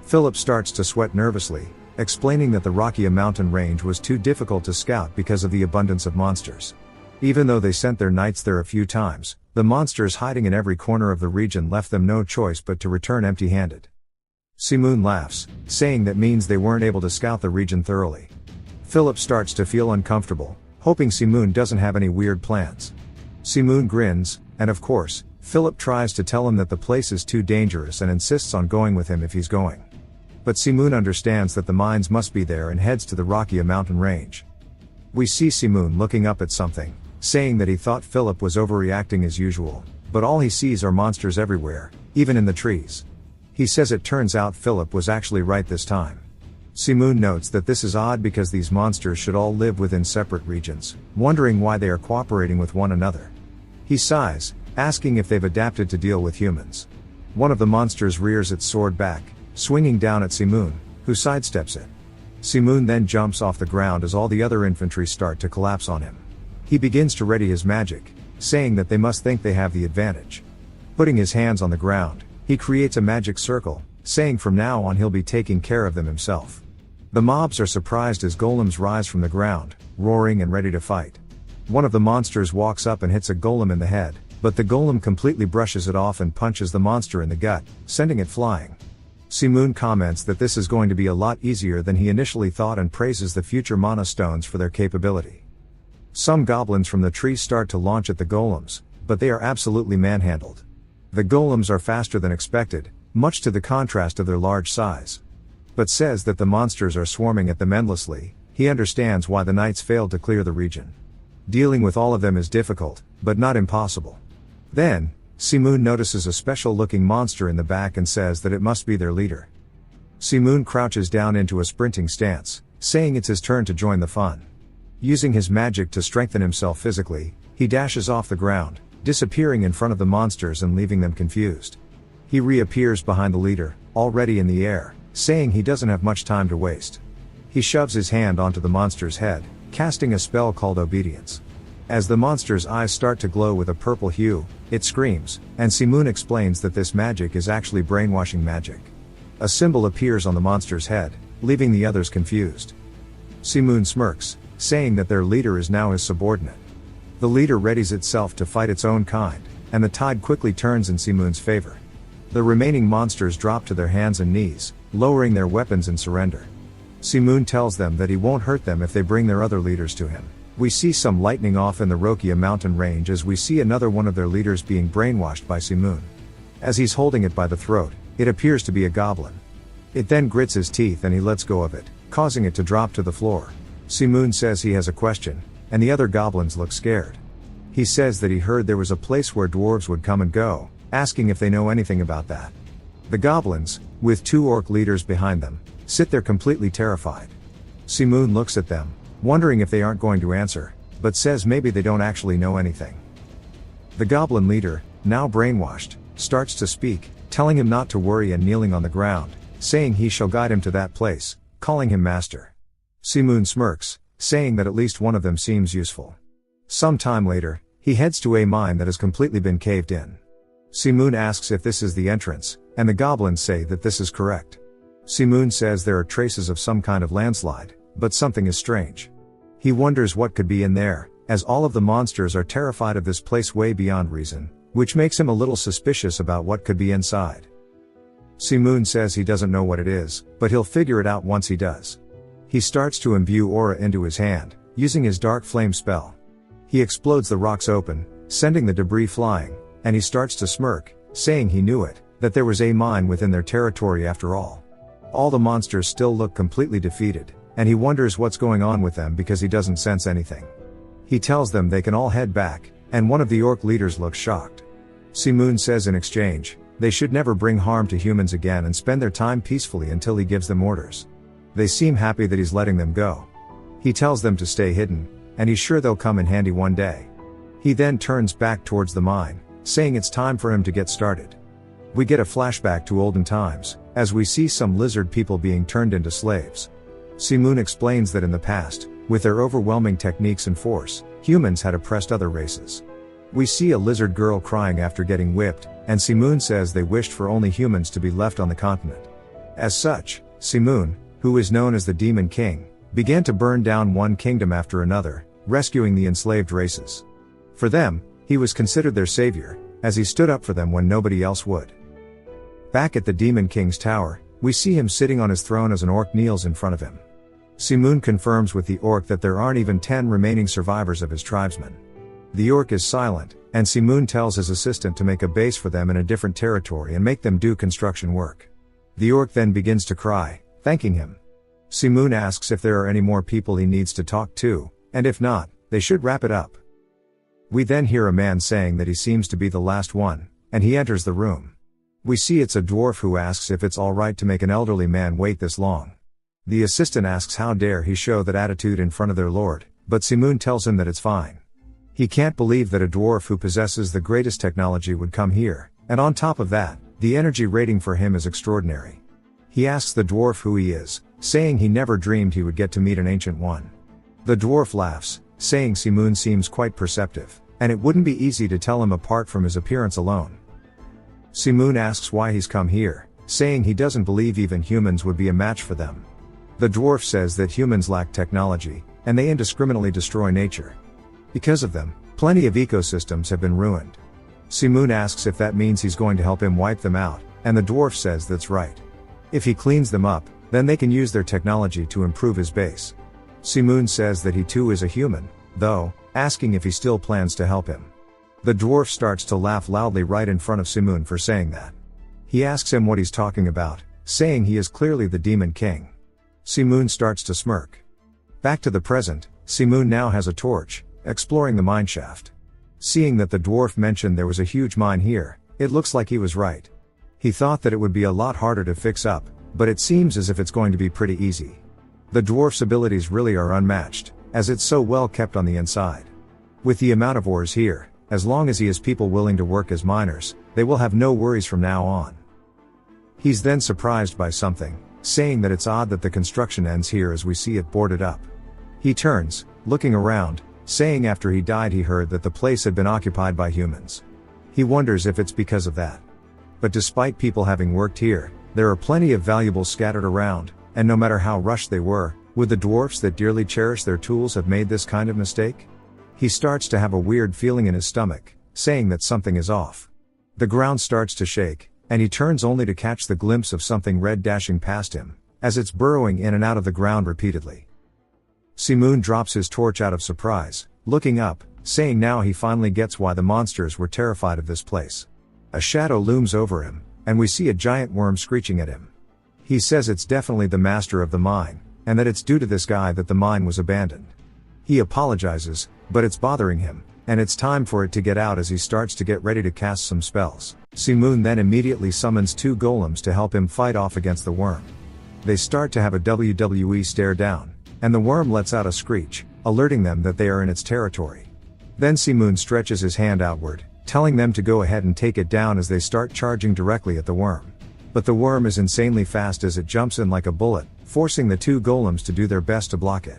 Philip starts to sweat nervously, explaining that the Rakia mountain range was too difficult to scout because of the abundance of monsters. Even though they sent their knights there a few times, the monsters hiding in every corner of the region left them no choice but to return empty-handed. Simoon laughs, saying that means they weren't able to scout the region thoroughly. Philip starts to feel uncomfortable, hoping Simoon doesn't have any weird plans. Simoon grins, and of course, Philip tries to tell him that the place is too dangerous and insists on going with him if he's going. but Simoon understands that the mines must be there and heads to the rocky mountain range. We see Simoon looking up at something, saying that he thought Philip was overreacting as usual, but all he sees are monsters everywhere, even in the trees. He says it turns out Philip was actually right this time. Simoon notes that this is odd because these monsters should all live within separate regions, wondering why they are cooperating with one another. He sighs, asking if they've adapted to deal with humans. One of the monsters rears its sword back, swinging down at Simoon, who sidesteps it. Simoon then jumps off the ground as all the other infantry start to collapse on him. He begins to ready his magic, saying that they must think they have the advantage. Putting his hands on the ground, he creates a magic circle, saying from now on he'll be taking care of them himself. The mobs are surprised as golems rise from the ground, roaring and ready to fight. One of the monsters walks up and hits a golem in the head, but the golem completely brushes it off and punches the monster in the gut, sending it flying. Simoon comments that this is going to be a lot easier than he initially thought and praises the future mana stones for their capability. Some goblins from the tree start to launch at the golems, but they are absolutely manhandled. The golems are faster than expected, much to the contrast of their large size. But says that the monsters are swarming at them endlessly. He understands why the knights failed to clear the region. Dealing with all of them is difficult, but not impossible. Then, Simoon notices a special-looking monster in the back and says that it must be their leader. Simoon crouches down into a sprinting stance, saying it's his turn to join the fun. Using his magic to strengthen himself physically, he dashes off the ground, disappearing in front of the monsters and leaving them confused. He reappears behind the leader, already in the air, saying he doesn't have much time to waste. He shoves his hand onto the monster's head, casting a spell called Obedience. As the monster's eyes start to glow with a purple hue, it screams, and Simoon explains that this magic is actually brainwashing magic. A symbol appears on the monster's head, leaving the others confused. Simoon smirks, saying that their leader is now his subordinate. The leader readies itself to fight its own kind, and the tide quickly turns in Simoon's favor. The remaining monsters drop to their hands and knees, lowering their weapons in surrender. Simoon tells them that he won't hurt them if they bring their other leaders to him. We see some lightning off in the Rokia mountain range as we see another one of their leaders being brainwashed by Simoon. As he's holding it by the throat, it appears to be a goblin. It then grits his teeth and he lets go of it, causing it to drop to the floor. Simoon says he has a question, and the other goblins look scared. He says that he heard there was a place where dwarves would come and go, asking if they know anything about that. The goblins, with 2 orc leaders behind them, sit there completely terrified. Simoon looks at them, wondering if they aren't going to answer, but says maybe they don't actually know anything. The goblin leader, now brainwashed, starts to speak, telling him not to worry and kneeling on the ground, saying he shall guide him to that place, calling him master. Simoon smirks, saying that at least one of them seems useful. Some time later, he heads to a mine that has completely been caved in. Simoon asks if this is the entrance, and the goblins say that this is correct. Simoon says there are traces of some kind of landslide, but something is strange. He wonders what could be in there, as all of the monsters are terrified of this place way beyond reason, which makes him a little suspicious about what could be inside. Simoon says he doesn't know what it is, but he'll figure it out once he does. He starts to imbue aura into his hand, using his dark flame spell. He explodes the rocks open, sending the debris flying, and he starts to smirk, saying he knew it, that there was a mine within their territory after all. All the monsters still look completely defeated, and he wonders what's going on with them because he doesn't sense anything. He tells them they can all head back, and one of the orc leaders looks shocked. Simoon says in exchange, they should never bring harm to humans again and spend their time peacefully until he gives them orders. They seem happy that he's letting them go. He tells them to stay hidden, and he's sure they'll come in handy one day. He then turns back towards the mine, saying it's time for him to get started. We get a flashback to olden times, as we see some lizard people being turned into slaves. Simoon explains that in the past, with their overwhelming techniques and force, humans had oppressed other races. We see a lizard girl crying after getting whipped, and Simoon says they wished for only humans to be left on the continent. As such, Simoon, who is known as the Demon King, began to burn down one kingdom after another, rescuing the enslaved races. For them, he was considered their savior, as he stood up for them when nobody else would. Back at the Demon King's tower, we see him sitting on his throne as an orc kneels in front of him. Simoon confirms with the orc that there aren't even 10 remaining survivors of his tribesmen. The orc is silent, and Simoon tells his assistant to make a base for them in a different territory and make them do construction work. The orc then begins to cry, thanking him. Simoon asks if there are any more people he needs to talk to, and if not, they should wrap it up. We then hear a man saying that he seems to be the last one, and he enters the room. We see it's a dwarf who asks if it's alright to make an elderly man wait this long. The assistant asks how dare he show that attitude in front of their lord, but Simoon tells him that it's fine. He can't believe that a dwarf who possesses the greatest technology would come here, and on top of that, the energy rating for him is extraordinary. He asks the dwarf who he is, saying he never dreamed he would get to meet an ancient one. The dwarf laughs, saying Simoon seems quite perceptive, and it wouldn't be easy to tell him apart from his appearance alone. Simoon asks why he's come here, saying he doesn't believe even humans would be a match for them. The dwarf says that humans lack technology, and they indiscriminately destroy nature. Because of them, plenty of ecosystems have been ruined. Simoon asks if that means he's going to help him wipe them out, and the dwarf says that's right. If he cleans them up, then they can use their technology to improve his base. Simoon says that he too is a human, though, asking if he still plans to help him. The dwarf starts to laugh loudly right in front of Simoon for saying that. He asks him what he's talking about, saying he is clearly the Demon King. Simoon starts to smirk. Back to the present, Simoon now has a torch, exploring the mineshaft. Seeing that the dwarf mentioned there was a huge mine here, it looks like he was right. He thought that it would be a lot harder to fix up, but it seems as if it's going to be pretty easy. The dwarf's abilities really are unmatched, as it's so well kept on the inside. With the amount of ores here, as long as he has people willing to work as miners, they will have no worries from now on. He's then surprised by something, saying that it's odd that the construction ends here as we see it boarded up. He turns, looking around, saying after he died he heard that the place had been occupied by humans. He wonders if it's because of that. But despite people having worked here, there are plenty of valuables scattered around, and no matter how rushed they were, would the dwarfs that dearly cherish their tools have made this kind of mistake? He starts to have a weird feeling in his stomach, saying that something is off. The ground starts to shake, and he turns only to catch the glimpse of something red dashing past him, as it's burrowing in and out of the ground repeatedly. Simoon drops his torch out of surprise, looking up, saying now he finally gets why the monsters were terrified of this place. A shadow looms over him, and we see a giant worm screeching at him. He says it's definitely the master of the mine, and that it's due to this guy that the mine was abandoned. He apologizes, but it's bothering him, and it's time for it to get out as he starts to get ready to cast some spells. Simoon then immediately summons 2 golems to help him fight off against the worm. They start to have a WWE stare down, and the worm lets out a screech, alerting them that they are in its territory. Then Simoon stretches his hand outward, telling them to go ahead and take it down as they start charging directly at the worm. But the worm is insanely fast as it jumps in like a bullet, forcing the 2 golems to do their best to block it.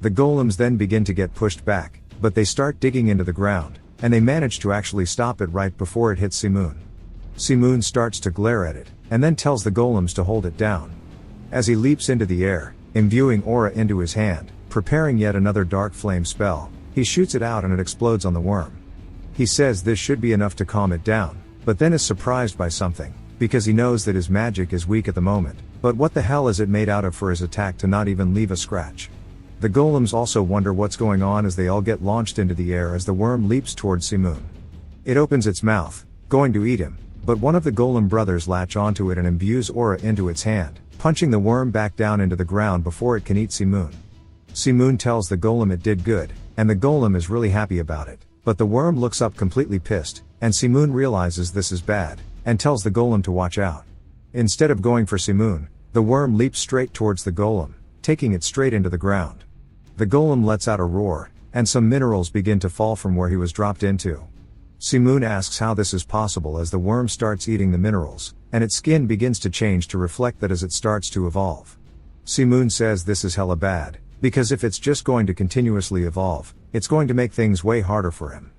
The golems then begin to get pushed back, but they start digging into the ground, and they manage to actually stop it right before it hits Simoon. Simoon starts to glare at it, and then tells the golems to hold it down. As he leaps into the air, imbuing aura into his hand, preparing yet another dark flame spell, he shoots it out and it explodes on the worm. He says this should be enough to calm it down, but then is surprised by something, because he knows that his magic is weak at the moment, but what the hell is it made out of for his attack to not even leave a scratch? The golems also wonder what's going on as they all get launched into the air as the worm leaps towards Simoon. It opens its mouth, going to eat him, but one of the golem brothers latch onto it and imbues aura into its hand, punching the worm back down into the ground before it can eat Simoon. Simoon tells the golem it did good, and the golem is really happy about it, but the worm looks up completely pissed, and Simoon realizes this is bad, and tells the golem to watch out. Instead of going for Simoon, the worm leaps straight towards the golem, taking it straight into the ground. The golem lets out a roar, and some minerals begin to fall from where he was dropped into. Simoon asks how this is possible as the worm starts eating the minerals, and its skin begins to change to reflect that as it starts to evolve. Simoon says this is hella bad, because if it's just going to continuously evolve, it's going to make things way harder for him.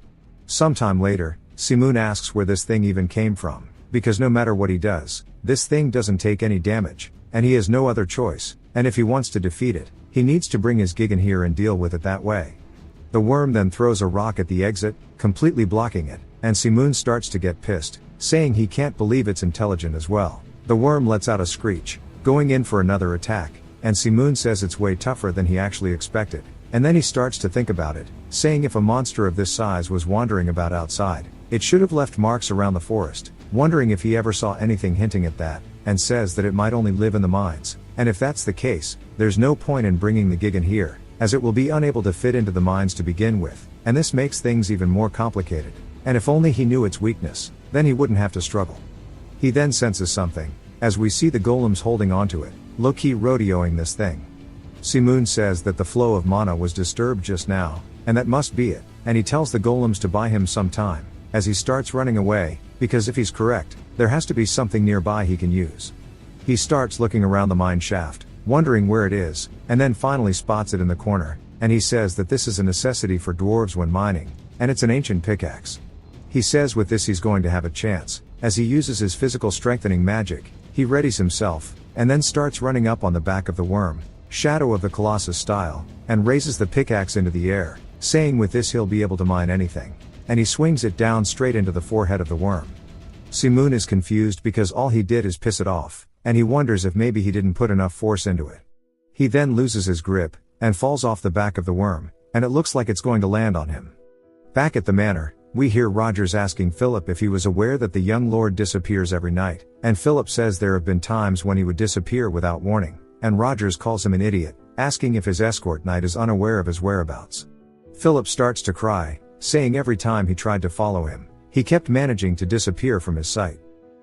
Sometime later, Simoon asks where this thing even came from, because no matter what he does, this thing doesn't take any damage, and he has no other choice, and if he wants to defeat it, he needs to bring his gig in here and deal with it that way. The worm then throws a rock at the exit, completely blocking it, and Simoon starts to get pissed, saying he can't believe it's intelligent as well. The worm lets out a screech, going in for another attack, and Simoon says it's way tougher than he actually expected, and then he starts to think about it, saying if a monster of this size was wandering about outside, it should have left marks around the forest, wondering if he ever saw anything hinting at that, and says that it might only live in the mines, and if that's the case, there's no point in bringing the Gigan here, as it will be unable to fit into the mines to begin with, and this makes things even more complicated. And if only he knew its weakness, then he wouldn't have to struggle. He then senses something, as we see the golems holding onto it, low-key rodeoing this thing. Simoon says that the flow of mana was disturbed just now, and that must be it, and he tells the golems to buy him some time, as he starts running away, because if he's correct, there has to be something nearby he can use. He starts looking around the mine shaft, wondering where it is, and then finally spots it in the corner, and he says that this is a necessity for dwarves when mining, and it's an ancient pickaxe. He says with this he's going to have a chance, as he uses his physical strengthening magic, he readies himself, and then starts running up on the back of the worm, Shadow of the Colossus style, and raises the pickaxe into the air, saying with this he'll be able to mine anything, and he swings it down straight into the forehead of the worm. Simoon is confused because all he did is piss it off, and he wonders if maybe he didn't put enough force into it. He then loses his grip, and falls off the back of the worm, and it looks like it's going to land on him. Back at the manor, we hear Rogers asking Philip if he was aware that the young lord disappears every night, and Philip says there have been times when he would disappear without warning, and Rogers calls him an idiot, asking if his escort knight is unaware of his whereabouts. Philip starts to cry, saying every time he tried to follow him, he kept managing to disappear from his sight.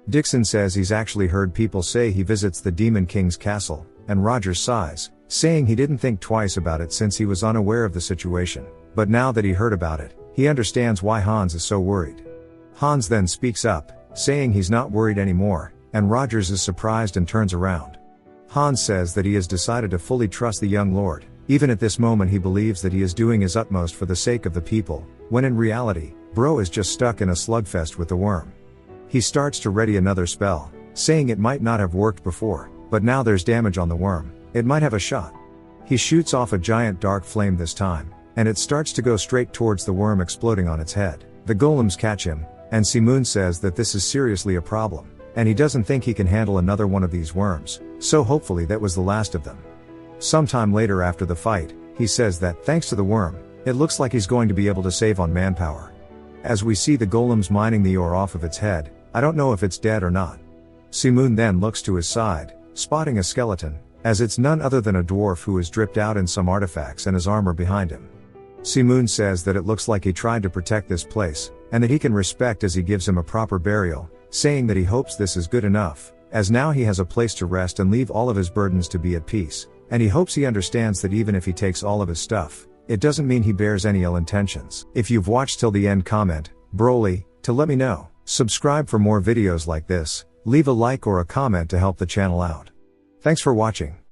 Dixon says he's actually heard people say he visits the Demon King's castle, and Rogers sighs, saying he didn't think twice about it since he was unaware of the situation, but now that he heard about it, he understands why Hans is so worried. Hans then speaks up, saying he's not worried anymore, and Rogers is surprised and turns around. Hans says that he has decided to fully trust the young lord, even at this moment he believes that he is doing his utmost for the sake of the people, when in reality, Bro is just stuck in a slugfest with the worm. He starts to ready another spell, saying it might not have worked before, but now there's damage on the worm, it might have a shot. He shoots off a giant dark flame this time, and it starts to go straight towards the worm exploding on its head. The golems catch him, and Simoon says that this is seriously a problem, and he doesn't think he can handle another one of these worms, so hopefully that was the last of them. Sometime later after the fight, he says that, thanks to the worm, it looks like he's going to be able to save on manpower. As we see the golems mining the ore off of its head, I don't know if it's dead or not. Simoon then looks to his side, spotting a skeleton, as it's none other than a dwarf who is dripped out in some artifacts and his armor behind him. Simoon says that it looks like he tried to protect this place, and that he can respect as he gives him a proper burial, saying that he hopes this is good enough, as now he has a place to rest and leave all of his burdens to be at peace, and he hopes he understands that even if he takes all of his stuff, it doesn't mean he bears any ill intentions. If you've watched till the end, comment, Broly, to let me know. Subscribe for more videos like this, leave a like or a comment to help the channel out. Thanks for watching.